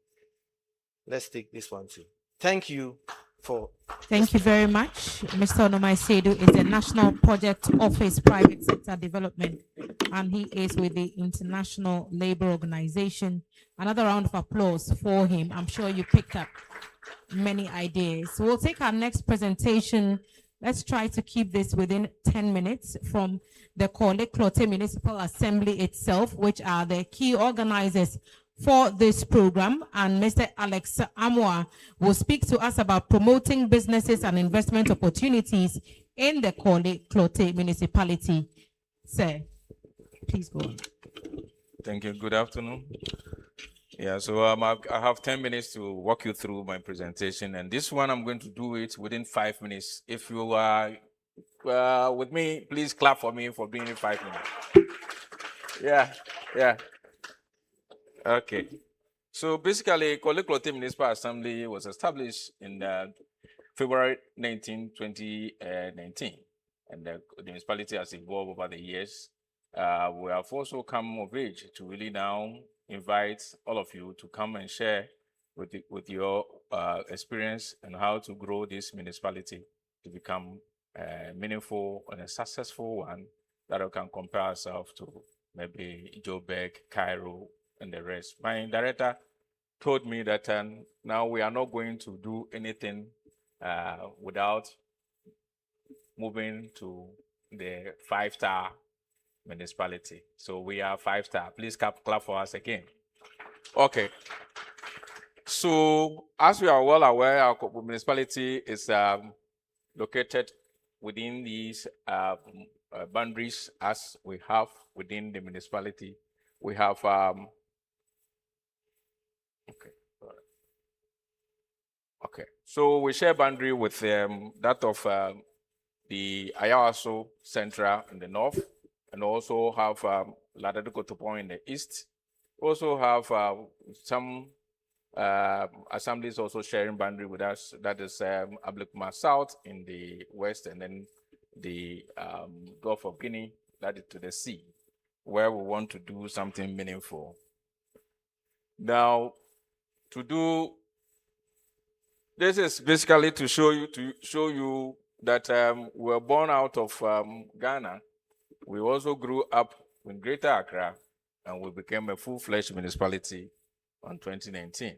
Let's take this one too. Thank you for. Thank you very much. Mr. Onomai Sedu is the National Project Office Private Sector Development, and he is with the International Labour Organization. Another round of applause for him. I'm sure you picked up many ideas. So we'll take our next presentation. Let's try to keep this within 10 minutes from the Korle-Klottey Municipal Assembly itself, which are the key organizers for this program. And Mr. Alex Amwa will speak to us about promoting businesses and investment opportunities in the Korle-Klottey municipality. Sir, please go on. Thank you. Good afternoon. Yeah, so I have 10 minutes to walk you through my presentation, and this one I'm going to do it within 5 minutes. If you are with me, please clap for me for being in 5 minutes. Yeah. Okay. So basically, Korle-Klottey Municipal Assembly was established in February 19, 2019, and the municipality has evolved over the years. We have also come of age to really now invite all of you to come and share with your experience and how to grow this municipality to become meaningful and a successful one that we can compare ourselves to maybe Joburg, Cairo, and the rest. My director told me that now we are not going to do anything without moving to the 5-star municipality. So we are 5-star. Please clap for us again. Okay. So as we are well aware, our municipality is located within these boundaries as we have within the municipality. We have okay. So we share boundary with that of the Ayawaso Central in the north, and also have Ladadukotopon in the east. Also have some assemblies also sharing boundary with us. That is Ablekuma South in the west, and then the Gulf of Guinea, that is to the sea, where we want to do something meaningful. Now, to do this is basically to show you that we were born out of Ghana. We also grew up in Greater Accra, and we became a full-fledged municipality in 2019.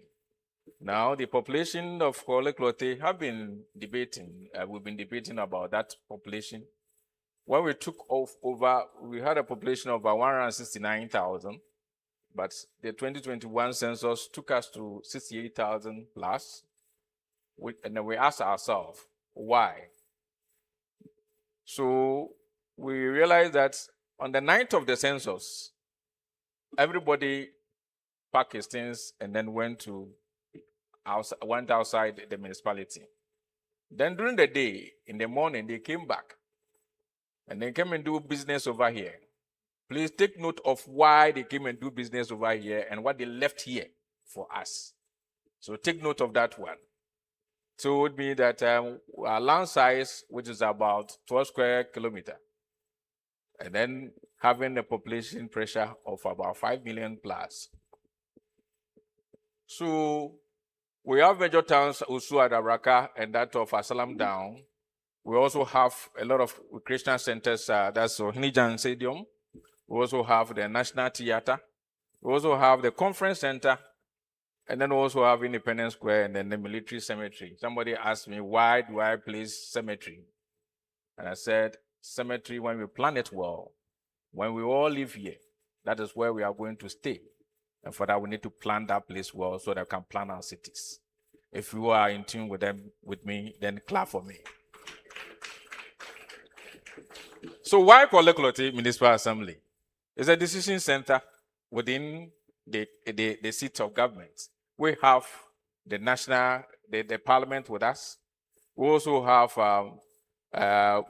Now, the population of Korle-Klottey have been debating. We've been debating about that population. When we took over, we had a population of 169,000, but the 2021 census took us to 68,000 plus. And then we asked ourselves, why? So we realized that on the 9th of the census, everybody packed his things and then went outside the municipality. Then during the day, in the morning, they came back and they came and do business over here. Please take note of why they came and do business over here and what they left here for us. So take note of that one. Told me that our land size, which is about 12 square kilometers, and then having a population pressure of about 5 million plus. So we have major towns, Usu, Adabraka, and that of Asalam Down. We also have a lot of recreational centers, that's Hinijan Stadium. We also have the National Theatre. We also have the Conference Center, and then we also have Independence Square and then the Military Cemetery. Somebody asked me, why do I place cemetery? And I said, cemetery, when we plan it well, when we all live here, that is where we are going to stay. And for that, we need to plan that place well so that we can plan our cities. If you are in tune with me, then clap for me. So why Korle-Klottey Municipal Assembly? It's a decision center within the seat of government. We have the national, the parliament with us. We also have,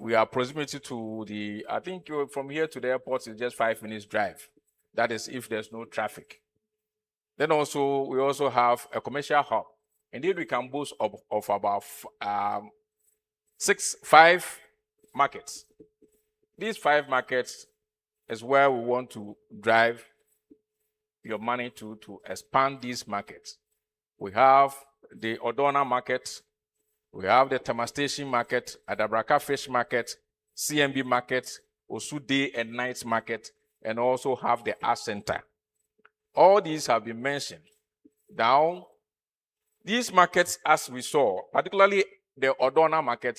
we are proximity to the, I think from here to the airport is just 5 minutes drive. That is if there's no traffic. Then also, we also have a commercial hub. Indeed, we can boast of about 5 markets. These 5 markets is where we want to drive your money to expand these markets. We have the Odona market, we have the Tama Station market, Adabraka Fish market, CMB market, Osu Day and Night market, and also have the Art Center. All these have been mentioned. Now, these markets, as we saw, particularly the Odona market,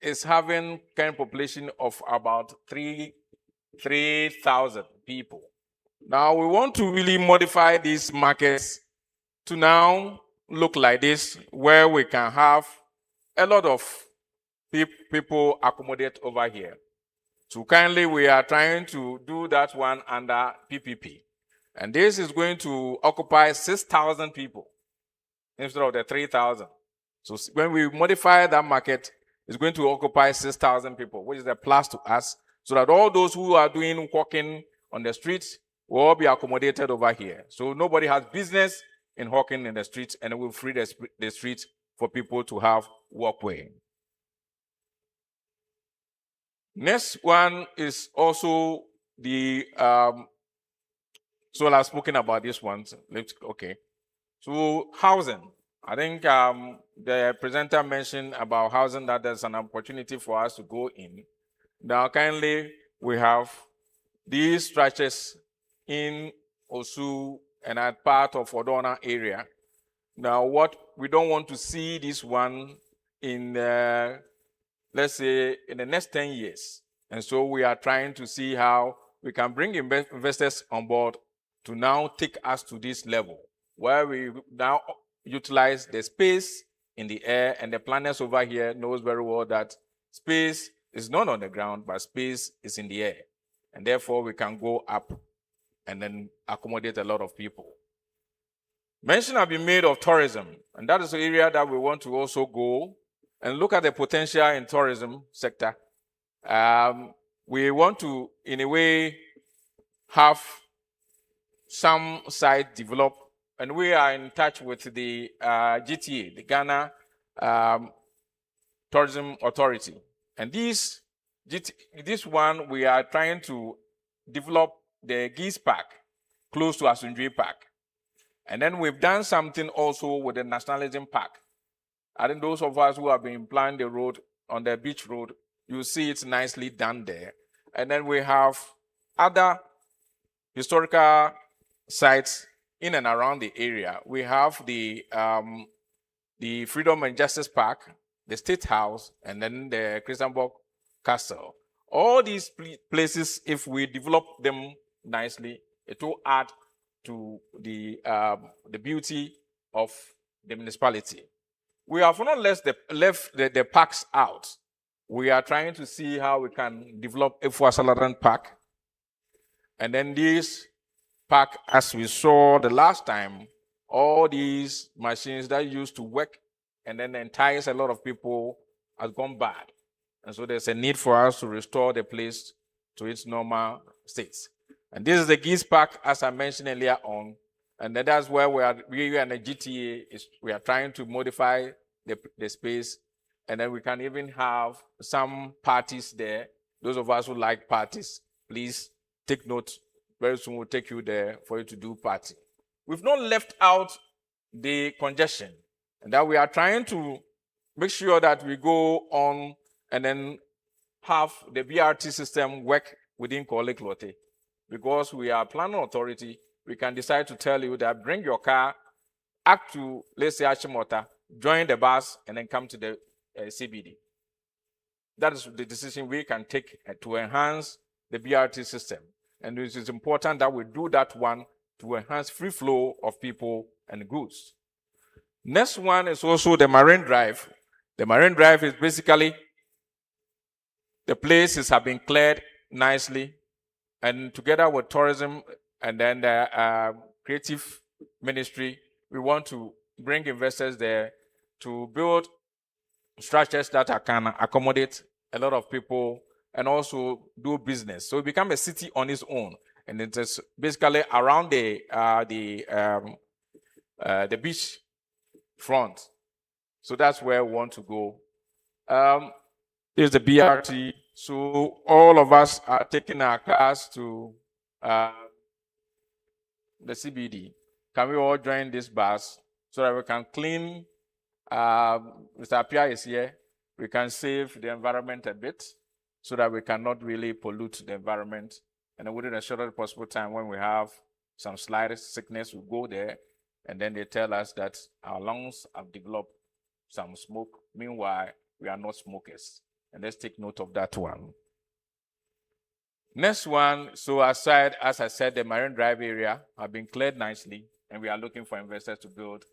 is having current population of about 3,000 people. Now, we want to really modify these markets to now look like this, where we can have a lot of people accommodate over here. So kindly, we are trying to do that one under PPP. And this is going to occupy 6,000 people instead of the 3,000. So when we modify that market, it's going to occupy 6,000 people, which is a plus to us, so that all those who are doing walking on the streets will all be accommodated over here. So nobody has business in walking in the streets, and it will free the streets for people to have walkway. Next one is also the, so I've spoken about this one. Okay. So housing. I think the presenter mentioned about housing, that there's an opportunity for us to go in. Now, kindly, we have these structures in Osu and at part of Odona area. Now, what we don't want to see this one in, let's say, in the next 10 years. And so we are trying to see how we can bring investors on board to now take us to this level, where we now utilize the space in the air, and the planners over here knows very well that space is not on the ground, but space is in the air. And therefore, we can go up and then accommodate a lot of people. Mention have been made of tourism, and that is the area that we want to also go and look at the potential in tourism sector. We want to, in a way, have some site develop, and we are in touch with the GTA, the Ghana Tourism Authority. And this one, we are trying to develop the Geese Park close to Asundri Park. And then we've done something also with the Nationalism Park. I think those of us who have been planning the road on the beach road, you see it's nicely done there. And then we have other historical sites in and around the area. We have the Freedom and Justice Park, the State House, and then the Christianborg Castle. All these places, if we develop them nicely, it will add to the beauty of the municipality. We have not left the parks out. We are trying to see how we can develop Efua Salaran Park. And then this park, as we saw the last time, all these machines that used to work and then entice a lot of people has gone bad. And so there's a need for us to restore the place to its normal states. And this is the Geese Park, as I mentioned earlier on. And that's where we and the GTA, we are trying to modify the space. And then we can even have some parties there. Those of us who like parties, please take note. Very soon we'll take you there for you to do party. We've not left out the congestion. And that we are trying to make sure that we go on and then have the BRT system work within Korle-Klottey. Because we are planning authority, we can decide to tell you that bring your car up to, let's say, Ashimota, join the bus, and then come to the CBD. That is the decision we can take to enhance the BRT system. And it is important that we do that one to enhance free flow of people and goods. Next one is also the Marine Drive. The Marine Drive is basically the places have been cleared nicely. And together with tourism and then the creative ministry, we want to bring investors there to build structures that can accommodate a lot of people and also do business. So it become a city on its own, and it is basically around the beach front. So that's where we want to go. There's the BRT. So all of us are taking our cars to the CBD. Can we all join this bus so that we can clean? Mr. Apia is here. We can save the environment a bit so that we cannot really pollute the environment. And within a shortest possible time, when we have some slight sickness, we go there, and then they tell us that our lungs have developed some smoke. Meanwhile, we are not smokers. And let's take note of that one. Next one, so aside, as I said, the Marine Drive area have been cleared nicely, and we are looking for investors to build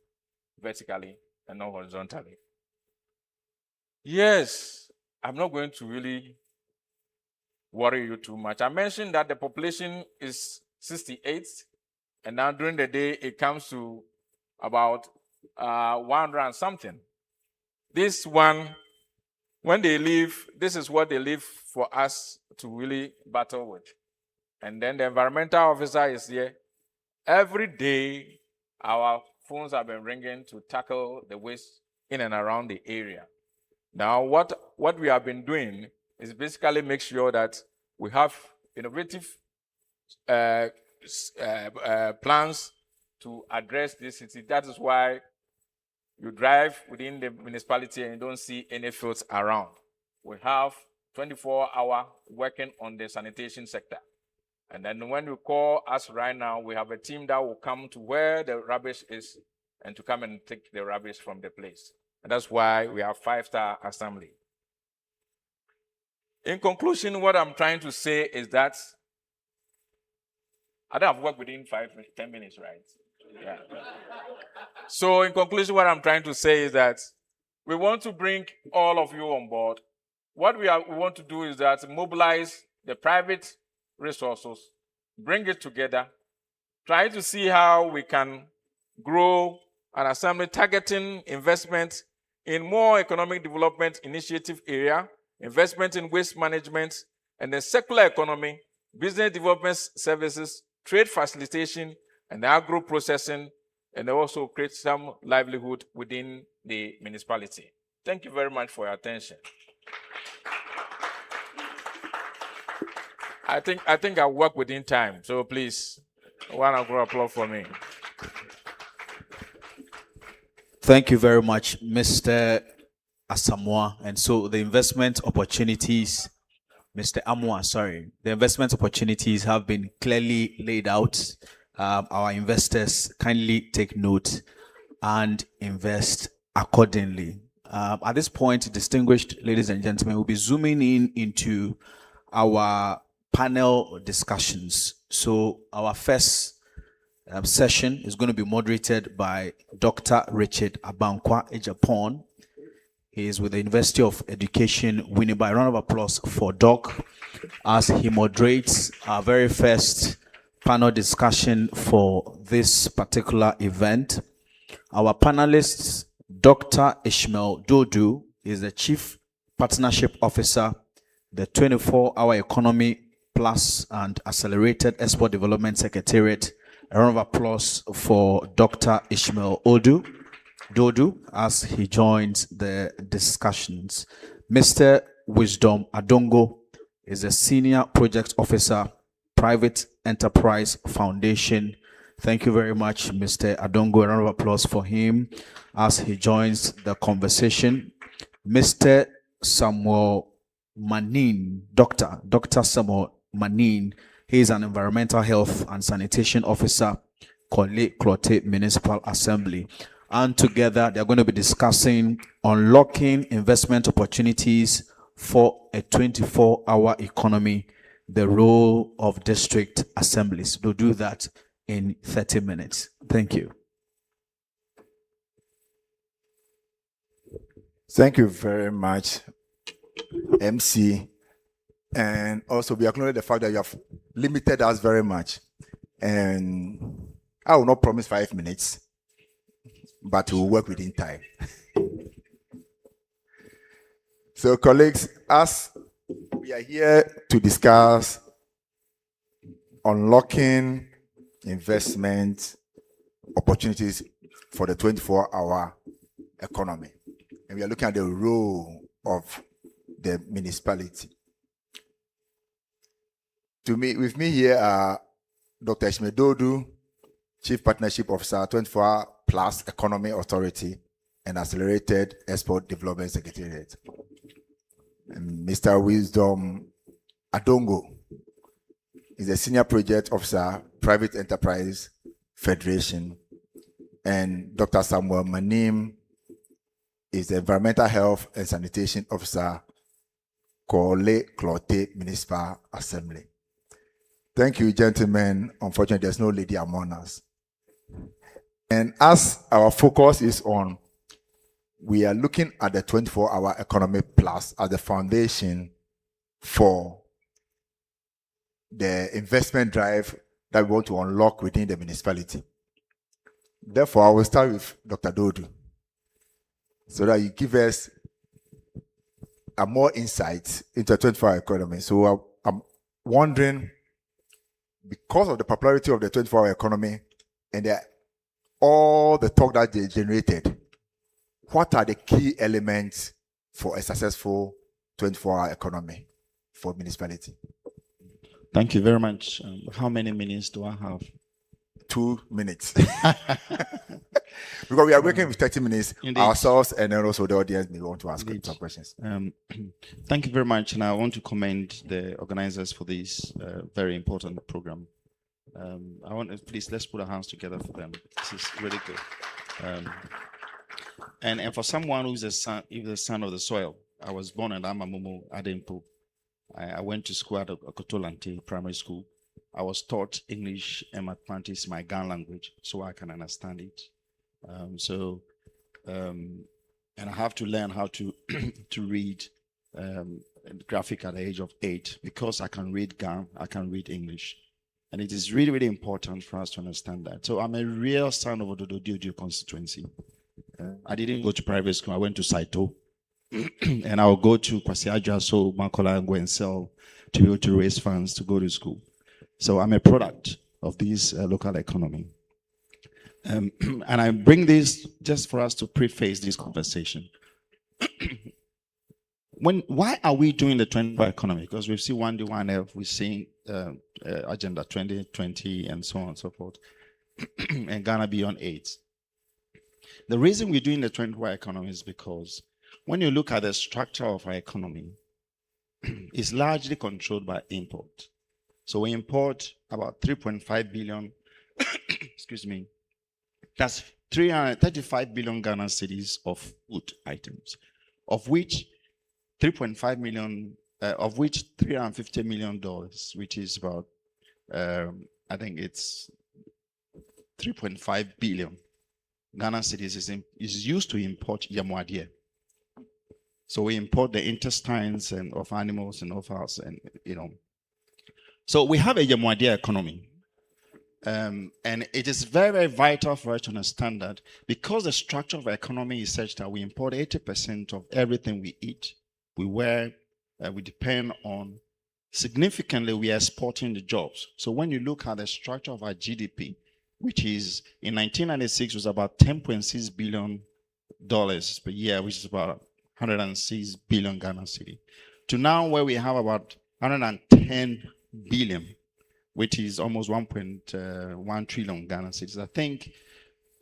vertically and not horizontally. Yes, I'm not going to really worry you too much. I mentioned that the population is 68, and now during the day it comes to about 100 and something. This one, when they leave, this is what they leave for us to really battle with. And then the environmental officer is here. Every day, our phones have been ringing to tackle the waste in and around the area. Now, what we have been doing is basically make sure that we have innovative plans to address this city. That is why you drive within the municipality and you don't see any fields around. We have 24-hour working on the sanitation sector. And then when you call us right now, we have a team that will come to where the rubbish is and to come and take the rubbish from the place. And that's why we have 5-star assembly. In conclusion, what I'm trying to say is that I don't have worked within 10 minutes, right? Yeah. So in conclusion, what I'm trying to say is that we want to bring all of you on board. What we want to do is that mobilize the private resources, bring it together, try to see how we can grow an assembly targeting investment in more economic development initiative area, investment in waste management, and the circular economy, business development services, trade facilitation, and agro processing, and also create some livelihood within the municipality. Thank you very much for your attention. I think I work within time, so please, one applause for me. Thank you very much, Mr. Asamoah. And so the investment opportunities, Mr. Amoah, sorry, the investment opportunities have been clearly laid out. Our investors kindly take note and invest accordingly. At this point, distinguished ladies and gentlemen, we'll be zooming into our panel discussions. So our first session is going to be moderated by Dr. Richard Abankwa Ejapon. He is with the University of Education, Winneba. A round of applause for Doc as he moderates our very first panel discussion for this particular event. Our panelists, Dr. Ishmael Dodu is the Chief Partnership Officer, the 24-Hour Economy Plus and Accelerated Export Development Secretariat. A round of applause for Dr. Ishmael Dodu as he joins the discussions. Mr. Wisdom Adongo is a Senior Project Officer, Private Enterprise Foundation. Thank you very much, Mr. Adongo. A round of applause for him as he joins the conversation. Mr. Samuel Manin, Dr. Samuel Manin, he is an Environmental Health and Sanitation Officer, Korle-Klottey Municipal Assembly. And together, they're going to be discussing unlocking investment opportunities for a 24-hour economy, the role of district assemblies. They'll do that in 30 minutes. Thank you. Thank you very much, MC, And also, we acknowledge the fact that you have limited us very much. And I will not promise 5 minutes, but we'll work within time. So, colleagues, as we are here to discuss unlocking investment opportunities for the 24-hour economy, and we are looking at the role of the municipality. With me here are Dr. Ishmedodu, Chief Partnership Officer, 24 Plus Economy Authority and Accelerated Export Development Secretariat. And Mr. Wisdom Adongo is a Senior Project Officer, Private Enterprise Federation. And Dr. Samuel Manim is the Environmental Health and Sanitation Officer, Korle-Klottey Municipal Assembly. Thank you, gentlemen. Unfortunately, there's no lady among us. And as our focus is on, we are looking at the 24-hour economy plus as the foundation for the investment drive that we want to unlock within the municipality. Therefore, I will start with Dr. Dodu, so that you give us a more insight into the 24-hour economy. So I'm wondering, because of the popularity of the 24-hour economy and all the talk that they generated, what are the key elements for a successful 24-hour economy for municipality? Thank you very much. How many minutes do I have? 2 minutes. Because we are working with 30 minutes Indeed. ourselves, and then also the audience may want to ask some questions. Thank you very much, and I want to commend the organizers for this very important program. I want to please let's put our hands together for them. This is really good. And for someone who's the son of the soil, I was born in Amamumu, Adempo. I went to school at Korle-Klottey Primary School. I was taught English and mathematics, my Ghana language, so I can understand it. And I have to learn how to to read graphic at the age of 8 because I can read Ghana, I can read English. And it is really, really important for us to understand that. So I'm a real son of Ododo constituency. I didn't go to private school. I went to Saito. And I will go to Kwasiaja, so Makola, and go and sell to be able to raise funds to go to school. So I'm a product of this local economy. And I bring this just for us to preface this conversation. Why are we doing the 24-hour economy? Because we've seen 1D, 1F, we're seeing Agenda 2020 and so on and so forth, and Ghana Beyond AIDS. The reason we're doing the 24-hour economy is because when you look at the structure of our economy, it's largely controlled by import. So we import about 3.5 billion, excuse me, that's 335 billion Ghana cedis of food items, of which 3.5 million, of which $350 million, which is about, I think it's 3.5 billion Ghana cedis is used to import yamuadie. So we import the intestines and of animals and offals, and So we have a yamuadie economy. And it is very, very vital for us to understand that because the structure of our economy is such that we import 80% of everything we eat, we wear, we depend on, significantly we are exporting the jobs. So when you look at the structure of our GDP, which is in 1996 was about $10.6 billion per year, which is about 106 billion Ghana cedi, to now where we have about 110 billion, which is almost 1.1 trillion Ghana cedis. I think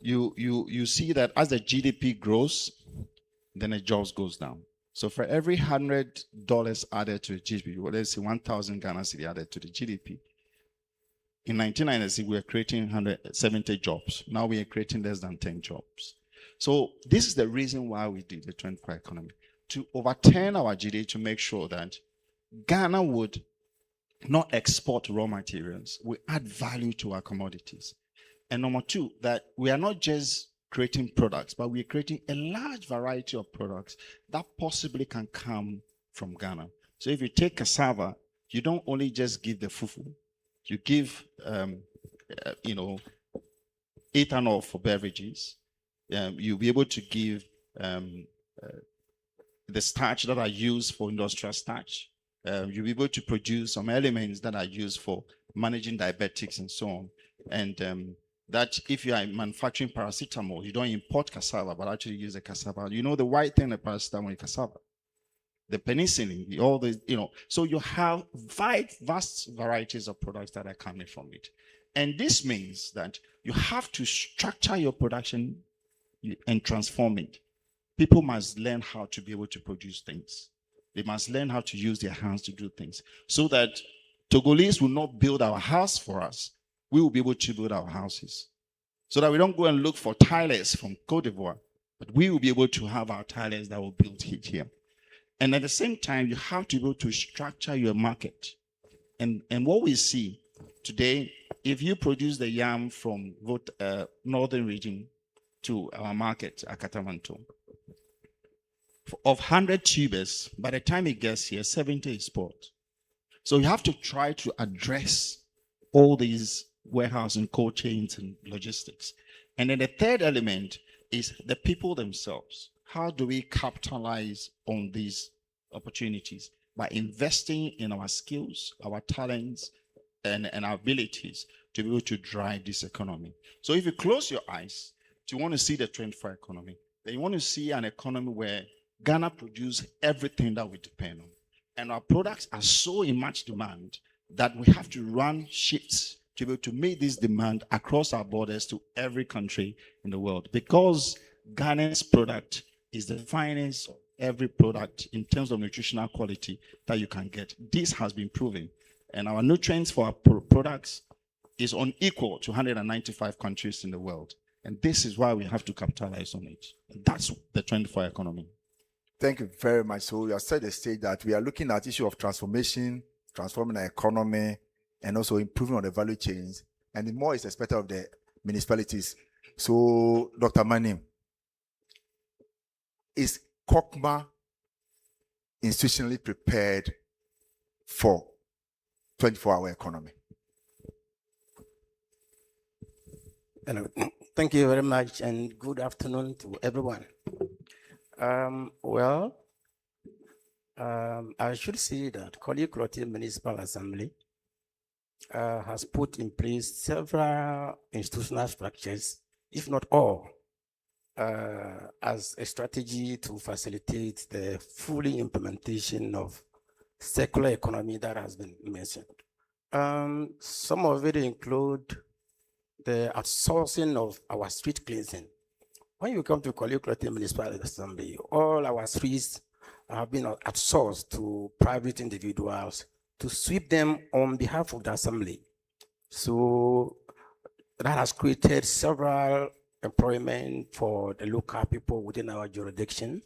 you see that as the GDP grows, then the jobs goes down. So for every $100 added to the GDP, well, let's say 1,000 Ghana cedi added to the GDP. In 1996, we were creating 170 jobs. Now we are creating less than 10 jobs. So this is the reason why we did the 24-hour economy, to overturn our GDP, to make sure that Ghana would not export raw materials, we add value to our commodities. And number two, that we are not just creating products, but we're creating a large variety of products that possibly can come from Ghana. So if you take cassava, you don't only just give the fufu, you give, ethanol for beverages. You'll be able to give the starch that are used for industrial starch. You'll be able to produce some elements that are used for managing diabetics and so on. And that if you are manufacturing paracetamol, you don't import cassava, but actually use the cassava. You know the white thing, the paracetamol is cassava. The penicillin, all the, so you have vast varieties of products that are coming from it. And this means that you have to structure your production and transform it. People must learn how to be able to produce things. They must learn how to use their hands to do things so that Togolese will not build our house for us. We will be able to build our houses so that we don't go and look for tilers from Cote d'Ivoire, but we will be able to have our tilers that will build it here. And at the same time, you have to be able to structure your market. And what we see today, if you produce the yam from northern region to our market, Akatamanto, of 100 tubers, by the time it gets here, 70 is bought. So you have to try to address all these warehouse and cold chains and logistics. And then the third element is the people themselves. How do we capitalize on these opportunities? By investing in our skills, our talents, and our abilities to be able to drive this economy. So if you close your eyes, do you want to see the 24 economy? Then you want to see an economy where Ghana produces everything that we depend on. And our products are so in much demand that we have to run ships to be able to meet this demand across our borders to every country in the world. Because Ghana's product is the finest of every product in terms of nutritional quality that you can get. This has been proven. And our nutrients for our products is unequal to 195 countries in the world. And this is why we have to capitalize on it. And that's the 24 economy. Thank you very much. So you have set the stage that we are looking at issue of transformation, transforming the economy, and also improving on the value chains. And the more is expected of the municipalities. So, Dr. Manim, is Kokma institutionally prepared for 24-hour economy? Hello. Thank you very much, and good afternoon to everyone. I should say that Korle-Klottey Municipal Assembly has put in place several institutional structures, if not all, as a strategy to facilitate the fully implementation of circular economy that has been mentioned. Some of it include the outsourcing of our street cleansing. When you come to Korle-Klottey Municipal Assembly, all our streets have been outsourced to private individuals to sweep them on behalf of the assembly. So that has created several employment for the local people within our jurisdiction.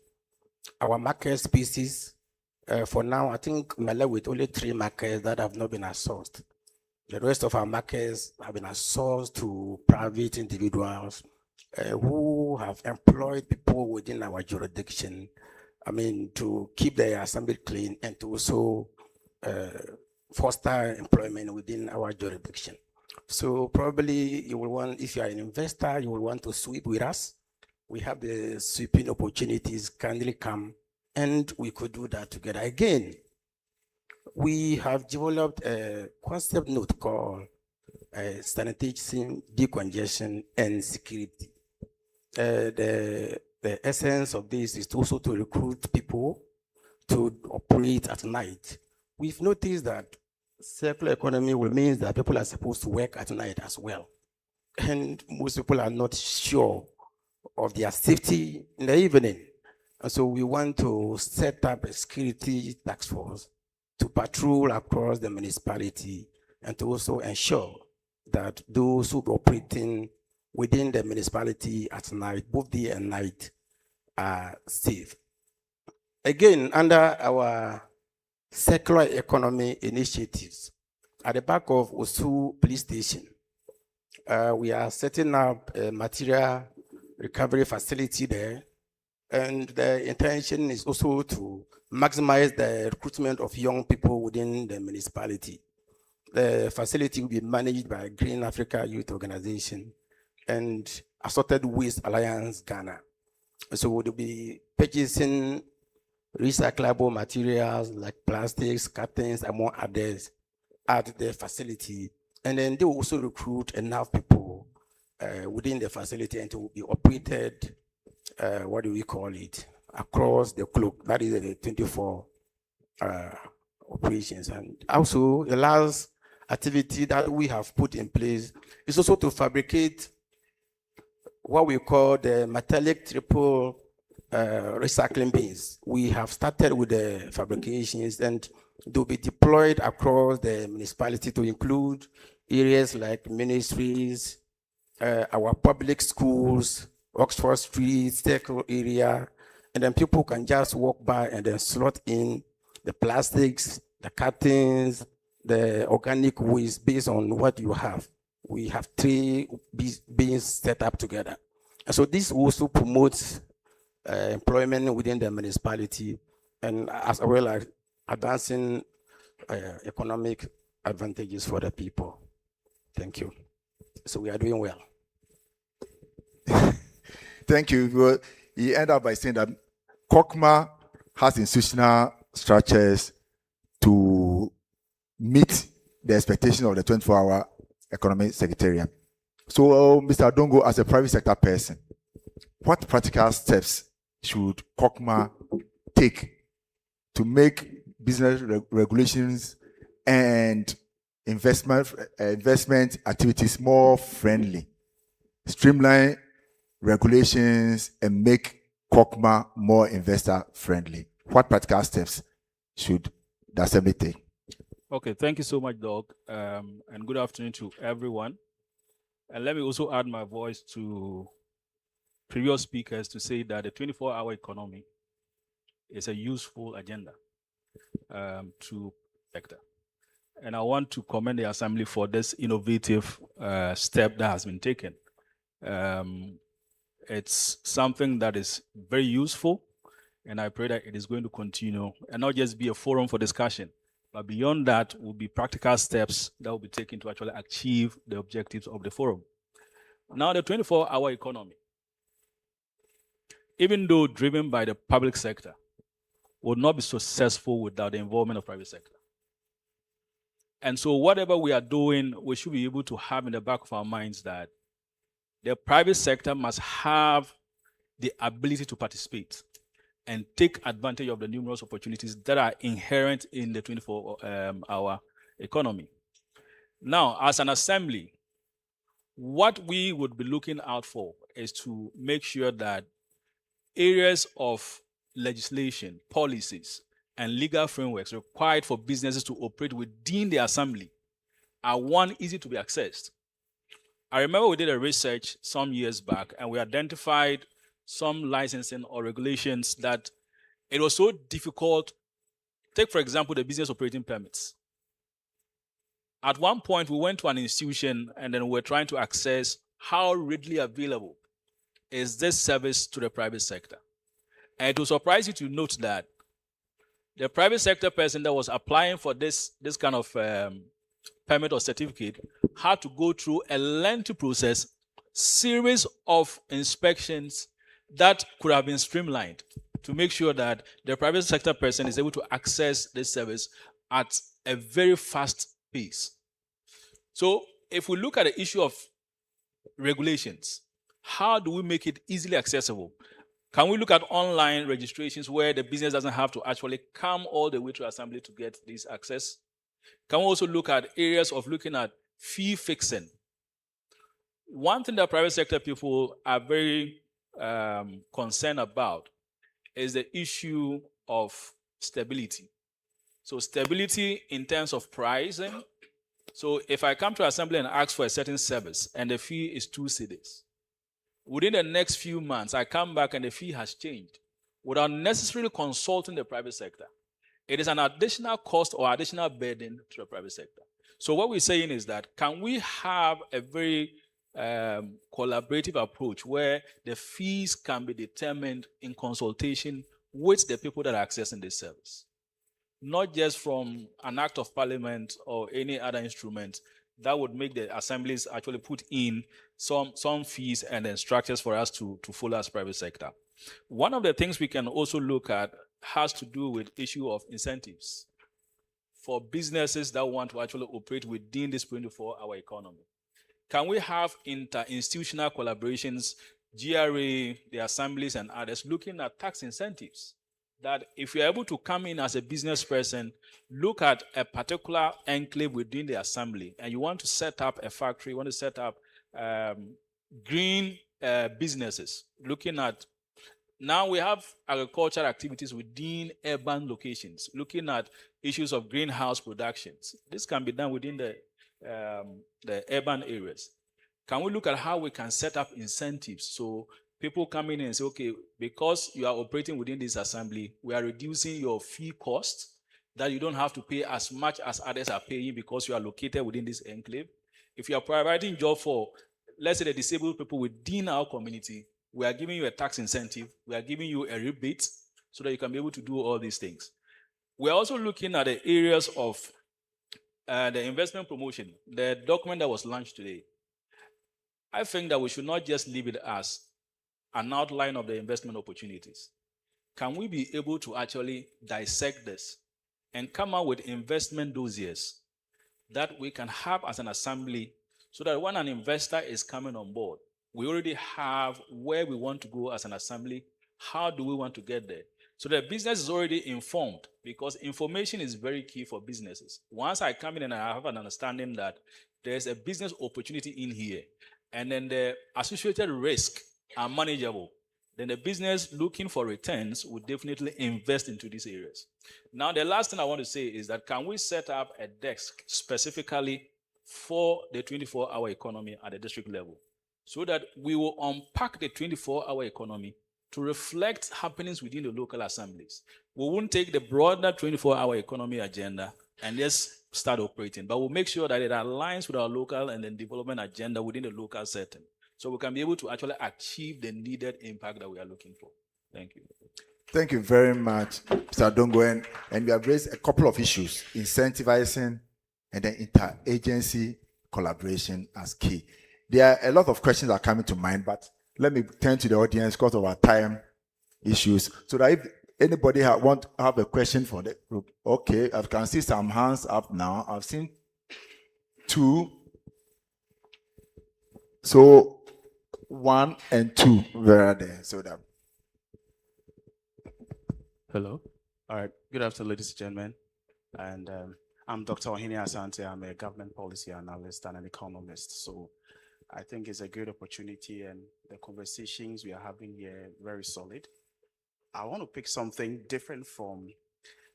Our market spaces, for now, I think we're left with only 3 markets that have not been outsourced. The rest of our markets have been outsourced to private individuals who have employed people within our jurisdiction, to keep the assembly clean and to also foster employment within our jurisdiction. So probably you will want, if you are an investor, you will want to sweep with us. We have the sweeping opportunities, kindly come, and we could do that together. Again, we have developed a concept note called sanitation, decongestion, and security. The essence of this is also to recruit people to operate at night. We've noticed that circular economy will mean that people are supposed to work at night as well. And most people are not sure of their safety in the evening. And so we want to set up a security task force to patrol across the municipality and to also ensure that those who are operating within the municipality at night, both day and night, are safe. Again, under our circular economy initiatives, at the back of Osu Police Station, we are setting up a material recovery facility there And the intention is also to maximize the recruitment of young people within the municipality. The facility will be managed by Green Africa Youth Organization and Assorted Waste Alliance Ghana. So we'll be purchasing recyclable materials like plastics, curtains, among others, at the facility. And then they will also recruit enough people within the facility, and it will be operated, what do we call it, across the clock. That is the 24 operations. And also the last activity that we have put in place is also to fabricate what we call the metallic triple recycling bins. We have started with the fabrications, and they'll be deployed across the municipality to include areas like ministries, our public schools, Oxford Street, Circle area, and then people can just walk by and then slot in the plastics, the curtains, the organic waste based on what you have. We have 3 bins set up together. And so this also promotes employment within the municipality, and as well as advancing economic advantages for the people. Thank you. So we are doing well. Thank you. Well, he ended up by saying that COCMA has institutional structures to meet the expectation of the 24-hour economic secretariat. So, Mr. Dongo, as a private sector person, what practical steps should COCMA take to make business regulations and investment activities more friendly, streamline regulations, and make COCMA more investor friendly? What practical steps should the Assembly take? Okay, thank you so much, Doc, and good afternoon to everyone. And let me also add my voice to previous speakers to say that the 24-hour economy is a useful agenda to sector. And I want to commend the Assembly for this innovative step that has been taken. It's something that is very useful, and I pray that it is going to continue and not just be a forum for discussion, but beyond that will be practical steps that will be taken to actually achieve the objectives of the forum. Now, the 24-hour economy, even though driven by the public sector, will not be successful without the involvement of private sector. And so whatever we are doing, we should be able to have in the back of our minds that the private sector must have the ability to participate and take advantage of the numerous opportunities that are inherent in the 24-hour economy. Now, as an assembly, what we would be looking out for is to make sure that areas of legislation, policies, and legal frameworks required for businesses to operate within the assembly are, one, easy to be accessed. I remember we did a research some years back, and we identified some licensing or regulations that it was so difficult. Take, for example, the business operating permits. At one point, we went to an institution and then we were trying to access how readily available is this service to the private sector. And it will surprise you to note that the private sector person that was applying for this kind of permit or certificate had to go through a lengthy process, series of inspections that could have been streamlined to make sure that the private sector person is able to access this service at a very fast pace. So if we look at the issue of regulations, how do we make it easily accessible? Can we look at online registrations where the business doesn't have to actually come all the way to assembly to get this access? Can we also look at areas of looking at fee fixing? One thing that private sector people are very concerned about is the issue of stability. So stability in terms of pricing. So if I come to assembly and ask for a certain service and the fee is 2 cedis, within the next few months, I come back and the fee has changed without necessarily consulting the private sector. It is an additional cost or additional burden to the private sector. So what we're saying is that, can we have a very collaborative approach where the fees can be determined in consultation with the people that are accessing this service, not just from an act of parliament or any other instrument that would make the assemblies actually put in some fees and then structures for us to follow as private sector. One of the things we can also look at has to do with issue of incentives for businesses that want to actually operate within this 24-hour economy. Can we have inter-institutional collaborations, GRA, the assemblies and others, looking at tax incentives? That if you're able to come in as a business person, look at a particular enclave within the assembly, and you want to set up a factory, you want to set up green businesses, looking at, now we have agricultural activities within urban locations, looking at issues of greenhouse productions. This can be done within the urban areas. Can we look at how we can set up incentives so people come in and say, okay, because you are operating within this assembly, we are reducing your fee cost, that you don't have to pay as much as others are paying because you are located within this enclave. If you are providing job for, let's say, the disabled people within our community, we are giving you a tax incentive, we are giving you a rebate so that you can be able to do all these things. We're also looking at the areas of the investment promotion, the document that was launched today. I think that we should not just leave it as an outline of the investment opportunities. Can we be able to actually dissect this and come out with investment dossiers that we can have as an assembly so that when an investor is coming on board, we already have where we want to go as an assembly, how do we want to get there? So the business is already informed, because information is very key for businesses. Once I come in and I have an understanding that there's a business opportunity in here, and then the associated risk are manageable, then the business looking for returns would definitely invest into these areas. Now, the last thing I want to say is that can we set up a desk specifically for the 24-hour economy at the district level, so that we will unpack the 24-hour economy to reflect happenings within the local assemblies. We won't take the broader 24-hour economy agenda and just start operating, but we'll make sure that it aligns with our local and then development agenda within the local setting, so we can be able to actually achieve the needed impact that we are looking for. Thank you. Thank you very much, Mr. Dongo. And we have raised a couple of issues, incentivizing and then interagency collaboration as key. There are a lot of questions that are coming to mind, but let me turn to the audience because of our time issues, so that if anybody want to have a question for the group. Okay, I can see some hands up now. I've seen two. So 1 and 2 were there. So that. Hello. All right. Good afternoon, ladies and gentlemen. And I'm Dr. Ohini Asante. I'm a government policy analyst and an economist. So I think it's a great opportunity, and the conversations we are having here very solid. I want to pick something different from,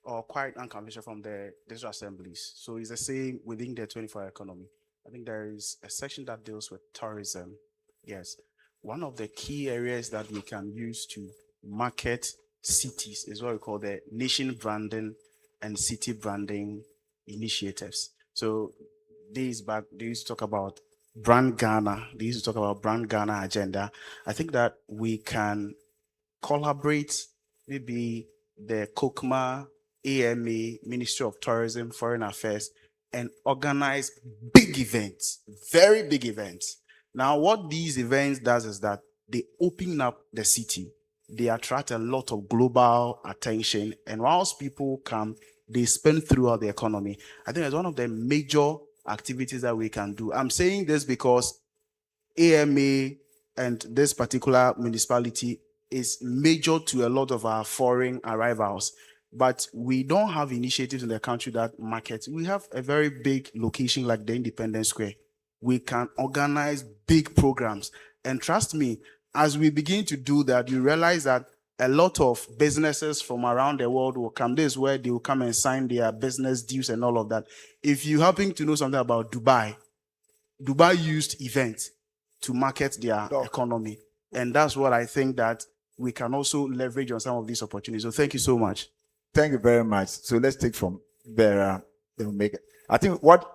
or quite unconventional from the district assemblies. So it's the same within the 24-hour economy. I think there is a section that deals with tourism. Yes. One of the key areas that we can use to market cities is what we call the nation branding and city branding initiatives. So days back, they used to talk about Brand Ghana. They used to talk about Brand Ghana agenda. I think that we can collaborate, maybe the COCMA, AMA, Ministry of Tourism, Foreign Affairs, and organize big events, very big events. Now, what these events does is that they open up the city. They attract a lot of global attention. And whilst people come, they spend throughout the economy. I think it's one of the major activities that we can do. I'm saying this because AMA and this particular municipality is major to a lot of our foreign arrivals, but we don't have initiatives in the country that market. We have a very big location like the Independence Square. We can organize big programs. And trust me, as we begin to do that, you realize that a lot of businesses from around the world will come. This is where they will come and sign their business deals and all of that. If you happen to know something about Dubai, Dubai used events to market their economy. And that's what I think that we can also leverage on some of these opportunities. So thank you so much. Thank you very much. So let's take from there. I think what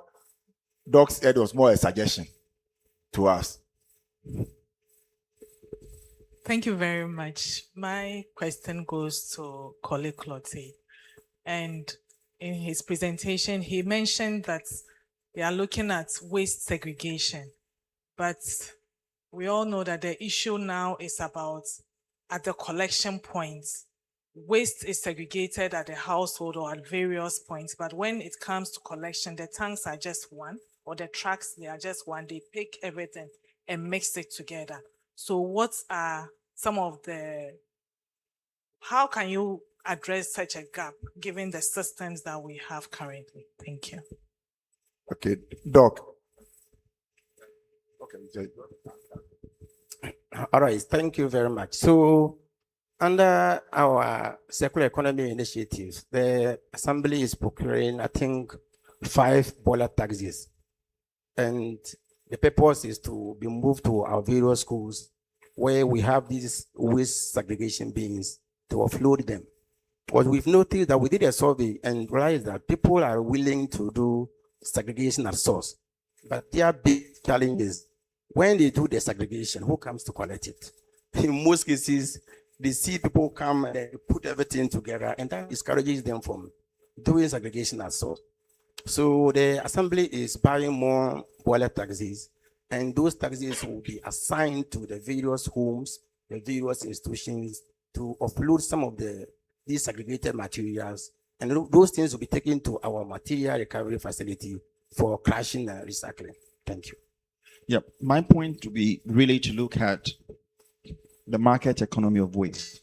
Doc said was more a suggestion to us. Thank you very much. My question goes to Korle-Klottey. And in his presentation, he mentioned that they are looking at waste segregation. But we all know that the issue now is about at the collection points. Waste is segregated at the household or at various points, but when it comes to collection, the tanks are just one, or the trucks, they are just one. They pick everything and mix it together. So what are some of how can you address such a gap given the systems that we have currently? Thank you. Okay, Doc. Okay. All right, thank you very much. So, under our circular economy initiatives, the Assembly is procuring, I think, 5 boiler taxis. And the purpose is to be moved to our various schools where we have these waste segregation bins to offload them. Because we've noticed that we did a survey and realized that people are willing to do segregation at source. But their big challenge is when they do the segregation, who comes to collect it? In most cases, they see people come and they put everything together, and that discourages them from doing segregation at source. So the Assembly is buying more boiler taxis, and those taxis will be assigned to the various homes, the various institutions to offload some of these segregated materials, and those things will be taken to our material recovery facility for crushing and recycling. Thank you. Yeah, my point to be really to look at the market economy of waste.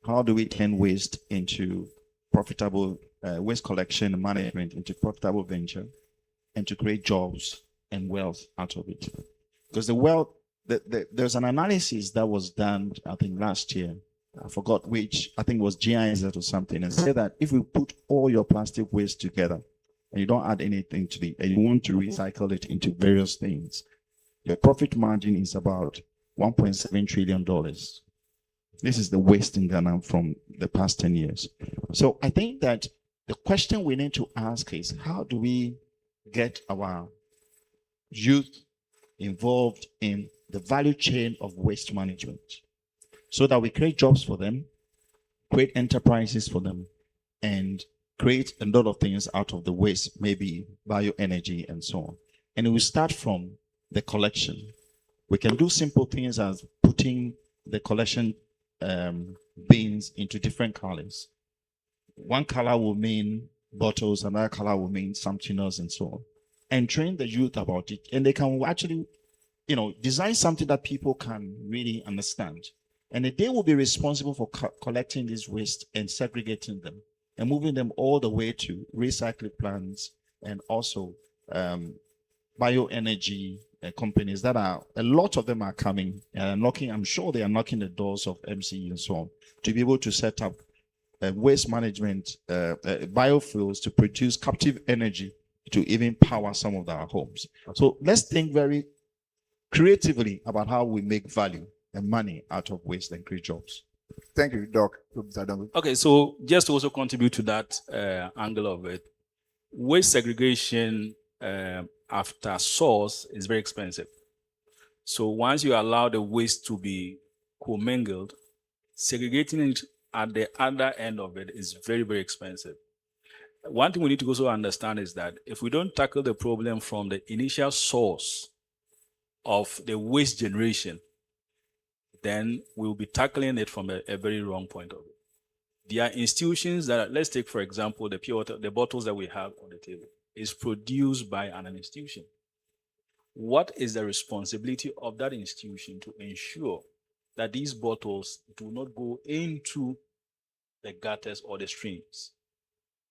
How do we turn waste into profitable waste collection and management into profitable venture, and to create jobs and wealth out of it? Because the wealth, there's an analysis that was done, I think last year. I forgot which, I think it was GIZ or something, and said that if we put all your plastic waste together and you don't add anything to it, and you want to recycle it into various things, your profit margin is about $1.7 trillion. This is the waste in Ghana from the past 10 years. So I think that the question we need to ask is, how do we get our youth involved in the value chain of waste management so that we create jobs for them, create enterprises for them, and create a lot of things out of the waste, maybe bioenergy and so on. And it will start from the collection. We can do simple things as putting the collection bins into different colors. One color will mean bottles, another color will mean something else, and so on. And train the youth about it. And they can actually, design something that people can really understand. And they will be responsible for collecting this waste and segregating them and moving them all the way to recycling plants and also bioenergy companies that are, a lot of them are coming and knocking. I'm sure they are knocking the doors of MCE and so on to be able to set up waste management, biofuels to produce captive energy to even power some of our homes. So let's think very creatively about how we make value and money out of waste and create jobs. Thank you, Doc. Okay, so just to also contribute to that angle of it, waste segregation after source is very expensive. So once you allow the waste to be commingled, segregating it at the other end of it is very, very expensive. One thing we need to also understand is that if we don't tackle the problem from the initial source of the waste generation, then we'll be tackling it from a very wrong point of view. There are institutions that, let's take, for example, the pure water, the bottles that we have on the table is produced by an institution. What is the responsibility of that institution to ensure that these bottles do not go into the gutters or the streams?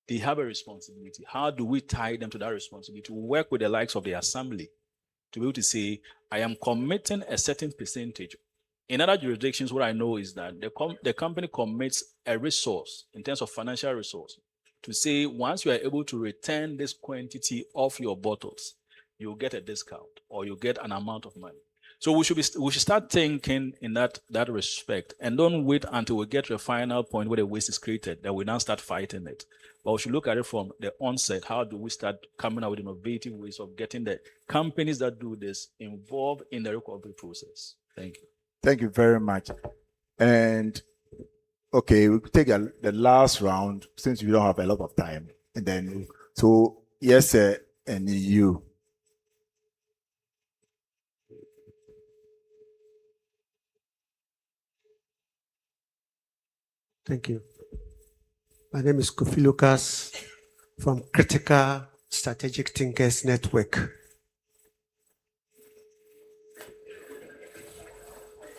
They have a responsibility. How do we tie them to that responsibility? To work with the likes of the assembly to be able to say, I am committing a certain percentage. In other jurisdictions, what I know is that the company commits a resource in terms of financial resource to say, once you are able to return this quantity of your bottles, you'll get a discount or you'll get an amount of money. So we should start thinking in that respect, and don't wait until we get to a final point where the waste is created that we now start fighting it. But we should look at it from the onset. How do we start coming out with innovative ways of getting the companies that do this involved in the recovery process? Thank you. Thank you very much. And okay, we'll take the last round since we don't have a lot of time. And then, so yes, sir, and you. Thank you. My name is Kofi Lucas from Critical Strategic Thinkers Network.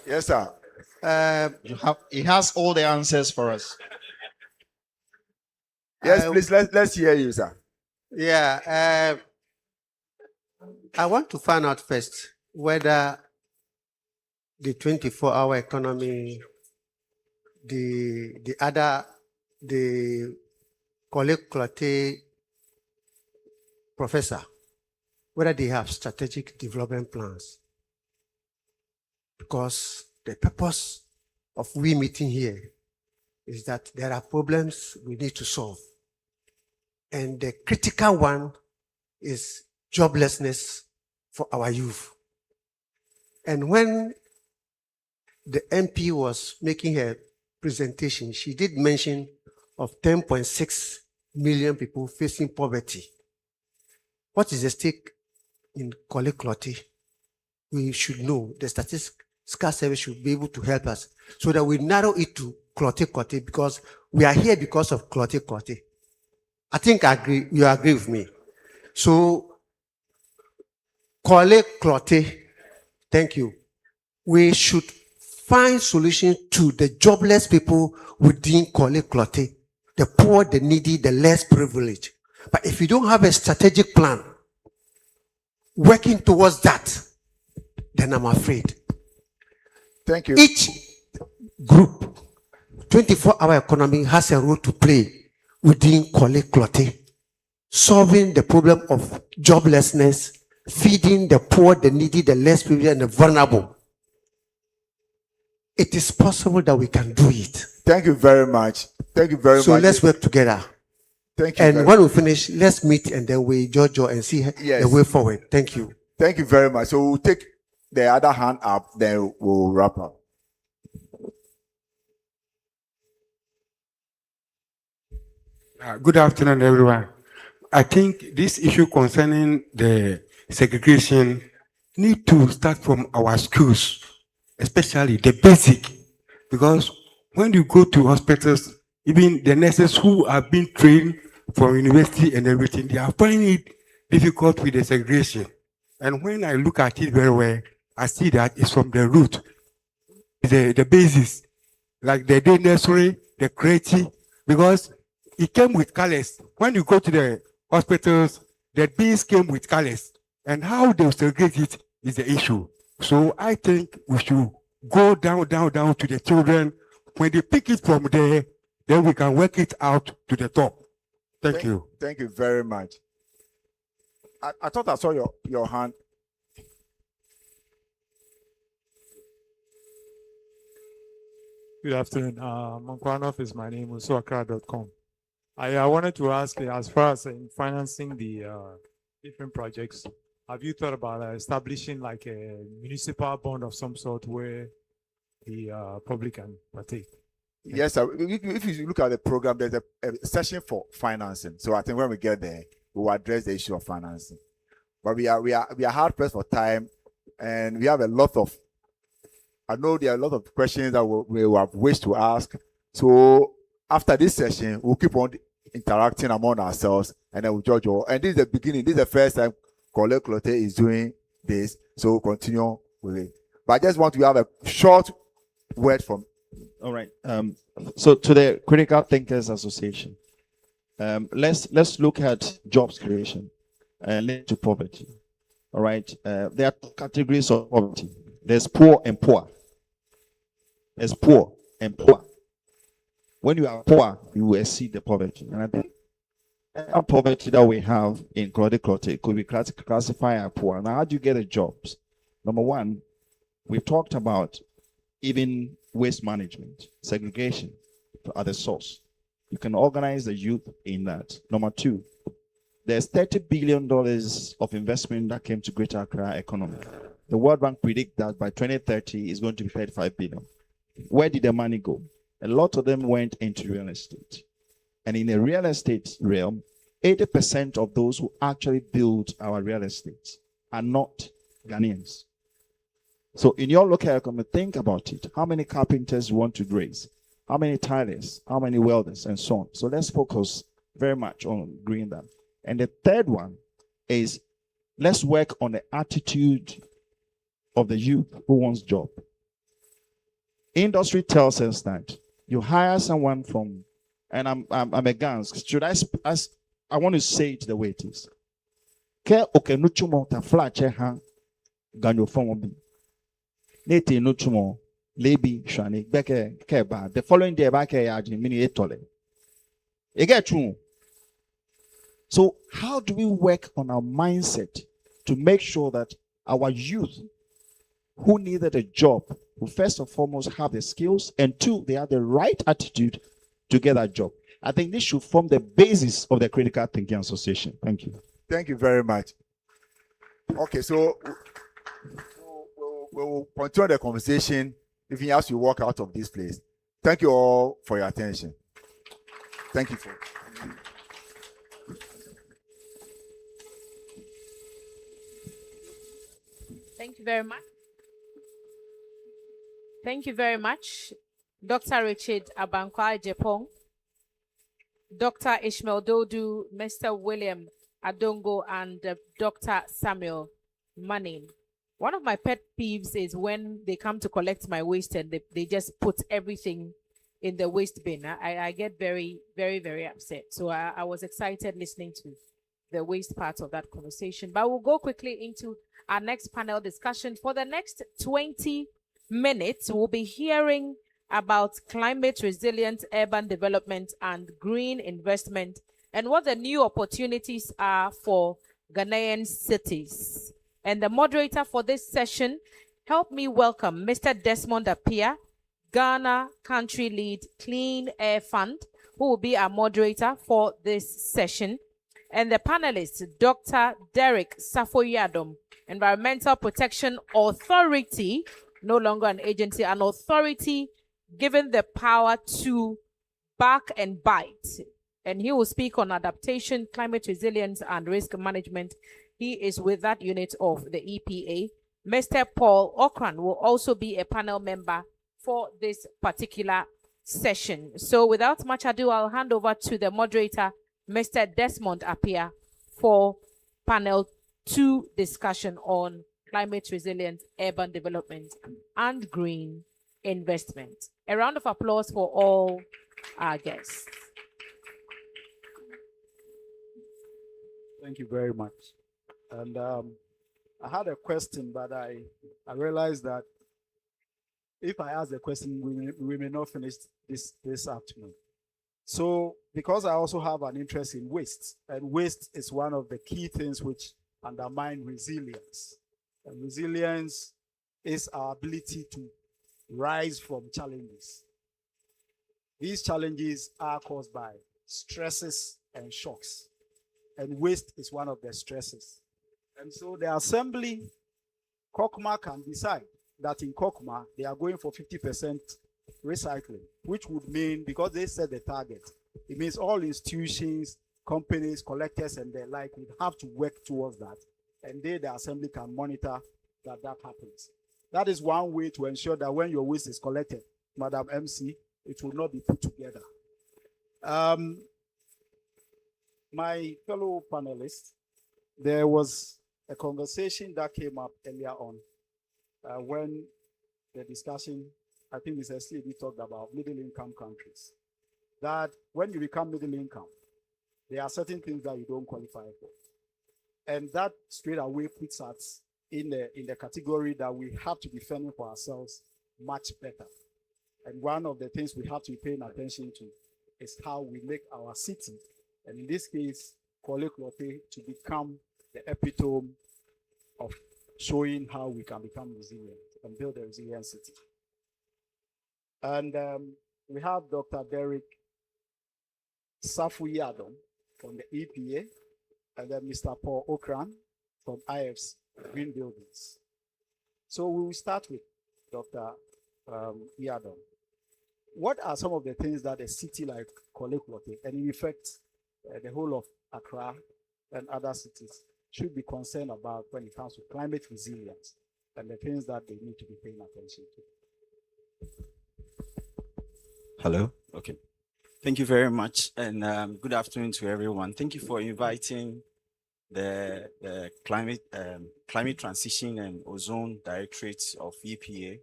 Yes, sir. He has all the answers for us. Yes, please, let's hear you, sir. Yeah, I want to find out first whether the 24-hour economy, the Korle-Klottey professor, whether they have strategic development plans. Because the purpose of we meeting here is that there are problems we need to solve. And the critical one is joblessness for our youth. And when the MP was making her presentation, she did mention of 10.6 million people facing poverty. What is the stake in Korle-Klottey? We should know. The statistical service should be able to help us so that we narrow it to Klottey, because we are here because of Klottey. I think you agree with me. So, Korle-Klottey, thank you. We should find solutions to the jobless people within Korle-Klottey, the poor, the needy, the less privileged. But if you don't have a strategic plan working towards that, then I'm afraid. Thank you. Each group, 24-hour economy has a role to play within Korle-Klottey, solving the problem of joblessness, feeding the poor, the needy, the less privileged, and the vulnerable. It is possible that we can do it. Thank you very much. Thank you very much. So let's work together. Thank you. And when we finish, let's meet and then we judge and see the way forward. Thank you. Thank you very much. So we'll take the other hand up, then we'll wrap up. Good afternoon, everyone. I think this issue concerning the segregation need to start from our schools, especially the basic, because when you go to hospitals, even the nurses who have been trained from university and everything, they are finding it difficult with the segregation. And when I look at it very well, I see that it's from the root, the basis, like the day nursery, the creative, because it came with colors. When you go to the hospitals, the beans came with colors, and how they segregate it is the issue. So I think we should go down to the children. When they pick it from there, then we can work it out to the top. Thank you. Thank you very much. I thought I saw your hand. Good afternoon. Monkwanov is my name, usuakra.com. I wanted to ask, as far as in financing the different projects, have you thought about establishing like a municipal bond of some sort where the public can partake? Yes, sir. If you look at the program, there's a session for financing. So I think when we get there, we will address the issue of financing. But we are hard pressed for time, and we have a lot of. I know there are a lot of questions that we have wished to ask. So after this session, we'll keep on interacting among ourselves, and then we'll judge all. And this is the beginning. This is the first time Korle-Klottey is doing this. So we'll continue with it. But I just want to have a short word from. All right. So to the Critical Thinkers Association, let's look at jobs creation and linked to poverty. All right. There are two categories of poverty. There's poor and poor. There's poor and poor. When you are poor, you will exceed the poverty. And I think the poverty that we have in Korle-Klottey could be classified as poor. Now, how do you get the jobs? Number one, We've talked about even waste management, segregation at the source. You can organize the youth in that. Number two, there's $30 billion of investment that came to Greater Accra economy. The World Bank predicts that by 2030 it's going to be 35 billion. Where did the money go? A lot of them went into real estate. And in the real estate realm, 80% of those who actually build our real estate are not Ghanaians. So in your local economy, think about it. How many carpenters you want to raise? How many tilers? How many welders? And so on. So let's focus very much on green that. And the third one is let's work on the attitude of the youth who wants job. Industry tells us that you hire someone from, and I'm a Gans. Should I want to say it the way it is. Ke okenuchumo ta flache ha ganyo fomo bi. Nete nuchumo lebi shani beke keba. The following day back yaji mini etole. You get true. So how do we work on our mindset to make sure that our youth who needed a job will first and foremost have the skills, and two, they have the right attitude to get that job? I think this should form the basis of the critical thinking association. Thank you. Thank you very much. Okay, so we'll continue the conversation even as we walk out of this place. Thank you all for your attention. Thank you for. Thank you very much. Thank you very much, Dr. Richard Abankwah Jepong, Dr. Ishmael Dodu, Mr. William Adongo, and Dr. Samuel Manning. One of my pet peeves is when they come to collect my waste and they just put everything in the waste bin. I get very, very, very upset. So I was excited listening to the waste part of that conversation. But we'll go quickly into our next panel discussion. For the next 20 minutes, we'll be hearing about climate resilient urban development and green investment and what the new opportunities are for Ghanaian cities. And the moderator for this session, help me welcome Mr. Desmond Appiah, Ghana Country Lead Clean Air Fund, who will be our moderator for this session. And the panelists, Dr. Derek Safoyadom, Environmental Protection Authority, no longer an agency, an authority given the power to bark and bite. And he will speak on adaptation, climate resilience, and risk management. He is with that unit of the EPA. Mr. Paul Okran will also be a panel member for this particular session. So without much ado, I'll hand over to the moderator, Mr. Desmond Appiah, for panel 2 discussion on climate resilient urban development and green investment. A round of applause for all our guests. Thank you very much. And I had a question, but I realized that if I ask the question, we may not finish this afternoon. So because I also have an interest in waste, and waste is one of the key things which undermine resilience. And resilience is our ability to rise from challenges. These challenges are caused by stresses and shocks. And waste is one of the stresses. And so the assembly, Kokma can decide that in Kokma, they are going for 50% recycling, which would mean, because they set the target, it means all institutions, companies, collectors, and the like would have to work towards that. And they, the assembly, can monitor that happens. That is one way to ensure that when your waste is collected, Madam MC, it will not be put together. My fellow panelists, there was a conversation that came up earlier on when the discussion, I think Mr. Sleedy talked about middle-income countries. That when you become middle income, there are certain things that you don't qualify for. And that straight away puts us in the category that we have to be fending for ourselves much better. And one of the things we have to be paying attention to is how we make our city, and in this case, Korle-Klottey, to become the epitome of showing how we can become resilient. and build a resilient city. And we have Dr. Derek Safuyadom from the EPA, and then Mr. Paul Okran from IF's Green Buildings. So we will start with Dr. Yadom. What are some of the things that a city like Korle-Klottey, and in effect, the whole of Accra and other cities should be concerned about when it comes to climate resilience and the things that they need to be paying attention to? Hello. Okay. Thank you very much, and good afternoon to everyone. Thank you for inviting the climate transition and ozone directorate of EPA,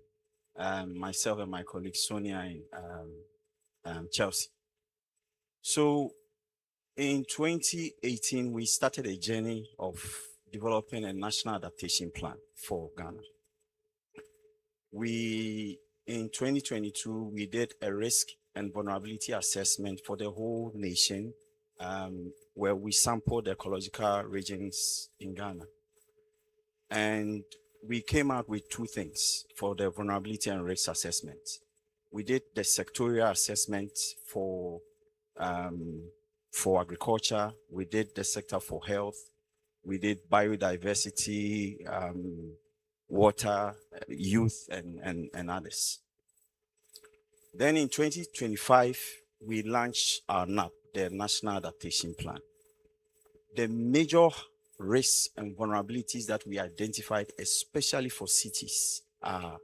myself and my colleague Sonia and Chelsea. So in 2018, we started a journey of developing a national adaptation plan for Ghana. In 2022, we did a risk and vulnerability assessment for the whole nation, where we sampled the ecological regions in Ghana. And we came out with two things for the vulnerability and risk assessment. We did the sectorial assessment for agriculture. We did the sector for health. We did biodiversity, water, youth, and others. Then in 2025, we launched our NAP, the National Adaptation Plan. The major risks and vulnerabilities that we identified, especially for cities, are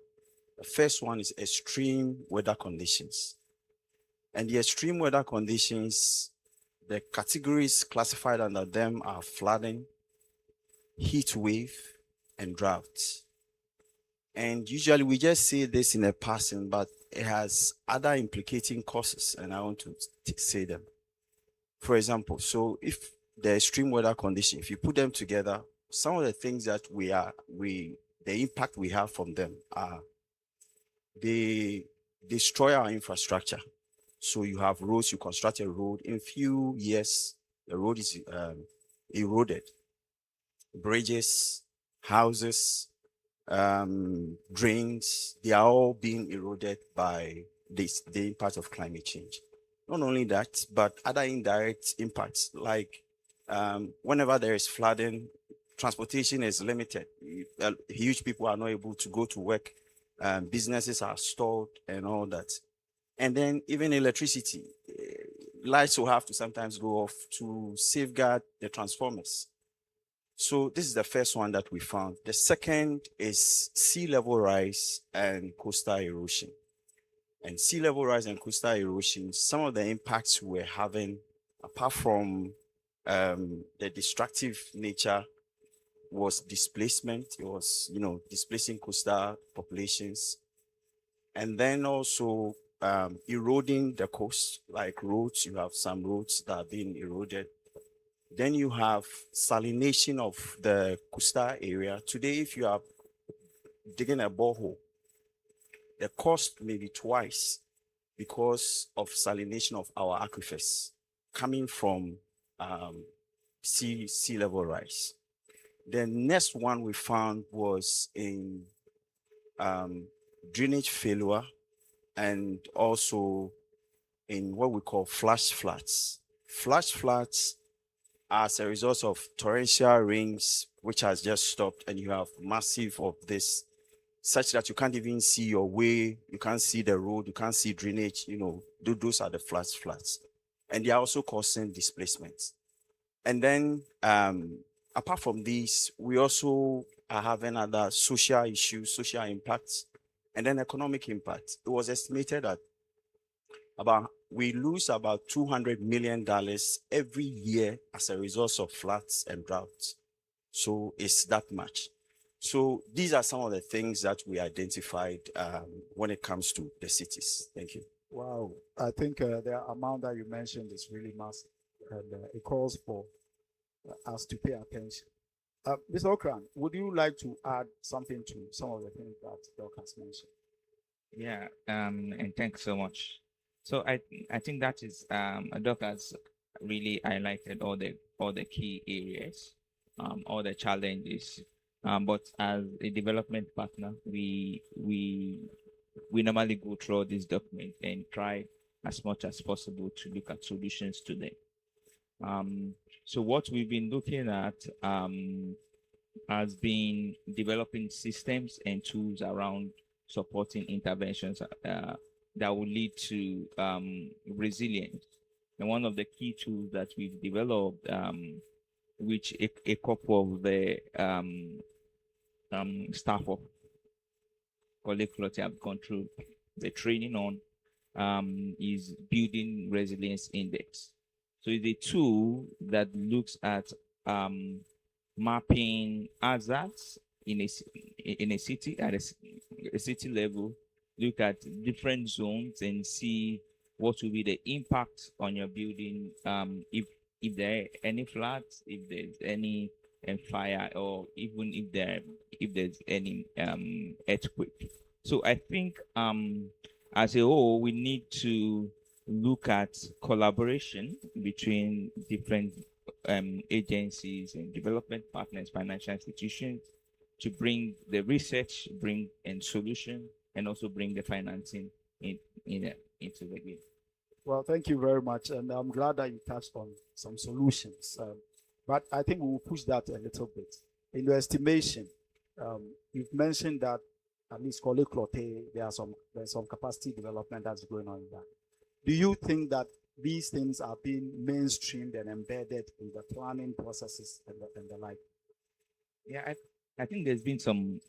the first one is extreme weather conditions. And the extreme weather conditions, the categories classified under them are flooding, heat wave, and drought. And usually we just say this in a passing, but it has other implicating causes, and I want to say them. For example, so if the extreme weather condition, if you put them together, some of the things that the impact we have from them are they destroy our infrastructure. So you have roads, you construct a road, in few years, the road is eroded. Bridges, houses, drains, they are all being eroded by the impact of climate change. Not only that, but other indirect impacts, like whenever there is flooding, transportation is limited. Huge people are not able to go to work, businesses are stalled and all that. And then even electricity, lights will have to sometimes go off to safeguard the transformers. So this is the first one that we found. The second is sea level rise and coastal erosion. And sea level rise and coastal erosion, some of the impacts we're having, apart from the destructive nature, was displacement. It was, displacing coastal populations. And then also eroding the coast, like roads. You have some roads that are being eroded. Then you have salination of the coastal area. Today, if you are digging a borehole, the cost may be twice because of salination of our aquifers coming from sea level rise. The next one we found was in drainage failure and also in what we call flash floods. Flash floods, as a result of torrential rains, which has just stopped, and you have massive of this, such that you can't even see your way, you can't see the road, you can't see drainage, those are the flash floods. And they are also causing displacements. And then, apart from these, we also are having other social issues, social impacts, and then economic impact. It was estimated that we lose about $200 million every year as a result of floods and droughts. So it's that much. So these are some of the things that we identified when it comes to the cities. Thank you. Wow. I think the amount that you mentioned is really massive, and it calls for us to pay attention. Mr. Okran, would you like to add something to some of the things that Doc has mentioned? Yeah, and thanks so much. So I think that is Doc has really highlighted all the key areas, all the challenges But as a development partner, we normally go through this document and try as much as possible to look at solutions to them. So what we've been looking at has been developing systems and tools around supporting interventions that will lead to resilience. And one of the key tools that we've developed, which a couple of the staff of Korle-Klottey have gone through the training on, is Building Resilience Index. So it's a tool that looks at mapping hazards in a city at a city level, look at different zones and see what will be the impact on your building, if there are any floods, if there's any fire, or even if there's any earthquake. So I think as a whole, we need to look at collaboration between different agencies and development partners, financial institutions, to bring the research, bring in solution, and also bring the financing into the game. Well, thank you very much, and I'm glad that you touched on some solutions. But I think we will push that a little bit. In your estimation, you've mentioned that at least Korle-Klottey, there's some capacity development that's going on in that. Do you think that these things are being mainstreamed and embedded in the planning processes and the like? Yeah, I think there's been some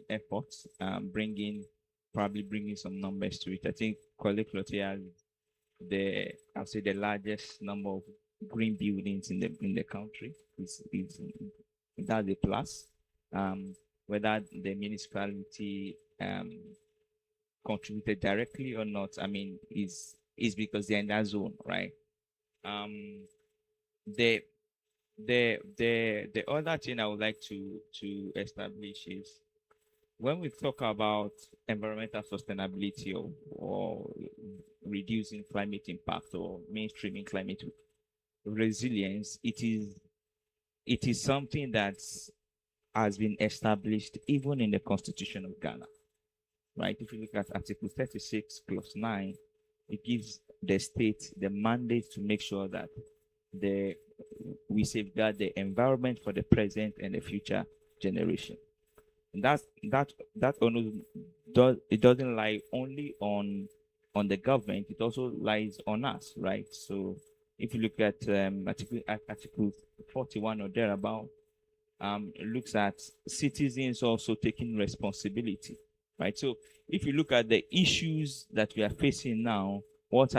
efforts bringing some numbers to it. I think Korle-Klottey has I'll say the largest number of green buildings in the country. That's a plus. Whether the municipality contributed directly or not, I mean, is because they're in that zone, right? The other thing I would like to establish is when we talk about environmental sustainability or reducing climate impact or mainstreaming climate resilience, it is something that has been established even in the Constitution of Ghana, right? If you look at Article 36 Clause 9, it gives the state the mandate to make sure that we safeguard the environment for the present and the future generation. And that it doesn't lie only on the government; it also lies on us, right? So if you look at Article 41 or thereabout, it looks at citizens also taking responsibility, right? So if you look at the issues that we are facing now, what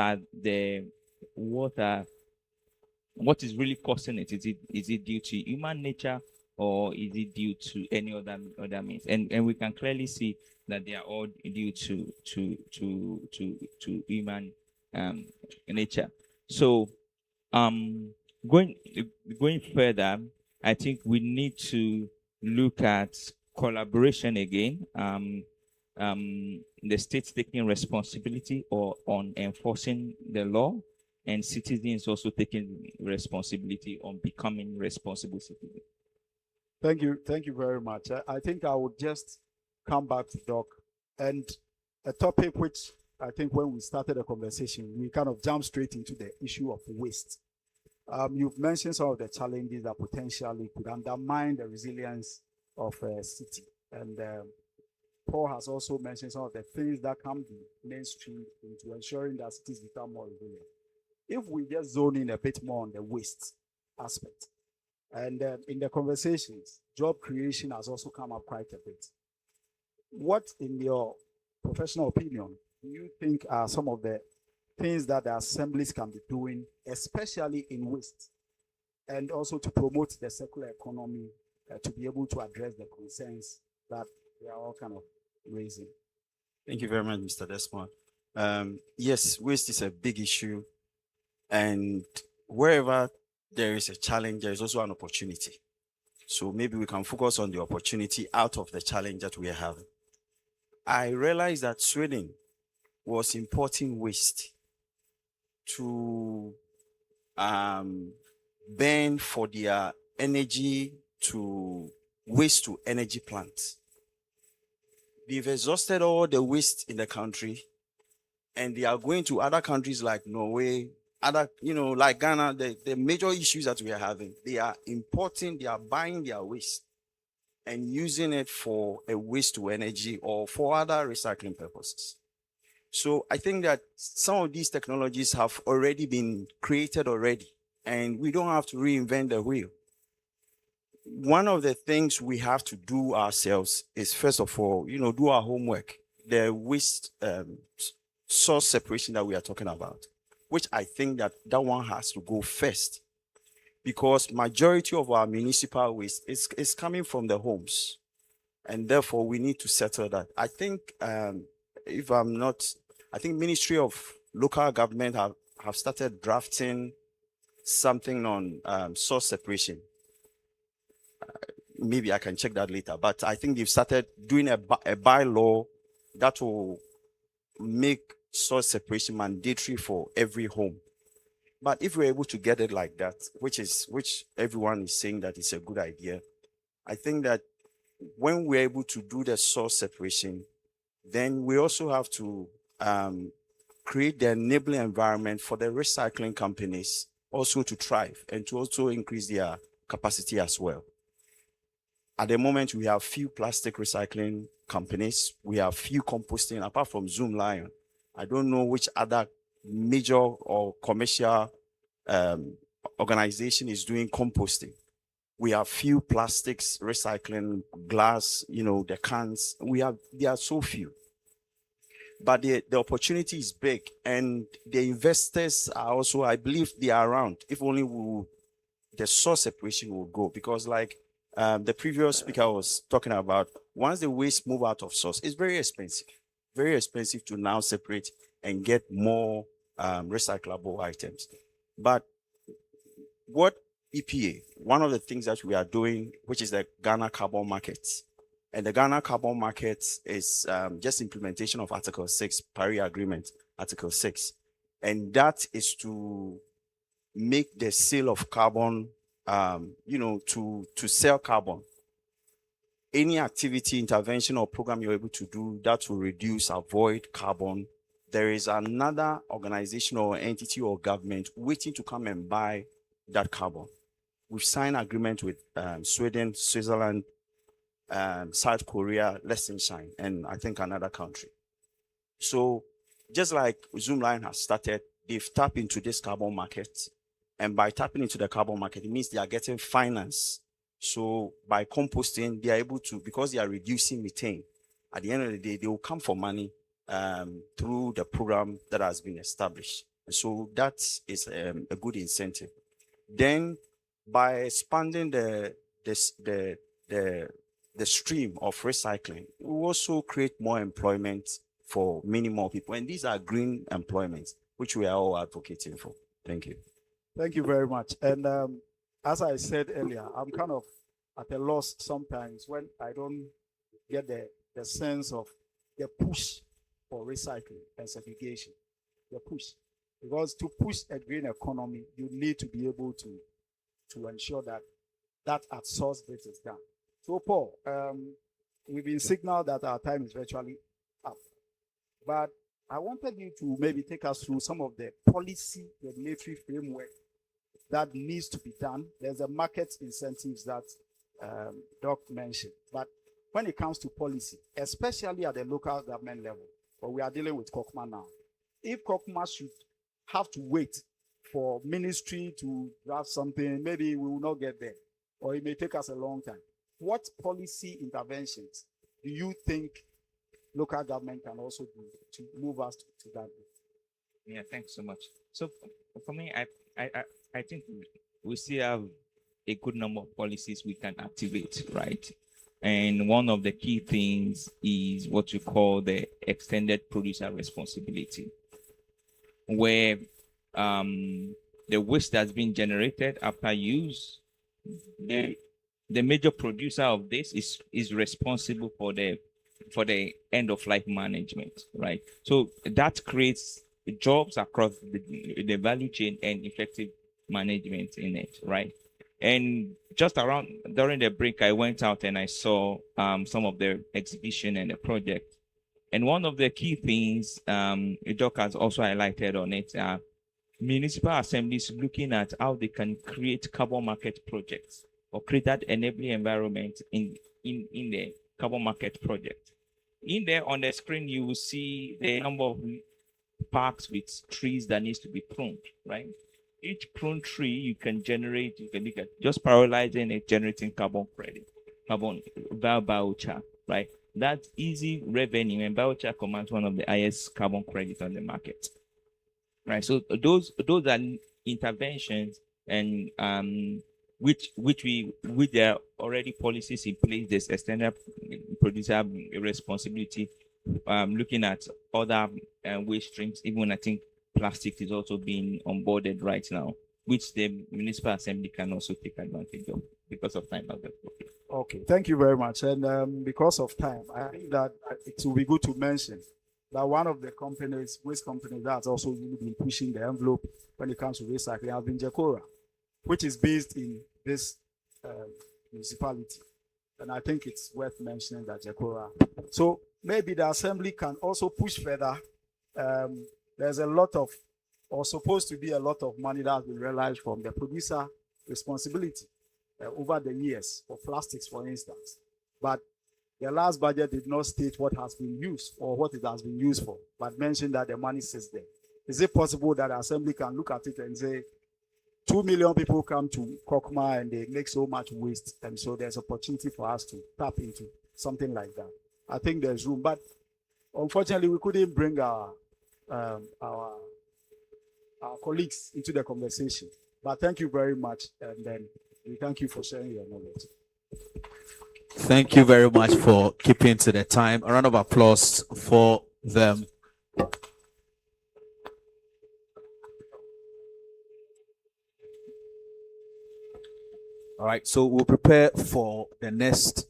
is really causing it? Is it due to human nature, or is it due to any other means? And we can clearly see that they are all due to human nature. So going further, I think we need to look at collaboration again. The state taking responsibility on enforcing the law, and citizens also taking responsibility on becoming responsible citizens. Thank you very much. I think I would just come back to Doc, and a topic which I think when we started the conversation, we kind of jumped straight into the issue of waste. You've mentioned some of the challenges that potentially could undermine the resilience of a city, and Paul has also mentioned some of the things that can be mainstreamed into ensuring that cities become more resilient. If we just zone in a bit more on the waste aspect, and in the conversations, job creation has also come up quite a bit. What, in your professional opinion, do you think are some of the things that the assemblies can be doing, especially in waste, and also to promote the circular economy, to be able to address the concerns that they are all kind of raising? Thank you very much, Mr. Desmond. Yes, waste is a big issue, and wherever there is a challenge, there is also an opportunity. So maybe we can focus on the opportunity out of the challenge that we are having. I realized that Sweden was importing waste to burn for their energy to waste to energy plants. They've exhausted all the waste in the country, and they are going to other countries like Norway, other, like Ghana. The major issues that we are having, they are importing, they are buying their waste and using it for a waste to energy or for other recycling purposes. So I think that some of these technologies have already been created already, and we don't have to reinvent the wheel. One of the things we have to do ourselves is, first of all, do our homework. The waste source separation that we are talking about, which I think that one has to go first, because majority of our municipal waste is coming from the homes, and therefore we need to settle that. I think, if I'm not, I think Ministry of Local Government have started drafting something on source separation. Maybe I can check that later, but I think they've started doing a bylaw that will make source separation mandatory for every home. But if we're able to get it like that, which everyone is saying that it's a good idea, I think that when we're able to do the source separation, then we also have to create the enabling environment for the recycling companies also to thrive and to also increase their capacity as well. At the moment, we have few plastic recycling companies. We have few composting, apart from Zoomlion. I don't know which other major or commercial organization is doing composting. We have few plastics recycling, glass, the cans. There are so few. But the opportunity is big, and the investors are also, I believe they are around. If only the source separation will go, because like the previous speaker was talking about, once the waste move out of source, it's very expensive to now separate and get more recyclable items. But what EPA, one of the things that we are doing, which is the Ghana carbon market, and the Ghana carbon market is just implementation of Article 6, Paris Agreement, Article 6. And that is to make the sale of carbon, to sell carbon. Any activity, intervention, or program you're able to do that will avoid carbon, there is another organization or entity or government waiting to come and buy that carbon. We've signed agreement with Sweden, Switzerland, South Korea, Liechtenstein, and I think another country. So just like Zoomlion has started, they've tapped into this carbon market. And by tapping into the carbon market, it means they are getting finance. So by composting, they are able to, because they are reducing methane, at the end of the day, they will come for money through the program that has been established. So that is a good incentive. Then by expanding the stream of recycling, we also create more employment for many more people. And these are green employments, which we are all advocating for. Thank you. Thank you very much. And as I said earlier, I'm kind of at a loss sometimes when I don't get the sense of the push for recycling and segregation. The push. Because to push a green economy, you need to be able to ensure that at source bit is done. So Paul, we've been signaled that our time is virtually up. But I wanted you to maybe take us through some of the policy regulatory framework that needs to be done. There's a market incentives that Doc mentioned. But when it comes to policy, especially at the local government level, but we are dealing with Kokma now. If Kokma should have to wait for ministry to draft something, maybe we will not get there, or it may take us a long time. What policy interventions do you think local government can also do to move us to that? Yeah, thanks so much. So for me, I think we still have a good number of policies we can activate, right? And one of the key things is what you call the extended producer responsibility, where the waste that's been generated after use, the major producer of this is responsible for the end of life management, right? So that creates jobs across the value chain and effective management in it, right? And just around during the break, I went out and I saw some of the exhibition and the project. And one of the key things Doc has also highlighted on it are municipal assemblies looking at how they can create carbon market projects or create that enabling environment in the carbon market project. In there on the screen, you will see the number of parks with trees that needs to be pruned, right? Each pruned tree you can look at just paralyzing it, generating carbon credit, carbon voucher, right? That's easy revenue, and voucher commands one of the highest carbon credits on the market, right? So those are interventions, and which there are already policies in place. There's extended producer responsibility, looking at other waste streams. Even I think plastic is also being onboarded right now, which the municipal assembly can also take advantage of because of time. Okay, thank you very much. And because of time, I think that it will be good to mention that one of the companies, waste companies, that's also really been pushing the envelope when it comes to recycling has been Jekora, which is based in this municipality. And I think it's worth mentioning that Jekora. So maybe the assembly can also push further. There's a lot of, or supposed to be a lot of money that has been realized from the producer responsibility over the years for plastics, for instance. But the last budget did not state what has been used or what it has been used for, but mentioned that the money sits there. Is it possible that the assembly can look at it and say, 2 million people come to Kokma and they make so much waste, and so there's opportunity for us to tap into something like that? I think there's room, but unfortunately we couldn't bring our colleagues into the conversation. But thank you very much, and then we thank you for sharing your knowledge. Thank you very much for keeping to the time. A round of applause for them. All right, so we'll prepare for the next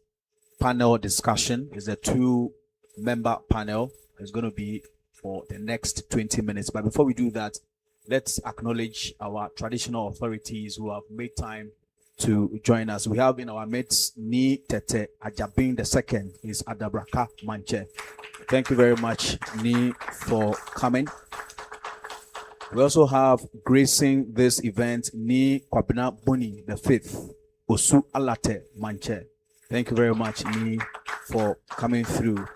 panel discussion. It's a 2-member panel. It's going to be for the next 20 minutes. But before we do that, let's acknowledge our traditional authorities who have made time to join us. We have in our midst Ni Tete Ajabin II, is Adabraka Manche. Thank you very much, Ni, for coming. We also have gracing this event Ni Kwabena Boni V, Osu Alate Manche. Thank you very much, Ni, for coming through.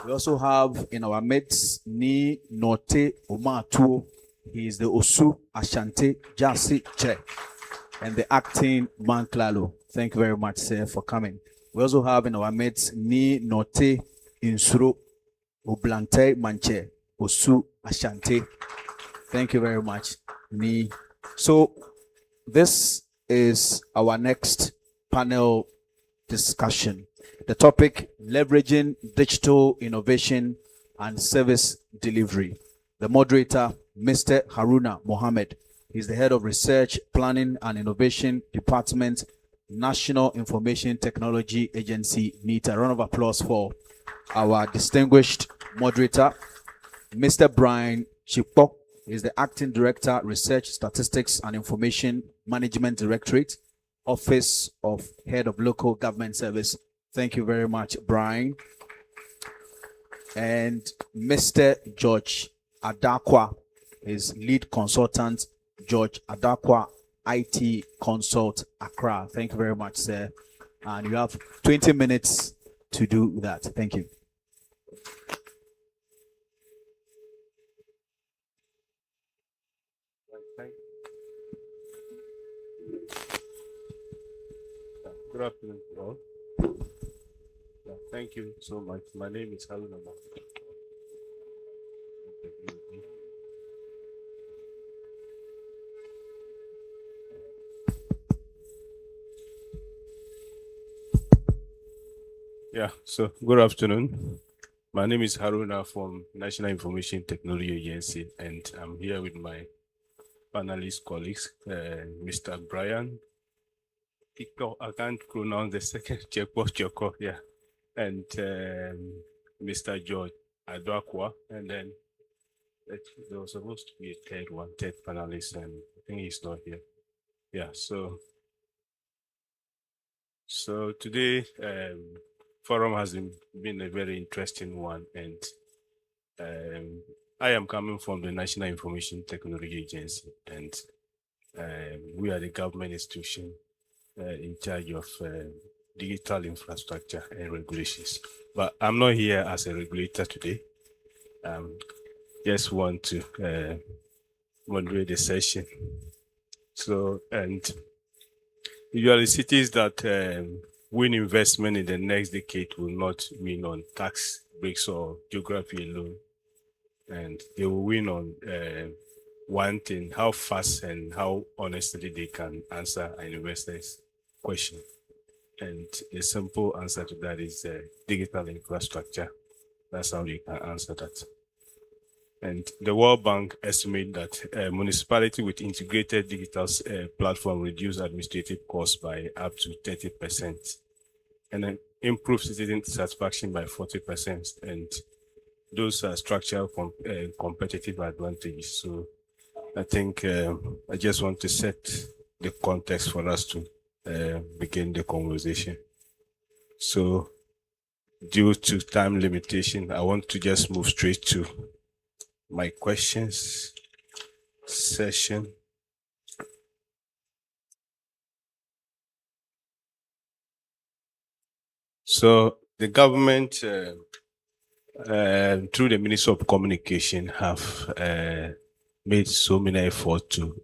We also have in our midst Ni Note Omatuo. He is the Osu Ashanti Jasi Che and the acting Manklalo. Thank you very much, sir, for coming. We also have in our midst Ni Note Insuro Oblante Manche Osu Ashanti. Thank you very much, Ni. So this is our next panel discussion. The topic, leveraging digital innovation and service delivery. The moderator, Mr. Haruna Mohammed. He's the head of Research, Planning and Innovation Department, National Information Technology Agency, NITA. A round of applause for our distinguished moderator. Mr. Brian Chipok is the Acting Director, Research, Statistics and Information Management Directorate, Office of Head of Local Government Service. Thank you very much, Brian. And Mr. George Adakwa is Lead Consultant, George Adakwa, IT Consult, Accra. Thank you very much, sir. And you have 20 minutes to do that. Thank you. Good afternoon to all. Thank you so much. My name is Haruna. Yeah, so good afternoon. My name is Haruna from National Information Technology Agency, and I'm here with my panelist colleagues, Mr. Brian. I can't pronounce the second Cheko, yeah, and Mr. George Adakwa, and then there was supposed to be a third panelist, and I think he's not here. Yeah, so So today, forum has been a very interesting one, and I am coming from the National Information Technology Agency, and we are the government institution in charge of digital infrastructure and regulations. But I'm not here as a regulator today. Just want to moderate the session. So, and usually cities that win investment in the next decade will not win on tax breaks or geography alone. And they will win on one thing, how fast and how honestly they can answer an investor's question. And the simple answer to that is digital infrastructure. That's how you can answer that. And the World Bank estimate that a municipality with integrated digital platform reduce administrative costs by up to 30%, and then improve citizen satisfaction by 40%. And those are structural competitive advantages. So I think I just want to set the context for us to begin the conversation. So due to time limitation, I want to just move straight to my questions session. So the government, through the Ministry of Communication, have made so many efforts to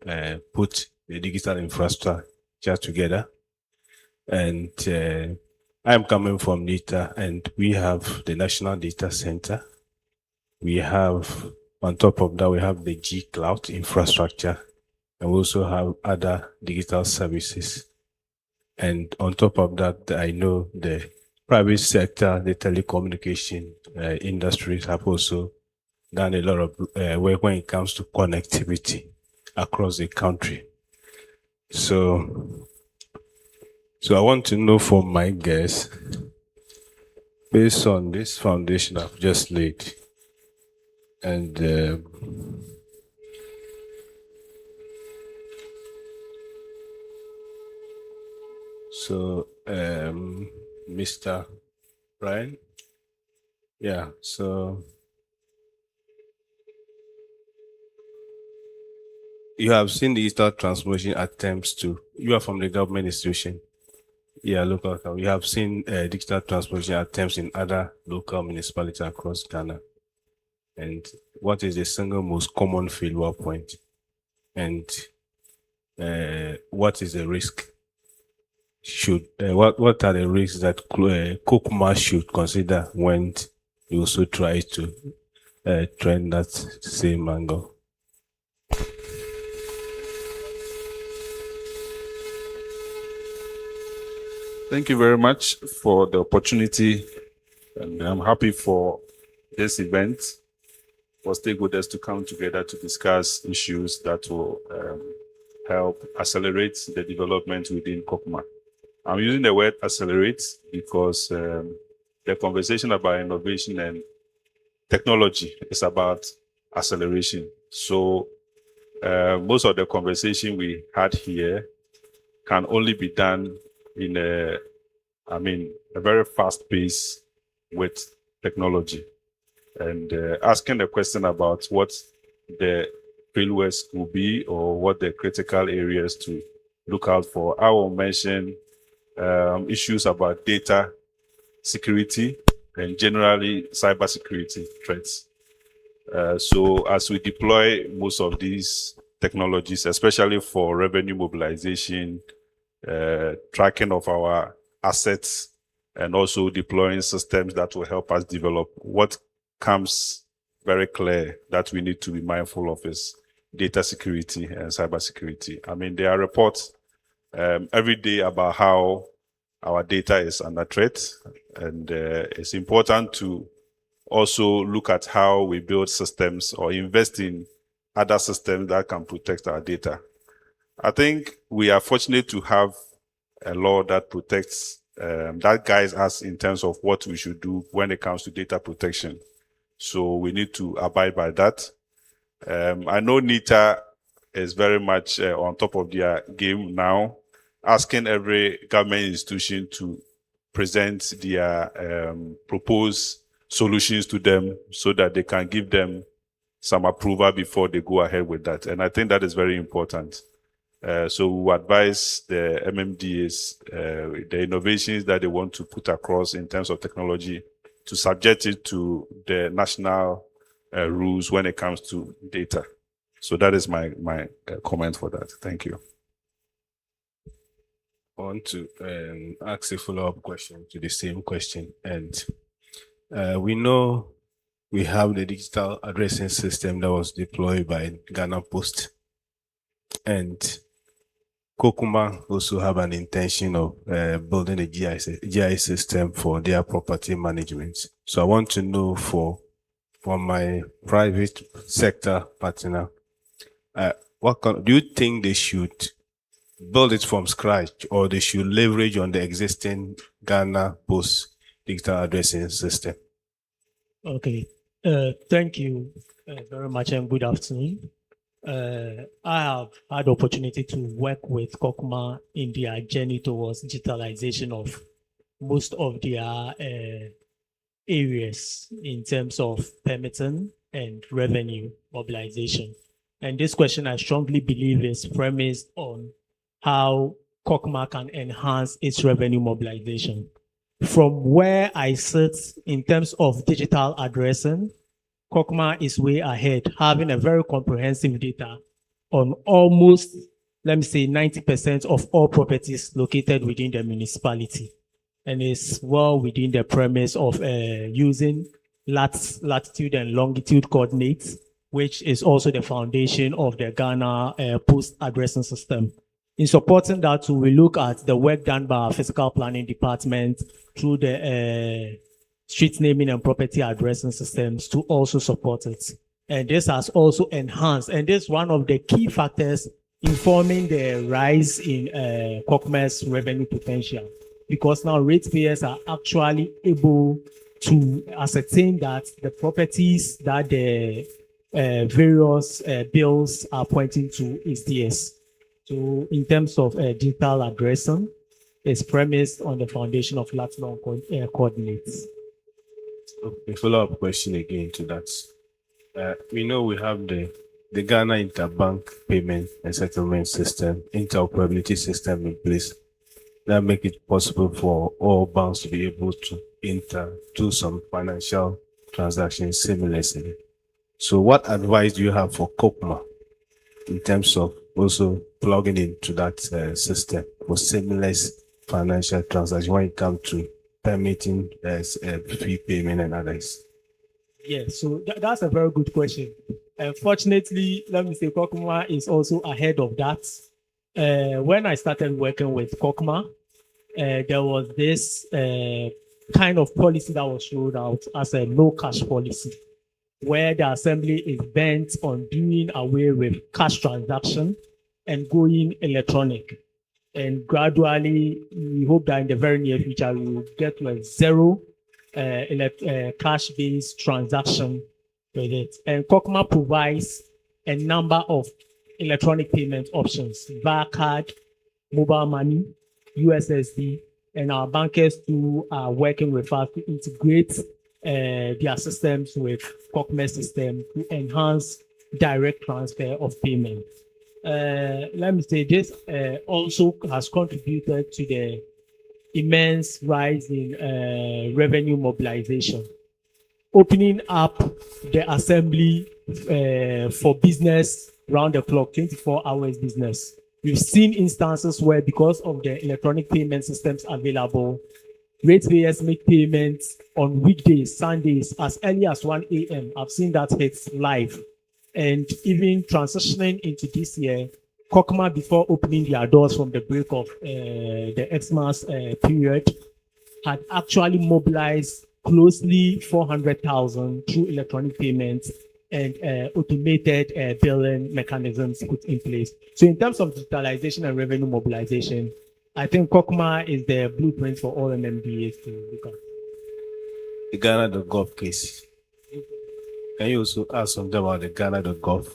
put the digital infrastructure together. And I am coming from NITA, and we have the National Data Center. We have, on top of that, we have the G Cloud infrastructure, and we also have other digital services. And on top of that, I know the private sector, the telecommunication industries have also done a lot of work when it comes to connectivity across the country. So I want to know from my guests, based on this foundation I've just laid, and so Mr. Brian, yeah, so you have seen digital transformation attempts to, you are from the government institution. Yeah, local. We have seen digital transformation attempts in other local municipalities across Ghana. And what is the single most common failure point? And what is the risk? What are the risks that Kokuma should consider when you also try to trend that same angle? Thank you very much for the opportunity, and I'm happy for this event, for stakeholders to come together to discuss issues that will help accelerate the development within Kokuma. I'm using the word accelerate because the conversation about innovation and technology is about acceleration. So most of the conversation we had here can only be done in a very fast pace with technology. And asking the question about what the failures will be or what the critical areas to look out for, I will mention issues about data security and generally cybersecurity threats. So as we deploy most of these technologies, especially for revenue mobilization, tracking of our assets, and also deploying systems that will help us develop, what comes very clear that we need to be mindful of is data security and cybersecurity. I mean, there are reports every day about how our data is under threat, and it's important to also look at how we build systems or invest in other systems that can protect our data. I think we are fortunate to have a law that protects, that guides us in terms of what we should do when it comes to data protection. So we need to abide by that. I know NITA is very much on top of their game now, asking every government institution to present their proposed solutions to them so that they can give them some approval before they go ahead with that. And I think that is very important. So we advise the MMDAs, the innovations that they want to put across in terms of technology, to subject it to the national rules when it comes to data. So that is my comment for that. Thank you. I want to ask a follow-up question to the same question. And we know we have the digital addressing system that was deployed by Ghana Post. And Kokuma also have an intention of building a GIS system for their property management. So I want to know from my private sector partner, do you think they should build it from scratch, or they should leverage on the existing Ghana Post digital addressing system? Okay, thank you very much and good afternoon. I have had the opportunity to work with Kokuma in their journey towards digitalization of most of their areas in terms of permitting and revenue mobilization. And this question, I strongly believe, is premised on how Kokuma can enhance its revenue mobilization. From where I sit in terms of digital addressing, Kokuma is way ahead, having a very comprehensive data on almost, let me say, 90% of all properties located within the municipality. And it's well within the premise of using latitude and longitude coordinates, which is also the foundation of the Ghana Post addressing system. In supporting that, we look at the work done by our physical planning department through the street naming and property addressing systems to also support it. And this has also enhanced, and this is one of the key factors informing the rise in Kokuma's revenue potential, because now ratepayers are actually able to ascertain that the properties that the various bills are pointing to is theirs. So in terms of digital addressing, it's premised on the foundation of lat-long coordinates. A follow-up question again to that. We know we have the Ghana Interbank Payment and Settlement System, interoperability system in place that make it possible for all banks to be able to do some financial transactions seamlessly. So what advice do you have for Kokuma in terms of also plugging into that system for seamless financial transactions when it comes to permitting fee payment and others? Yes, so that's a very good question. Unfortunately, let me say Kokuma is also ahead of that. When I started working with Kokuma, there was this kind of policy that was rolled out as a no cash policy, where the assembly is bent on doing away with cash transaction and going electronic. And gradually, we hope that in the very near future, we will get to a zero cash-based transaction with it. And Kokuma provides a number of electronic payment options, via card, mobile money, USSD, and our bankers too are working with us to integrate their systems with Kokuma's system to enhance direct transfer of payment. Let me say this also has contributed to the immense rise in revenue mobilization, opening up the assembly for business round the clock, 24 hours business. We've seen instances where, because of the electronic payment systems available, ratepayers make payments on weekdays, Sundays, as early as 1 a.m. I've seen that hits live. And even transitioning into this year, Kokuma, before opening their doors from the break of the Xmas period, had actually mobilized closely 400,000 through electronic payments and automated billing mechanisms put in place. So in terms of digitalization and revenue mobilization, I think Kokuma is the blueprint for all MMDAs to look at. The Ghana.gov case. Can you also ask something about the Ghana.gov?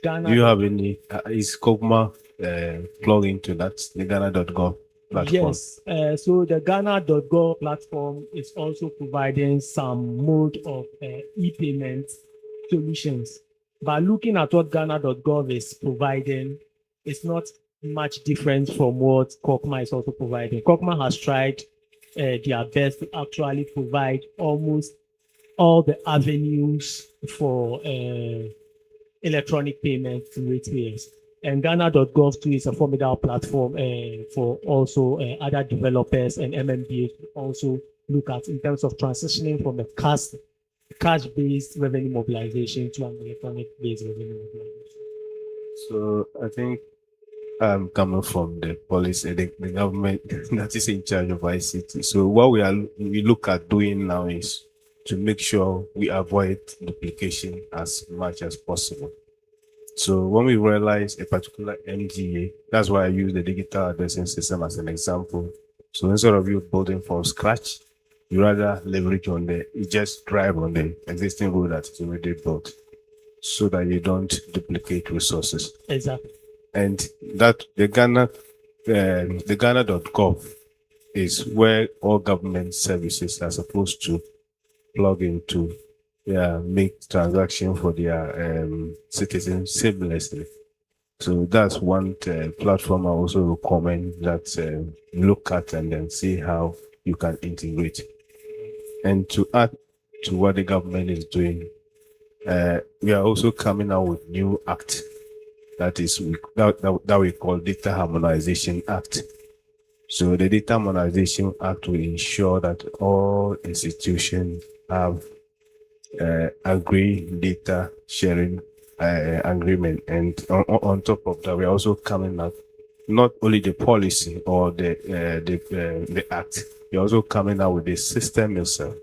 Do you have any, is Kokuma plug into that, the Ghana.gov platform? Yes, so the Ghana.gov platform is also providing some mode of e-payment solutions. But looking at what Ghana.gov is providing, it's not much different from what Kokma is also providing. Kokma has tried their best to actually provide almost all the avenues for electronic payment to ratepayers. And Ghana.gov too is a formidable platform for also other developers and MMDAs to also look at in terms of transitioning from a cash-based revenue mobilization to an electronic-based revenue mobilization. So I think I'm coming from the policy, the government that is in charge of ICT. So what we look at doing now is to make sure we avoid duplication as much as possible. So when we realize a particular MGA, that's why I use the digital addressing system as an example. So instead of you building from scratch, you rather leverage on you just drive on the existing road that is already built so that you don't duplicate resources. Exactly. And that the Ghana.gov is where all government services are supposed to plug into, make transaction for their citizens seamlessly. So that's one platform I also recommend that look at and then see how you can integrate. And to add to what the government is doing, we are also coming out with new act that we call Data Harmonization Act. So the Data Harmonization Act will ensure that all institutions have agree data sharing agreement, and on top of that, we're also coming up not only the policy or the act, we're also coming out with the system itself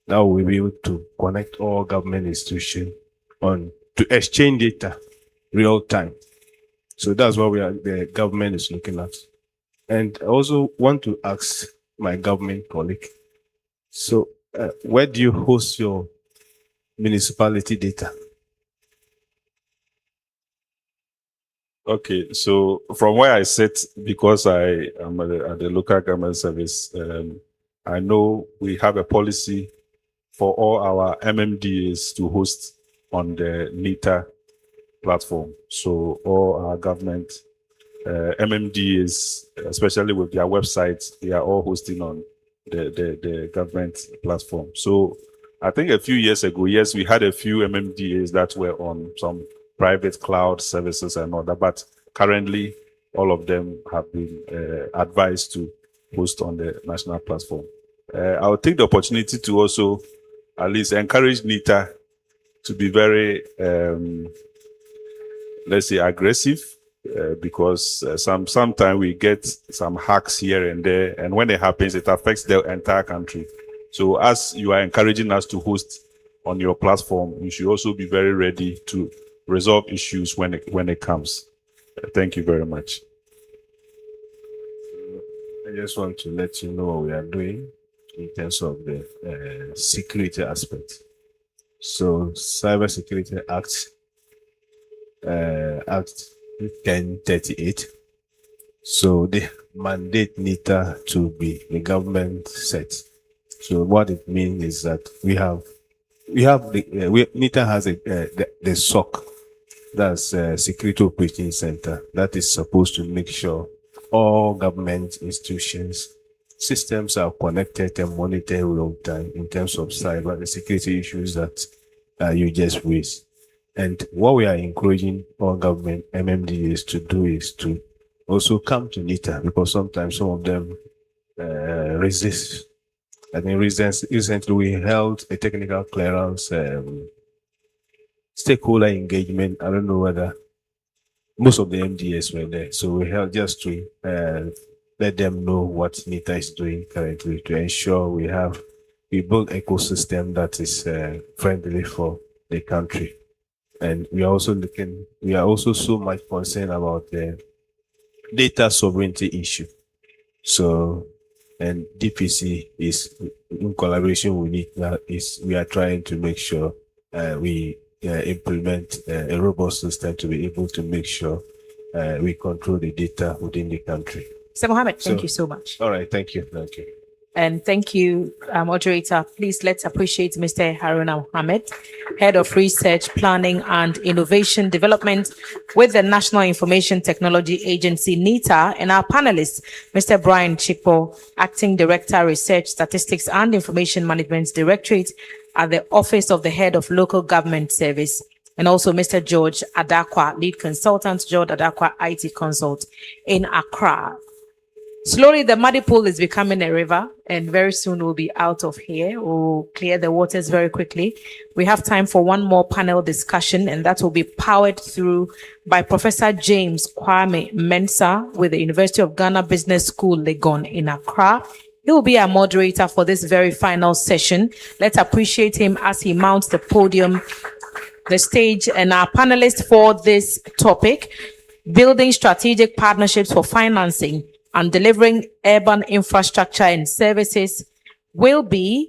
that will be able to connect all government institutions to exchange data real time. So that's what the government is looking at. And I also want to ask my government colleague, so where do you host your municipality data? Okay, so from where I sit, because I am at the local government service, I know we have a policy for all our MMDAs to host on the NITA platform. So all our government MMDAs, especially with their websites, they are all hosting on the government platform. So I think a few years ago, yes, we had a few MMDAs that were on some private cloud services and all that, but currently all of them have been advised to host on the national platform. I will take the opportunity to also at least encourage NITA to be very, let's say, aggressive, because sometimes we get some hacks here and there, and when it happens, it affects the entire country. So as you are encouraging us to host on your platform, you should also be very ready to resolve issues when it comes. Thank you very much. I just want to let you know what we are doing in terms of the security aspect. So Cybersecurity Act, Act 1038. So they mandate NITA to be the government set. So what it means is that NITA has the SOC, that's Security Operations Center, that is supposed to make sure all government institutions systems are connected and monitored real time in terms of cyber the security issues that you just raised. And what we are encouraging all government MMDAs to do is to also come to NITA, because sometimes some of them resist. I think recently we held a technical clearance stakeholder engagement. I don't know whether most of the MDAs were there. So we held just to let them know what NITA is doing currently to ensure we build ecosystem that is friendly for the country. And we are also so much concerned about the data sovereignty issue. So, and DPC is in collaboration with NITA, we are trying to make sure we implement a robust system to be able to make sure we control the data within the country. Mr. Mohammed, thank So- you so much. All right, thank you. Thank you. And thank you, moderator. Please let's appreciate Mr. Haruna Mohammed, Head of Research, Planning and Innovation Development with the National Information Technology Agency, NITA, and our panelists, Mr. Brian Chikpo, Acting Director, Research, Statistics and Information Management Directorate at the Office of the Head of Local Government Service, and also Mr. George Adakwa, Lead Consultant, George Adakwa, IT Consult in Accra. Slowly, the muddy pool is becoming a river, and very soon we'll be out of here. We'll clear the waters very quickly. We have time for one more panel discussion, and that will be powered through by Professor James Kwame Mensah with the University of Ghana Business School, Legon in Accra. He will be our moderator for this very final session. Let's appreciate him as he mounts the podium, the stage, and our panelist for this topic, building strategic partnerships for financing and delivering urban infrastructure and services, will be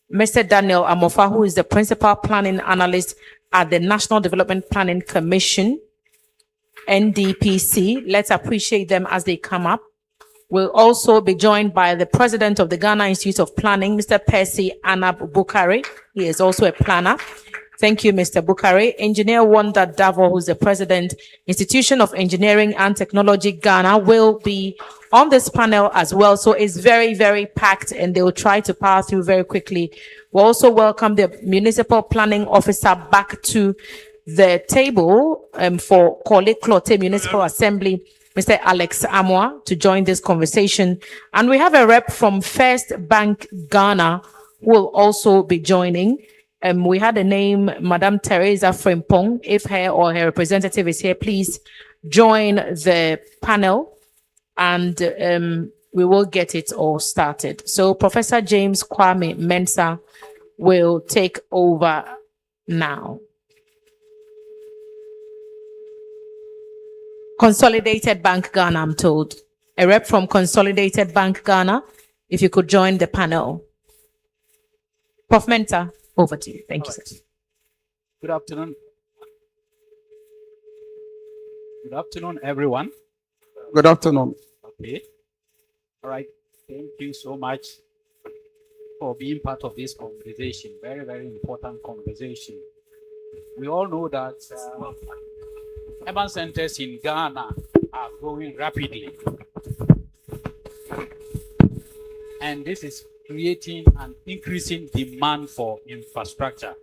Mr. Daniel Amofa, who is the Principal Planning Analyst at the National Development Planning Commission, NDPC. Let's appreciate them as they come up. We'll also be joined by the President of the Ghana Institute of Planning, Mr. Percy Anab Bukari. He is also a planner. Thank you, Mr. Bukari. Engineer Wanda Davo, who's the President, Institution of Engineering and Technology Ghana, will be on this panel as well. So it's very, very packed, and they will try to power through very quickly. We'll also welcome the Municipal Planning Officer back to the table for Korle-Klottey Municipal Assembly, Mr. Alex Amwa, to join this conversation. And we have a rep from First Bank Ghana who will also be joining. We had a name, Madame Teresa Frimpong. If her or her representative is here, please join the panel, and we will get it all started. So Professor James Kwame Mensah will take over now. Consolidated Bank Ghana, I'm told. A rep from Consolidated Bank Ghana, if you could join the panel. Prof. Mensah, over to you. Thank you, sir. Good afternoon. Good afternoon, everyone. Good afternoon. Okay. All right. Thank you so much for being part of this conversation. Very, very important conversation. We all know that urban centers in Ghana are growing rapidly. And this is creating an increasing demand for infrastructure.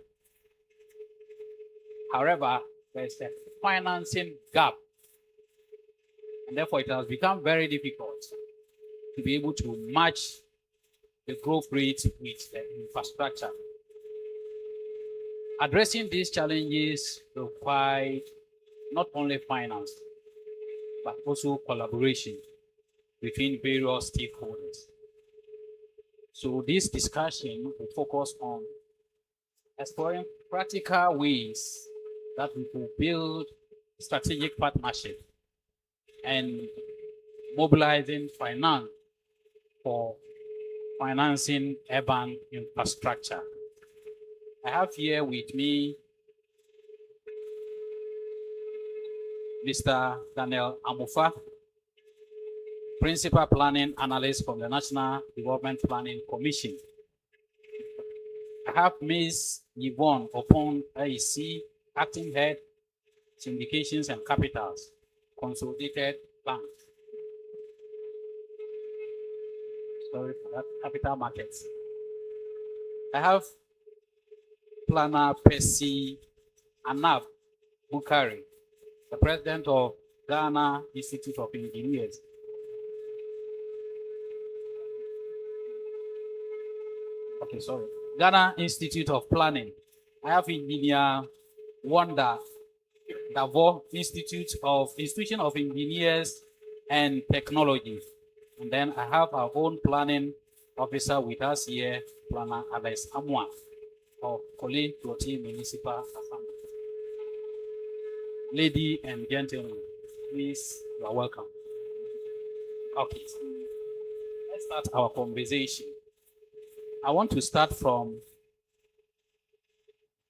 However, there's a financing gap, and therefore it has become very difficult to be able to match the growth rate with the infrastructure. Addressing these challenges require not only finance, but also collaboration between various stakeholders. So this discussion will focus on exploring practical ways that we will build strategic partnership and mobilizing finance for financing urban infrastructure. I have here with me Mr. Daniel Amofa, Principal Planning Analyst from the National Development Planning Commission. I have Ms. Yvonne Opon AEC, Acting Head, Syndications and Capitals, Consolidated Bank. Sorry for that, Capital Markets. I have Planner Percy Anab Bukari, the President of Ghana Institute of Engineers. Okay, sorry. Ghana Institute of Planning. I have Engineer Wanda Davo, Institution of Engineers and Technology. And then I have our own planning officer with us here, Planner Alex Amwa of Korle-Klottey Municipal Assembly. Ladies and gentlemen, please, you are welcome. Okay, let's start our conversation. I want to start from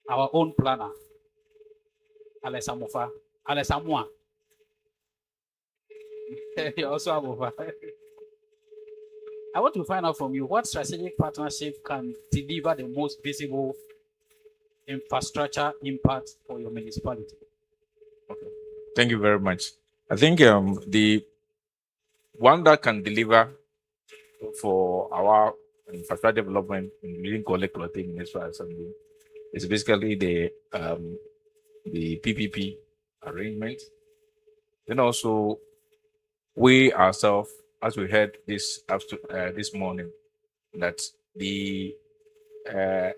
our own planner, Alex Amwa. You also have over. I want to find out from you what strategic partnership can deliver the most visible infrastructure impact for your municipality. Thank you very much. I think the one that can deliver for our infrastructure development in within Korle-Klottey Municipal Assembly is basically the PPP arrangement. Then also we ourselves, as we heard this morning, that the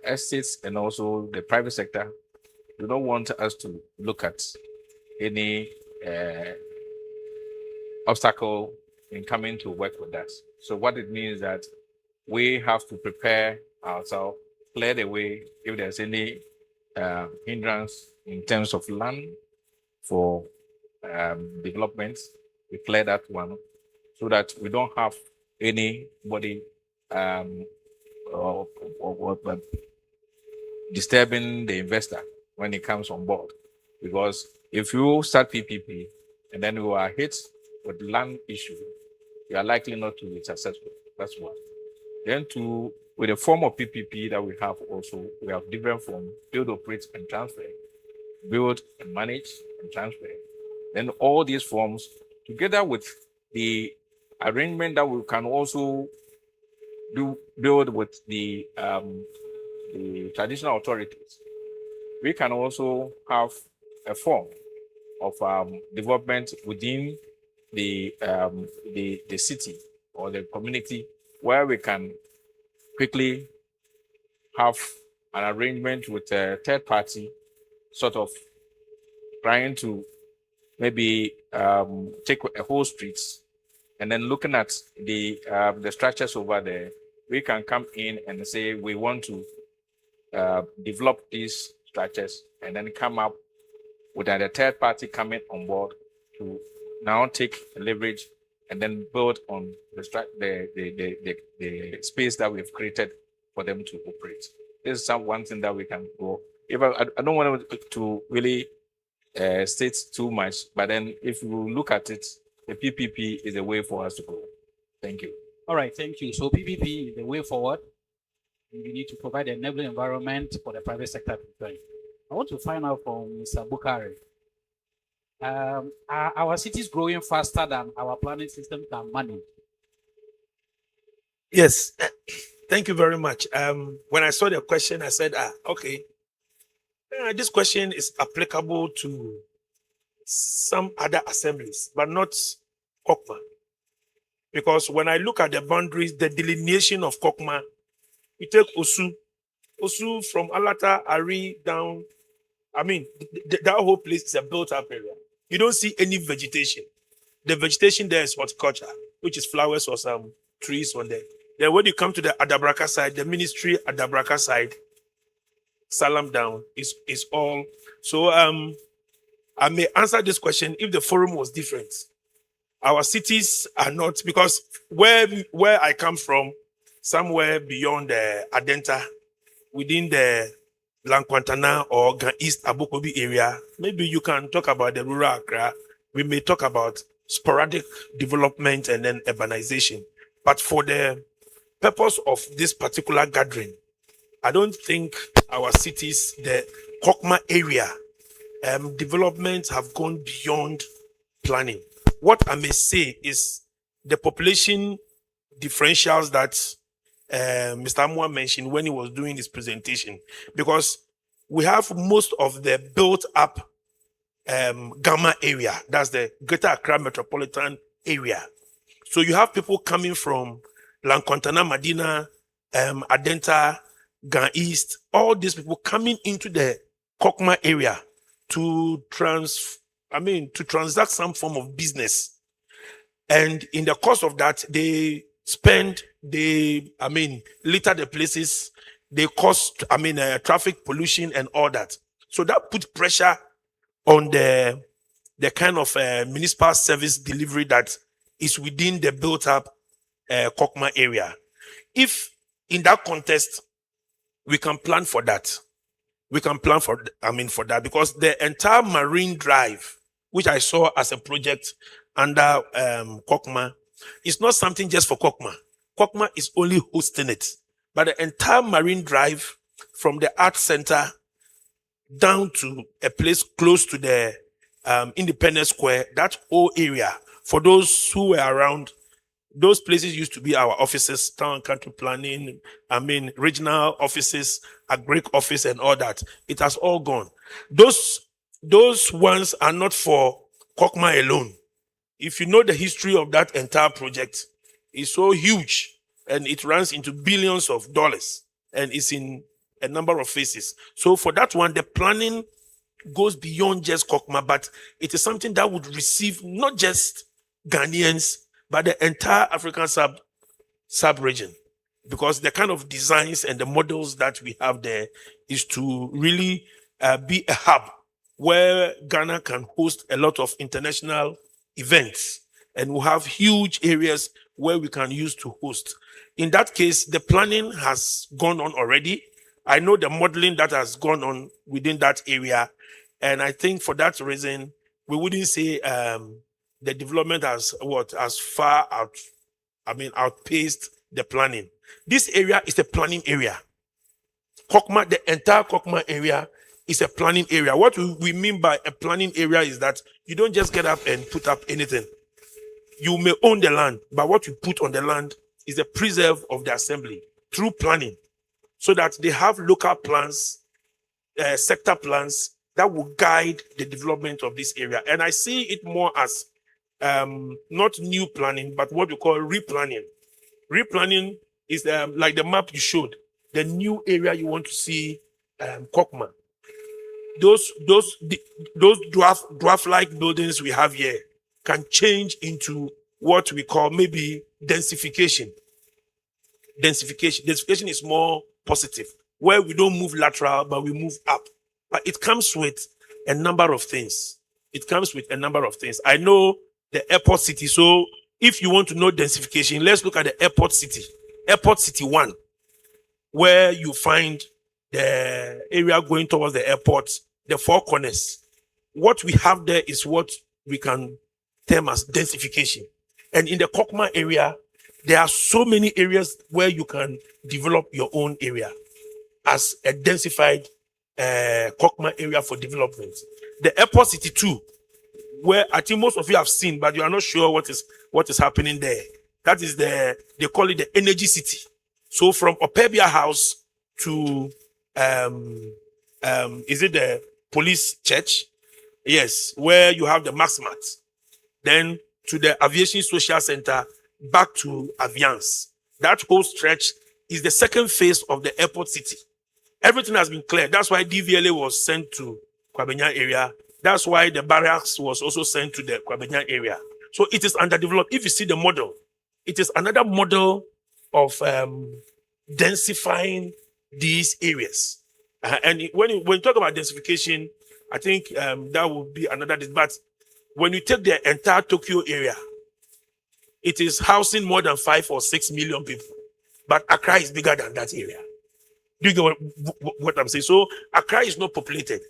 estates and also the private sector do not want us to look at any obstacle in coming to work with us. So what it means that we have to prepare ourselves, clear the way if there's any hindrance in terms of land for development. We clear that one so that we don't have anybody or disturbing the investor when it comes on board. Because if you start PPP and then you are hit with land issue, you are likely not to be successful. That's one. Then two, with the form of PPP that we have also, we have different forms: build, operate, and transfer. Build and manage and transfer. Then all these forms, together with the arrangement that we can also build with the traditional authorities, we can also have a form of development within the city or the community where we can quickly have an arrangement with a third party, sort of trying to maybe take a whole streets and then looking at the structures over there, we can come in and say we want to develop these structures and then come up with a third party coming on board to now take leverage and then build on the space that we've created for them to operate. This is one thing that we can go. If I don't want to really state too much, but then if you look at it, the PPP is a way for us to go. Thank you. All right, thank you. So PPP is the way forward. You need to provide an enabling environment for the private sector to join. I want to find out from Mr. Bukari. Are our cities growing faster than our planning system can manage? Yes, thank you very much. When I saw the question, I said, okay, this question is applicable to some other assemblies, but not Kokma. Because when I look at the boundaries, the delineation of Kokma, you take Osu from Alata, Ari down, I mean, that whole place is a built-up area. You don't see any vegetation. The vegetation there is horticulture, which is flowers or some trees on there. Then when you come to the Adabraka side, the ministry Adabraka side, Salam down is all. So I may answer this question if the forum was different. Our cities are not, because where I come from, somewhere beyond the Adenta, within the Lankwantana or Gan East Abokobi area, maybe you can talk about the rural Accra. We may talk about sporadic development and then urbanization. But for the purpose of this particular gathering, I don't think our cities, the Kokma area, developments have gone beyond planning. What I may say is the population differentials that Mr. Amwa mentioned when he was doing his presentation, because we have most of the built up Gamma area, that's the Greater Accra metropolitan area. So you have people coming from Lankwantana, Madina, Adenta, Gan East, all these people coming into the Kokma area to transact some form of business. And in the course of that, they litter the places, they cause, traffic pollution and all that. So that put pressure on the kind of municipal service delivery that is within the built up Kokma area. If in that context, we can plan for that. We can plan for that, because the entire marine drive, which I saw as a project under Kokma is not something just for Kokma. Kokma is only hosting it, but the entire Marine Drive from the Art Center down to a place close to the Independence Square, that whole area, for those who were around, those places used to be our offices, town and country planning, regional offices, agric office and all that. It has all gone. Those ones are not for Kokma alone. If you know the history of that entire project, it's so huge and it runs into billions of dollars and it's in a number of phases. So for that one, the planning goes beyond just Kokma, but it is something that would receive not just Ghanaians, but the entire African sub-region. Because the kind of designs and the models that we have there is to really be a hub where Ghana can host a lot of international events and we'll have huge areas where we can use to host. In that case, the planning has gone on already. I know the modeling that has gone on within that area. And I think for that reason, we wouldn't say the development has far outpaced the planning. This area is a planning area. Kokma, the entire Kokma area is a planning area. What we mean by a planning area is that you don't just get up and put up anything. You may own the land, but what you put on the land is the preserve of the assembly through planning, so that they have local plans, sector plans that will guide the development of this area. And I see it more as not new planning, but what we call replanning. Replanning is like the map you showed, the new area you want to see Kokma. Those dwarf-like buildings we have here can change into what we call maybe densification. Densification is more positive, where we don't move lateral, but we move up. But it comes with a number of things. I know the airport city. So if you want to know densification, let's look at the airport city. Airport city 1, where you find the area going towards the airport, the four corners. What we have there is what we can term as densification. And in the Kokma area, there are so many areas where you can develop your own area as a densified Kokma area for development. The airport city 2, where I think most of you have seen, but you are not sure what is happening there. That is they call it the energy city. So from Opebia House to is it the police church? Yes, where you have the Maximat. Then to the Aviation Social Center, back to Aviance. That whole stretch is the second phase of the airport city. Everything has been cleared. That's why DVLA was sent to Kwabenya area. That's why the barracks was also sent to the Kwabenya area. So it is underdeveloped. If you see the model, it is another model of densifying these areas. And when you talk about densification, I think that will be another. But when you take the entire Tokyo area, it is housing more than 5 or 6 million people. But Accra is bigger than that area. Do you get what I'm saying? So Accra is not populated.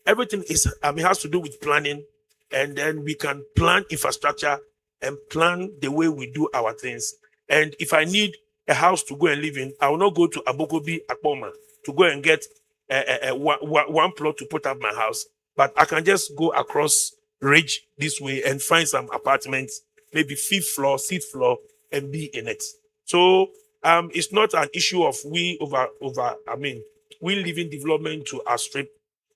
Everything has to do with planning, and then we can plan infrastructure and plan the way we do our things. And if I need a house to go and live in, I will not go to Abokobi, Akpoma to go and get one plot to put up my house. But I can just go across Ridge this way and find some apartments, maybe 5th floor, 6th floor, and be in it. So it's not an issue of we leaving development to outstrip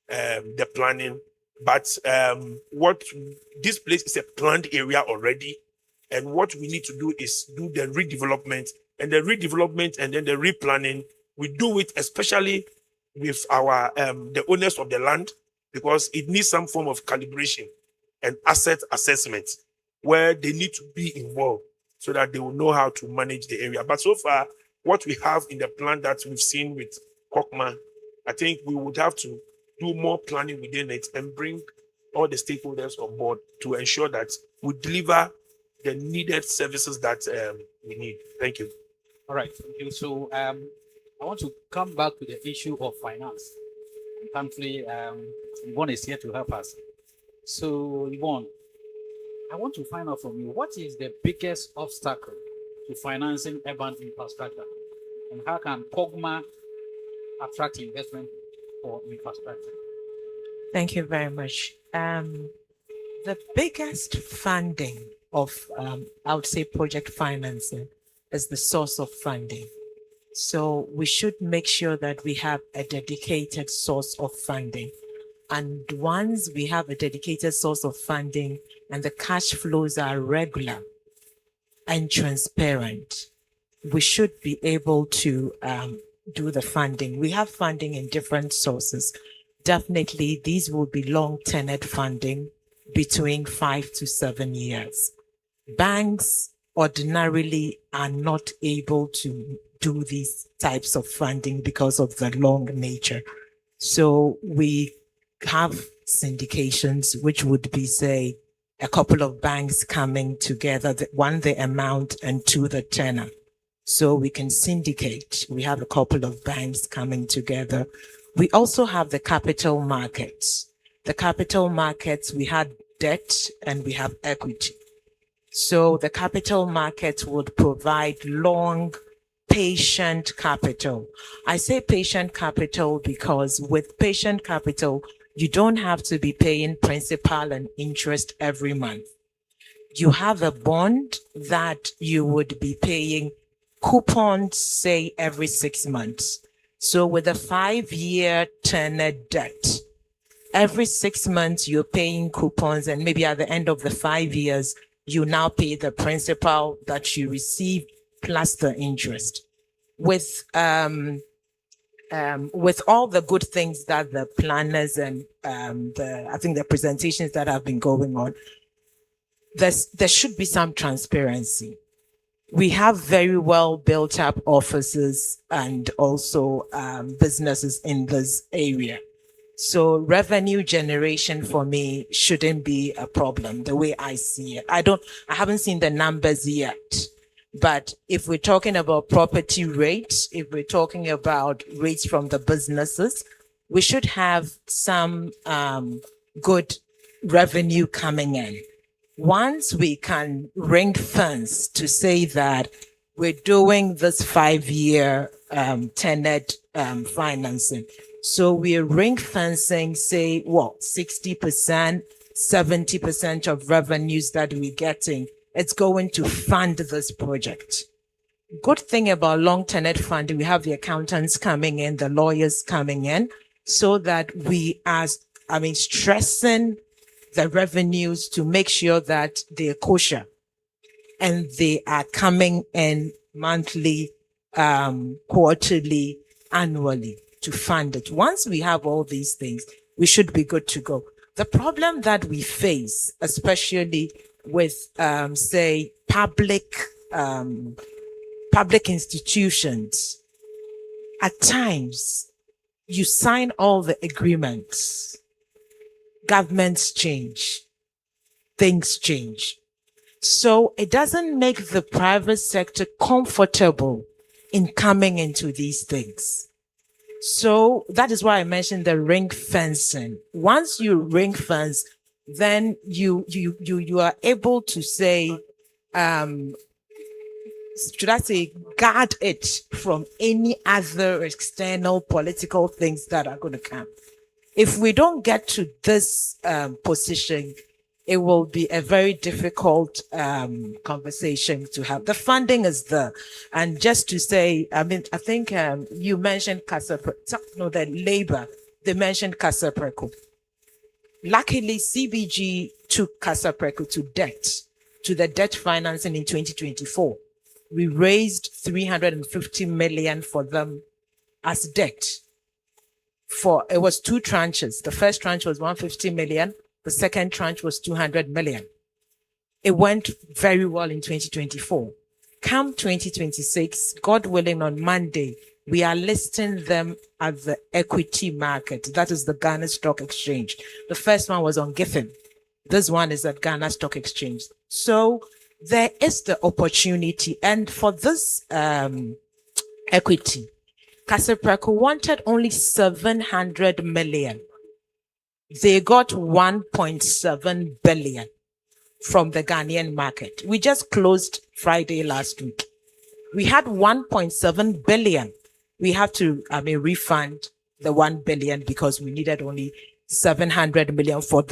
the planning. But what this place is a planned area already, and what we need to do is do the redevelopment, and the redevelopment and then the replanning. We do it especially with our the owners of the land, because it needs some form of calibration and asset assessment where they need to be involved so that they will know how to manage the area. But so far, what we have in the plan that we've seen with Kokma, I think we would have to do more planning within it and bring all the stakeholders on board to ensure that we deliver the needed services that we need. Thank you. All right, thank you. So I want to come back to the issue of finance. Thankfully, Yvonne is here to help us. So Yvonne, I want to find out from you, what is the biggest obstacle to financing urban infrastructure? And how can POGMA attract investment for infrastructure? Thank you very much. The biggest funding of, I would say, project financing is the source of funding. So we should make sure that we have a dedicated source of funding. And once we have a dedicated source of funding and the cash flows are regular and transparent, we should be able to do the funding. We have funding in different sources. Definitely, these will be long-tenured funding between 5 to 7 years. Banks ordinarily are not able to do these types of funding because of the long nature. So we have syndications, which would be, say, a couple of banks coming together, one, the amount, and two, the tenor. So we can syndicate. We have a couple of banks coming together. We also have the capital markets. The capital markets, we had debt and we have equity. So the capital markets would provide long, patient capital. I say patient capital because with patient capital, you don't have to be paying principal and interest every month. You have a bond that you would be paying coupons, say, every 6 months. So with a 5-year tenor debt, every 6 months you're paying coupons, and maybe at the end of the 5 years, you now pay the principal that you received plus the interest. With all the good things that the planners and I think the presentations that have been going on, there should be some transparency. We have very well built up offices and also businesses in this area. So revenue generation for me shouldn't be a problem the way I see it. I haven't seen the numbers yet, but if we're talking about property rates, if we're talking about rates from the businesses, we should have some good revenue coming in. Once we can ring fence to say that we're doing this 5-year tenured financing, so we're ring fencing, say, 60%, 70% of revenues that we're getting, it's going to fund this project. Good thing about long tenured funding, we have the accountants coming in, the lawyers coming in, so that we are, stressing the revenues to make sure that they're kosher and they are coming in monthly, quarterly, annually to fund it. Once we have all these things, we should be good to go. The problem that we face, especially with, say, public institutions, at times you sign all the agreements, governments change, things change. So it doesn't make the private sector comfortable in coming into these things. So that is why I mentioned the ring fencing. Once you ring fence, then you are able to say, should I say, guard it from any other external political things that are going to come. If we don't get to this position, it will be a very difficult conversation to have. The funding is there. And just to say, I think you mentioned the labor, they mentioned Kasapreko. Luckily, CBG took Kasapreko to the debt financing in 2024. We raised 350 million for them as debt. It was 2 tranches. The first tranche was 150 million. The second tranche was 200 million. It went very well in 2024. Come 2026, God willing, on Monday, we are listing them at the equity market. That is the Ghana Stock Exchange. The first one was on Giffen. This one is at Ghana Stock Exchange. So there is the opportunity. And for this equity, Kasapreko wanted only 700 million. They got 1.7 billion. from the Ghanaian market. We just closed Friday last week. We had 1.7 billion. We have to, refund the 1 billion because we needed only 700 million for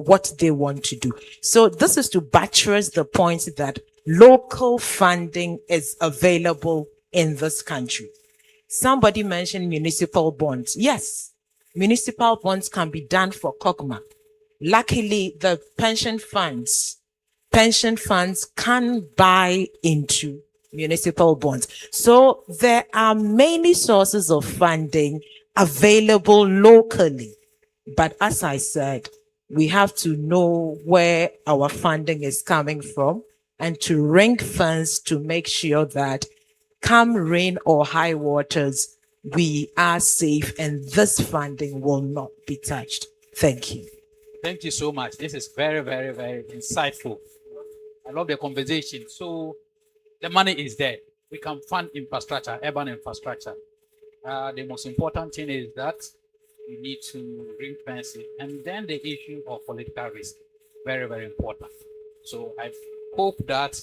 what they want to do. So this is to buttress the point that local funding is available in this country. Somebody mentioned municipal bonds. Yes, municipal bonds can be done for Kogma. Luckily, the pension funds can buy into municipal bonds. So there are many sources of funding available locally. But as I said, we have to know where our funding is coming from and to ring fence to make sure that come rain or high waters, we are safe and this funding will not be touched. Thank you. Thank you so much. This is very, very, very insightful. I love the conversation. So the money is there. We can fund infrastructure, urban infrastructure. The most important thing is that we need to ring fence it. And then the issue of political risk, very, very important. So I hope that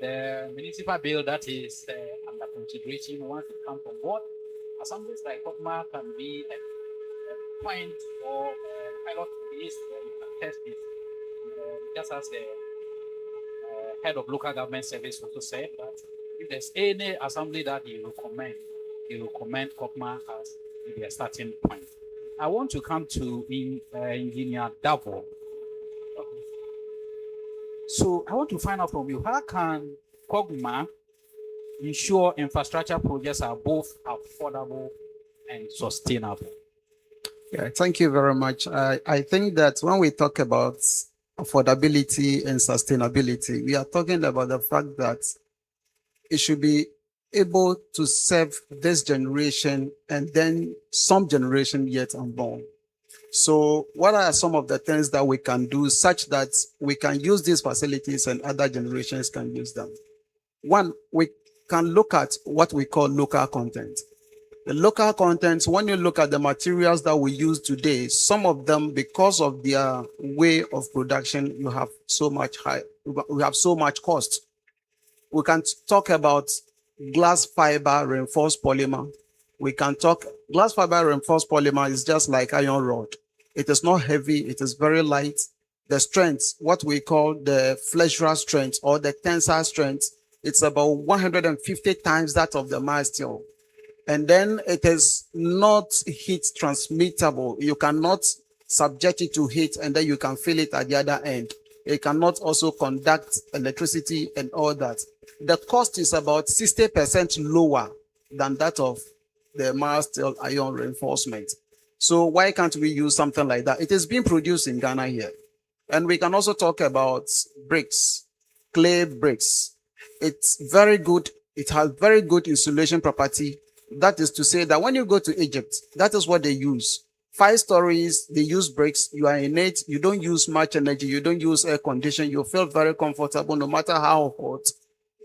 the municipal bill that is under consideration, once it comes on board, assemblies like Kogma can be a point or a pilot case where you can test this. Just as the head of local government service also said that if there's any assembly that you recommend Kogma as maybe a starting point. I want to come to Engineer Davo. So I want to find out from you, how can Kogma ensure infrastructure projects are both affordable and sustainable? Yeah, thank you very much. I think that when we talk about affordability and sustainability, we are talking about the fact that it should be able to serve this generation and then some generation yet unborn. So what are some of the things that we can do such that we can use these facilities and other generations can use them? One, we can look at what we call local content. The local content, when you look at the materials that we use today, some of them, because of their way of production, we have so much cost. We can talk about glass fiber reinforced polymer. Glass fiber reinforced polymer is just like iron rod. It is not heavy, it is very light. The strength, what we call the flexural strength or the tensile strength, it's about 150 times that of the mild steel. And then it is not heat transmittable. You cannot subject it to heat and then you can feel it at the other end. It cannot also conduct electricity and all that. The cost is about 60% lower than that of the mild steel iron reinforcement. So why can't we use something like that? It is being produced in Ghana here. And we can also talk about bricks, clay bricks. It's very good. It has very good insulation property. That is to say that when you go to Egypt, that is what they use. 5 stories, they use bricks. You are in it. You don't use much energy. You don't use air conditioning. You feel very comfortable no matter how hot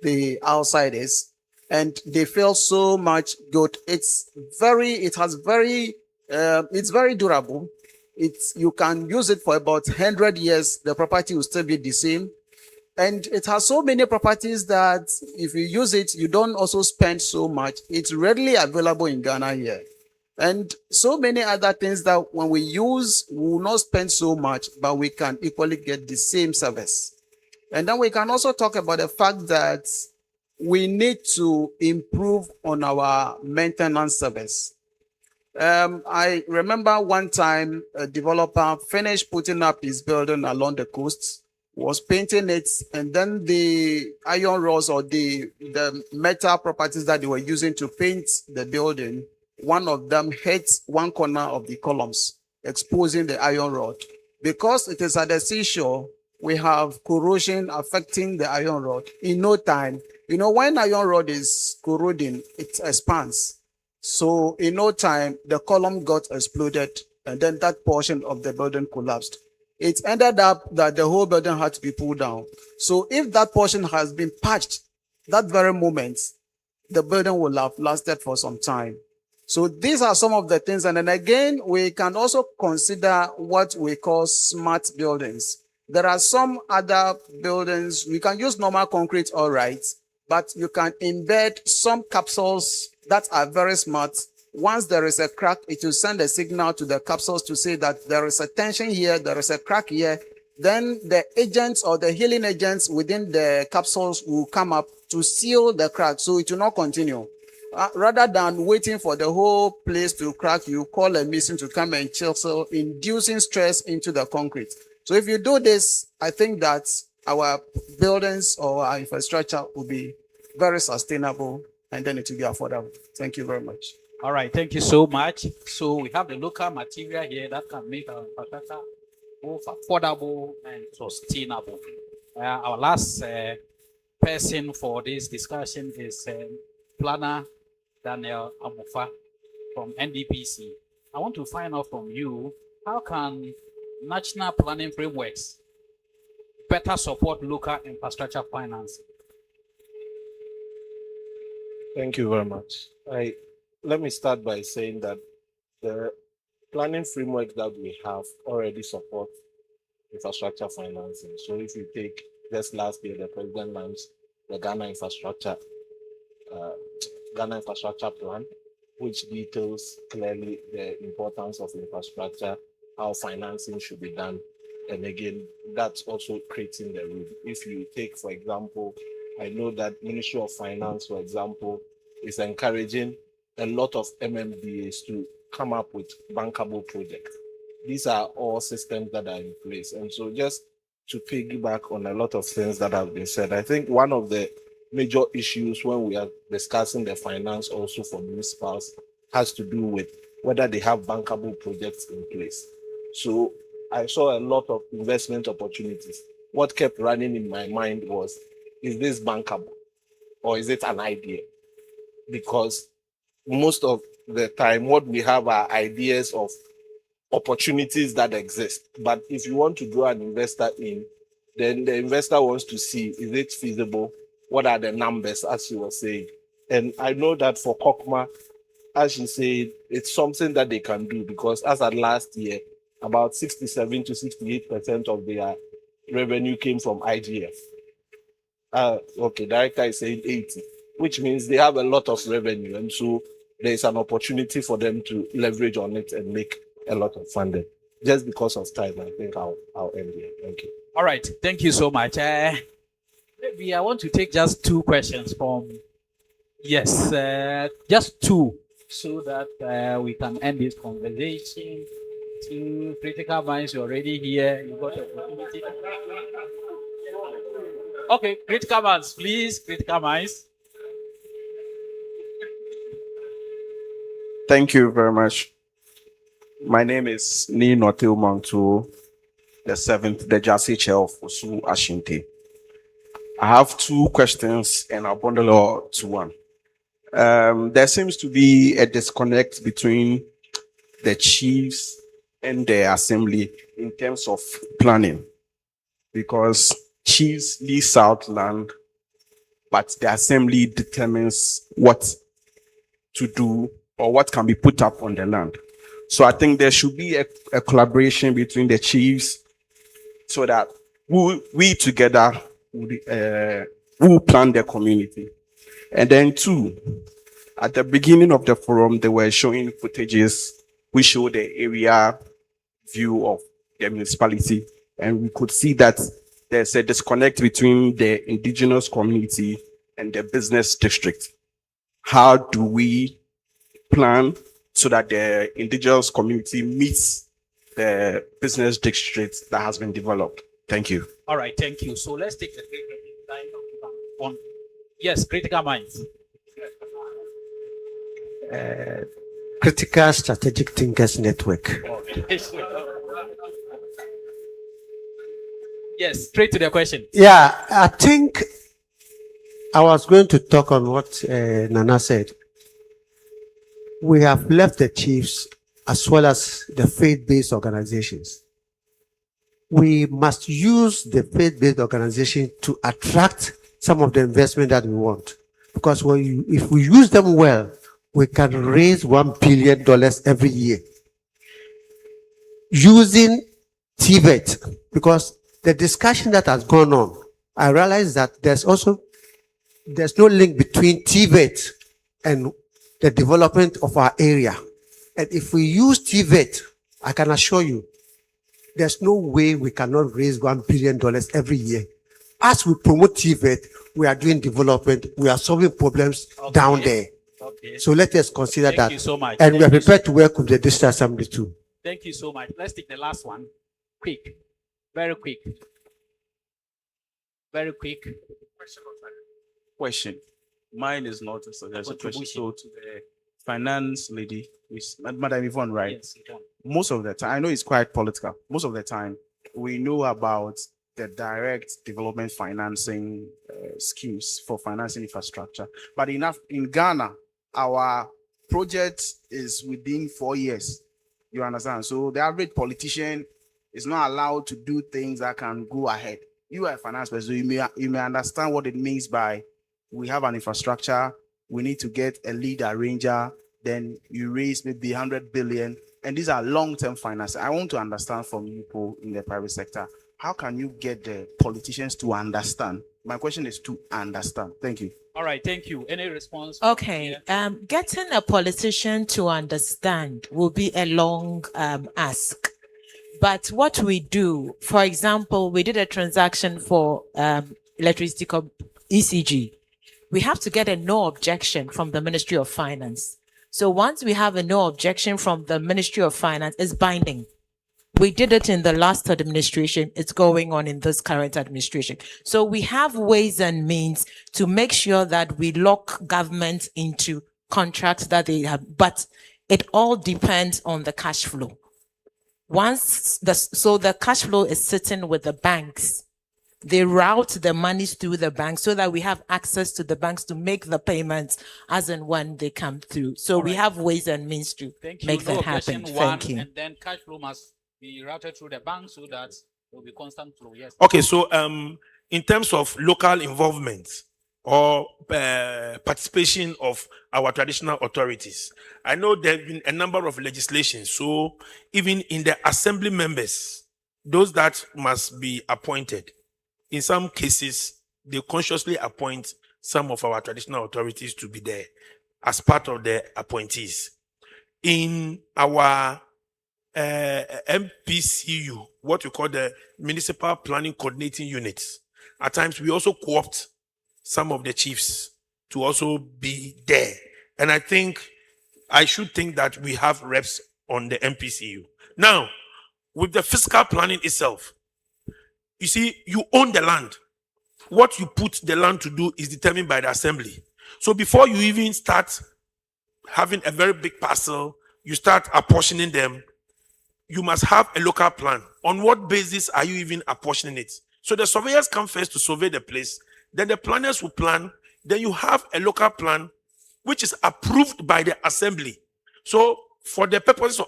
the outside is. And they feel so much good. It's very durable. You can use it for about 100 years. The property will still be the same. And it has so many properties that if you use it, you don't also spend so much. It's readily available in Ghana here. And so many other things that when we use, we will not spend so much, but we can equally get the same service. And then we can also talk about the fact that we need to improve on our maintenance service. I remember one time a developer finished putting up his building along the coast, was painting it, and then the iron rods or the metal properties that they were using to paint the building, one of them hit one corner of the columns, exposing the iron rod. Because it is at the seashore, we have corrosion affecting the iron rod. In no time, when iron rod is corroding, it expands. So in no time, the column got exploded, and then that portion of the building collapsed. It ended up that the whole building had to be pulled down. So if that portion has been patched, that very moment, the building will have lasted for some time. So these are some of the things. And then again, we can also consider what we call smart buildings. There are some other buildings, we can use normal concrete, all right, but you can embed some capsules that are very smart. Once there is a crack, it will send a signal to the capsules to say that there is a tension here, there is a crack here. Then the agents or the healing agents within the capsules will come up to seal the crack so it will not continue. Rather than waiting for the whole place to crack, you call a mason to come and chisel, inducing stress into the concrete. So if you do this, I think that our buildings or our infrastructure will be very sustainable and then it will be affordable. Thank you very much. All right, thank you so much. So we have the local material here that can make our infrastructure both affordable and sustainable. Our last person for this discussion is Planner Daniel Amufa from NDPC. I want to find out from you, how can national planning frameworks better support local infrastructure financing? Thank you very much. Let me start by saying that the planning framework that we have already supports infrastructure financing. So if you take just last year, the president launched the Ghana Infrastructure Plan, which details clearly the importance of infrastructure, how financing should be done. And again, that's also creating the room. If you take, for example, I know that Ministry of Finance, for example, is encouraging a lot of MMDAs to come up with bankable projects. These are all systems that are in place. And so just to piggyback on a lot of things that have been said, I think one of the major issues when we are discussing the finance also for municipals has to do with whether they have bankable projects in place. So I saw a lot of investment opportunities. What kept running in my mind was, is this bankable or is it an idea? Because most of the time, what we have are ideas of opportunities that exist. But if you want to draw an investor in, then the investor wants to see, is it feasible? What are the numbers, as you were saying? And I know that for Kokma, as you said, it's something that they can do because as at last year, about 67 to 68% of their revenue came from IGF. Okay, director is saying 80, which means they have a lot of revenue. And so there's an opportunity for them to leverage on it and make a lot of funding. Just because of time, I think I'll end here. Thank you. All right, thank you so much. Maybe I want to take just two questions from, yes, just two, so that we can end this conversation. Two critical minds, you're already here. You got the opportunity. Okay, critical minds, please, critical minds. Thank you very much. My name is Nino Tilmantu, the 7th, the Jasi Chair of Osu Ashinti. I have two questions and I'll bundle all to one. There seems to be a disconnect between the chiefs and the assembly in terms of planning, because chiefs lease out land, but the assembly determines what to do or what can be put up on the land. So I think there should be a collaboration between the chiefs so that we together will plan the community. And then two, at the beginning of the forum, they were showing footages which show the area view of the municipality. And we could see that there's a disconnect between the indigenous community and the business district. How do we plan so that the indigenous community meets the business district that has been developed? Thank you. All right, thank you. So let's take the one. Yes, critical minds. Critical Strategic Thinkers Network. Yes, straight to the question. Yeah, I think I was going to talk on what Nana said. We have left the chiefs as well as the faith-based organizations. We must use the faith-based organization to attract some of the investment that we want. Because if we use them well, we can raise $1 billion every year. Using TVET, because the discussion that has gone on, I realize that there's no link between TVET and the development of our area. And if we use TVET, I can assure you, there's no way we cannot raise $1 billion every year. As we promote TVET, we are doing development, we are solving problems down there. Okay. So let us consider that. Thank you so much. And we Thank are you prepared to work with the district assembly too. Thank you so much. Let's take the last one. Quick. Very quick. Very quick. Question. Mine is not a suggestion question. So to the finance lady, Madam Yvonne, right? Yes, Yvonne. Most of the time, I know it's quite political. Most of the time, we know about the direct development financing schemes for financing infrastructure. But in Ghana, our project is within 4 years. You understand? So the average politician is not allowed to do things that can go ahead. You are a finance person, so you may understand what it means by we have an infrastructure, we need to get a lead arranger, then you raise maybe 100 billion, and these are long-term finance. I want to understand from you people in the private sector, how can you get the politicians to understand? My question is to understand. Thank you. All right, thank you. Any response? Okay. Getting a politician to understand will be a long ask. But what we do, for example, we did a transaction for electricity ECG. We have to get a no objection from the Ministry of Finance. So once we have a no objection from the Ministry of Finance, it's binding. We did it in the last administration. It's going on in this current administration. So we have ways and means to make sure that we lock government into contracts that they have, but it all depends on the cash flow. So the cash flow is sitting with the banks. They route the monies through the banks so that we have access to the banks to make the payments as and when they come through. So we have ways and means to make that happen. Thank you. And then cash flow must be routed through the bank so that there will be constant flow. Yes. Okay, so in terms of local involvement or participation of our traditional authorities, I know there have been a number of legislations. So even in the assembly members, those that must be appointed, in some cases, they consciously appoint some of our traditional authorities to be there as part of the appointees. In our MPCU, what we call the Municipal Planning Coordinating Units, at times we also co-opt some of the chiefs to also be there. And I should think that we have reps on the MPCU. Now, with the fiscal planning itself, you see, you own the land. What you put the land to do is determined by the assembly. So before you even start having a very big parcel, you start apportioning them, you must have a local plan. On what basis are you even apportioning it? So the surveyors come first to survey the place, then the planners will plan, then you have a local plan which is approved by the assembly. So for the purposes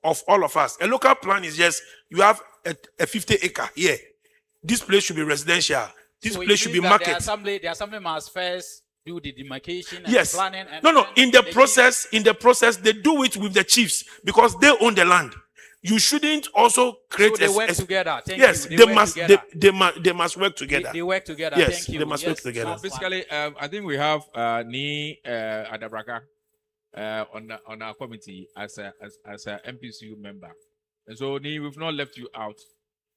of all of us, a local plan is just, you have a 50 acre here. This place should be residential. This place should be market. The assembly must first do the demarcation and Yes. planning. And No. In the process, they do it with the chiefs because they own the land. You shouldn't also create. So they work together. Thank yes, you. they must work together. They work together. Yes, Thank you. they must work Yes. together. So basically, I think we have Adabraka on our committee as a MPCU member, and so we've not left you out.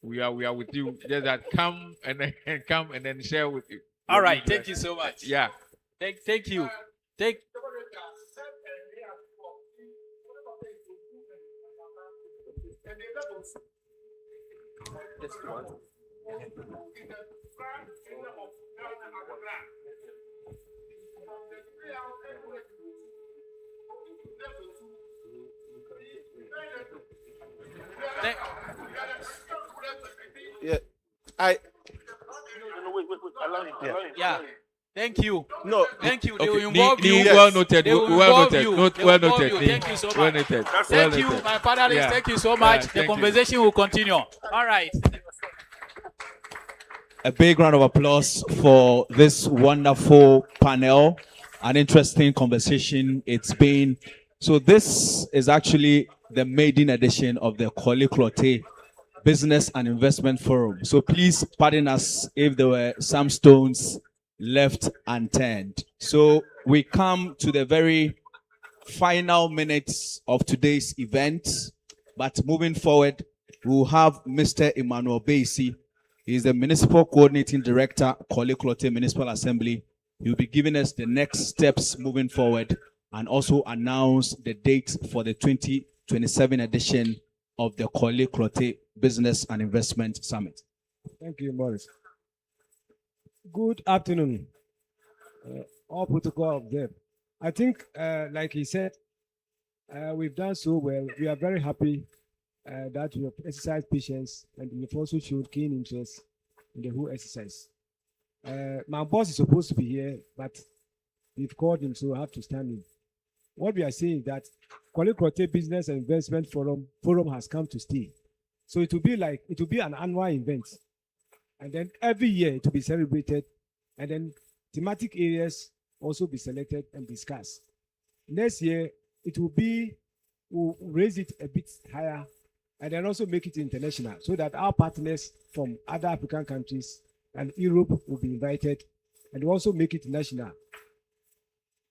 We are with you. Just that come and then share with you. All right. Thank you so much. Yeah. Thank you. Yeah, Yeah. Thank you. No, thank you. They Okay. will involve you. Well noted. They will Well involve noted. you. Note- They will well involve noted. you. Thank you so Well much. noted. Thank Well you, noted. my panelists. Yeah. Thank you so much. Yeah, The thank you. conversation will continue. All right. A big round of applause for this wonderful panel. An interesting conversation it's been. So this is actually the maiden edition of the Korle-Klottey Business and Investment Forum. So please pardon us if there were some stones left unturned. So we come to the very final minutes of today's event, but moving forward, we'll have Mr. Emmanuel Basie. He is the Municipal Coordinating Director, Korle-Klottey Municipal Assembly. He'll be giving us the next steps moving forward and also announce the date for the 2027 edition of the Korle-Klottey Business and Investment Summit. Thank you, Morris. Good afternoon. All protocol observed. I think, like he said, we've done so well. We are very happy that we have exercised patience and we've also showed keen interest in the whole exercise. My boss is supposed to be here, but we've called him, so I have to stand in. What we are saying is that Korle-Klottey Business and Investment Forum has come to stay. So it will be an annual event. And then every year it will be celebrated. And then thematic areas also be selected and discussed. Next year, we'll raise it a bit higher and then also make it international so that our partners from other African countries and Europe will be invited and also make it national.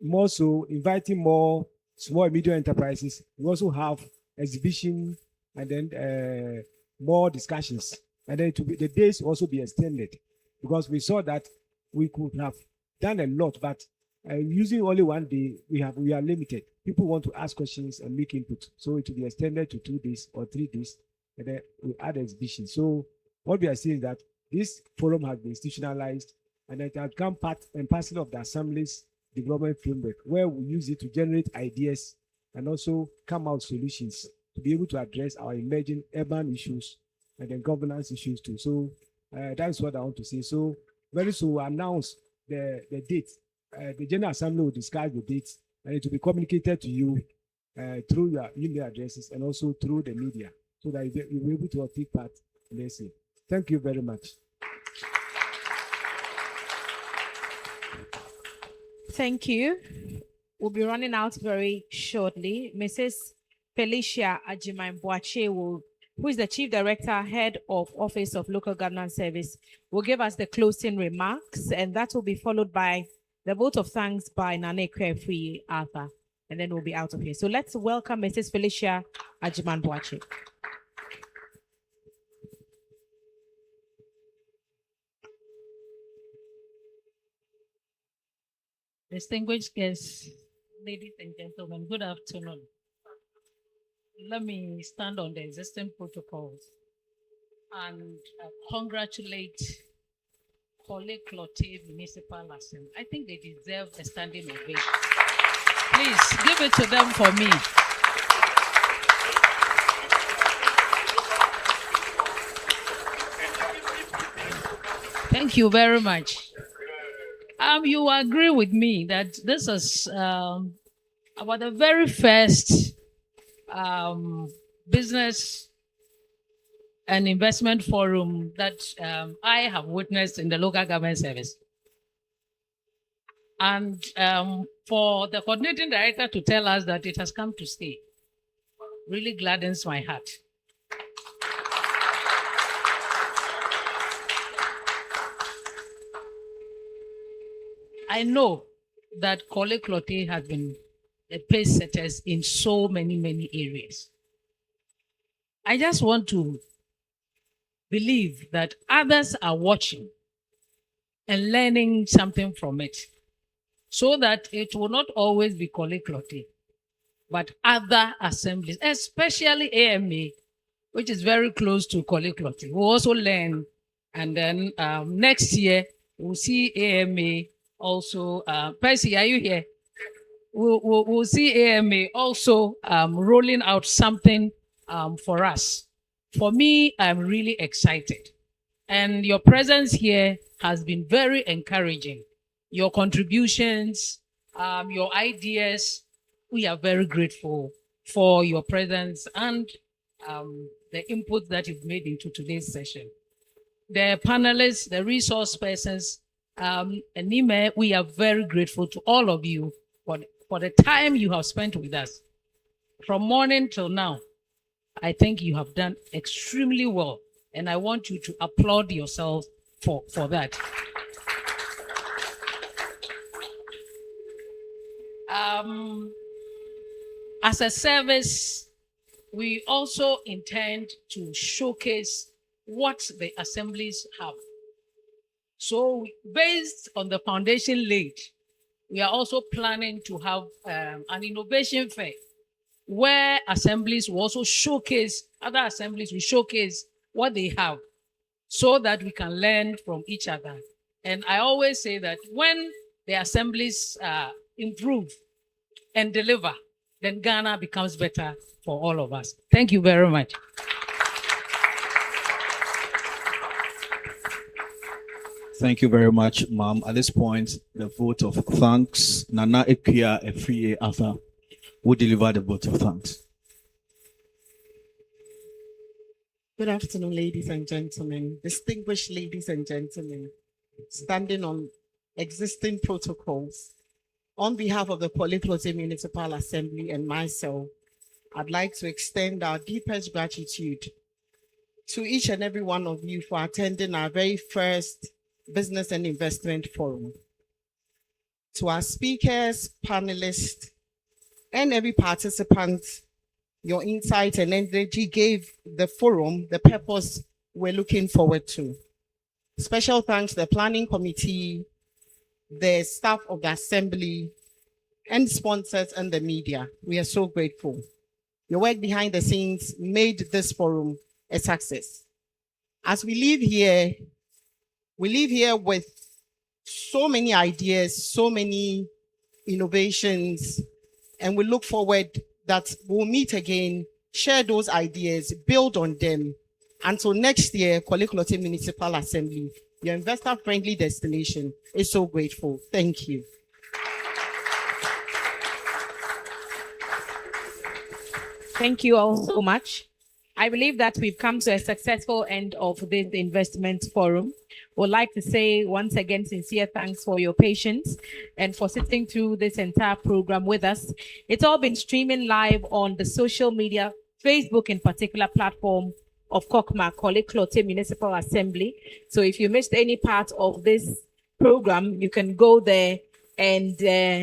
More so, inviting more small and medium enterprises. We also have exhibition and then more discussions. And then the days also be extended because we saw that we could have done a lot, but using only one day, we are limited. People want to ask questions and make input. So it will be extended to 2 days or 3 days, and then we add exhibition. So what we are seeing is that this forum has been institutionalized and it has become part and parcel of the Assembly's development framework, where we use it to generate ideas and also come out solutions to be able to address our emerging urban issues and then governance issues too. So that's what I want to say. So very soon we'll announce the date. The General Assembly will discuss the dates and it will be communicated to you through your email addresses and also through the media so that you'll be able to take part in this. Thank you very much. Thank you. We'll be running out very shortly. Mrs. Felicia Ajiman-Boache, who is the Chief Director, Head of Office of Local Governance Service, will give us the closing remarks, and that will be followed by the vote of thanks by Nane Kwefui Arthur, and then we'll be out of here. So let's welcome Mrs. Felicia Ajiman-Boache. Distinguished guests, ladies and gentlemen, good afternoon. Let me stand on the existing protocols and congratulate Korle-Klottey Municipal Assembly. I think they deserve a standing ovation. Please give it to them for me. Thank you very much. You agree with me that this is about the very first business and investment forum that I have witnessed in the local government service. And for the coordinating director to tell us that it has come to stay really gladdens my heart. I know that Korle-Klottey has been a pace setters in so many, many areas. I just want to believe that others are watching and learning something from it so that it will not always be Korle-Klottey, but other assemblies, especially AMA, which is very close to Korle-Klottey. We'll also learn, and then next year we'll see AMA also. Percy, are you here? We'll see AMA also rolling out something for us. For me, I'm really excited. And your presence here has been very encouraging. Your contributions, your ideas, we are very grateful for your presence and the input that you've made into today's session. The panelists, the resource persons, and Nime, we are very grateful to all of you for the time you have spent with us. From morning till now, I think you have done extremely well, and I want you to applaud yourself for that. As a service, we also intend to showcase what the assemblies have. So based on the foundation laid, we are also planning to have an innovation fair where assemblies will also showcase, other assemblies will showcase what they have so that we can learn from each other. And I always say that when the assemblies improve and deliver, then Ghana becomes better for all of us. Thank you very much. Thank you very much, ma'am. At this point, the vote of thanks. Nana Ekia Efriye Arthur will deliver the vote of thanks. Good afternoon, ladies and gentlemen, distinguished ladies and gentlemen, standing on existing protocols. On behalf of the Korle-Klottey Municipal Assembly and myself, I'd like to extend our deepest gratitude to each and every one of you for attending our very first Business and Investment Forum. To our speakers, panelists, and every participant, your insight and energy gave the forum the purpose we're looking forward to. Special thanks to the planning committee, the staff of the assembly, and sponsors and the media. We are so grateful. Your work behind the scenes made this forum a success. As we leave here with so many ideas, so many innovations, and we look forward that we'll meet again, share those ideas, build on them. Until next year, Korle-Klottey Municipal Assembly, your investor-friendly destination, is so grateful. Thank you. Thank you all so much. I believe that we've come to a successful end of this investment forum. Would like to say once again, sincere thanks for your patience and for sitting through this entire program with us. It's all been streaming live on the social media, Facebook in particular platform of KOKMA, Korle-Klottey Municipal Assembly. So if you missed any part of this program, you can go there and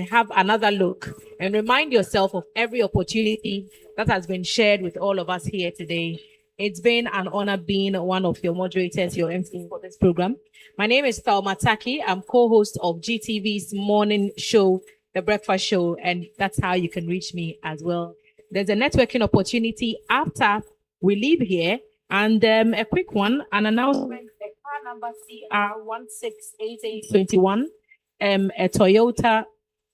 have another look and remind yourself of every opportunity that has been shared with all of us here today. It's been an honor being one of your moderators, your MC for this program. My name is Thelma Taki. I'm co-host of GTV's morning show, The Breakfast Show, and that's how you can reach me as well. There's a networking opportunity after we leave here, and a quick one, an announcement, the car number CR168821, a Toyota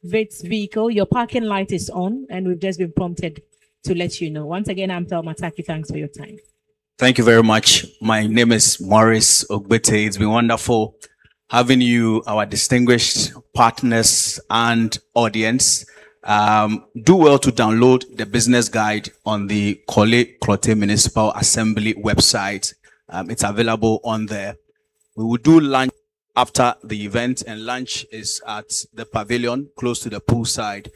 Vitz vehicle. Your parking light is on, and we've just been prompted to let you know. Once again, I'm Thelma Taki. Thanks for your time. Thank you very much. My name is Morris Ogbete. It's been wonderful having you, our distinguished partners and audience. Do well to download the business guide on the Korle-Klottey Municipal Assembly website. It's available on there. We will do lunch after the event, and lunch is at the pavilion close to the poolside.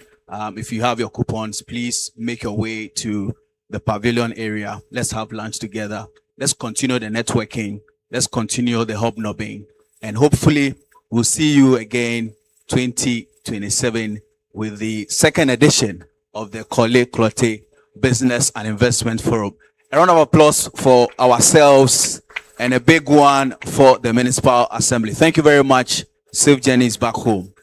If you have your coupons, please make your way to the pavilion area. Let's have lunch together. Let's continue the networking. Let's continue the hobnobbing. And hopefully we'll see you again 2027 with the second edition of the Korle-Klottey Business and Investment Forum. A round of applause for ourselves and a big one for the Municipal Assembly. Thank you very much. Safe journeys back home.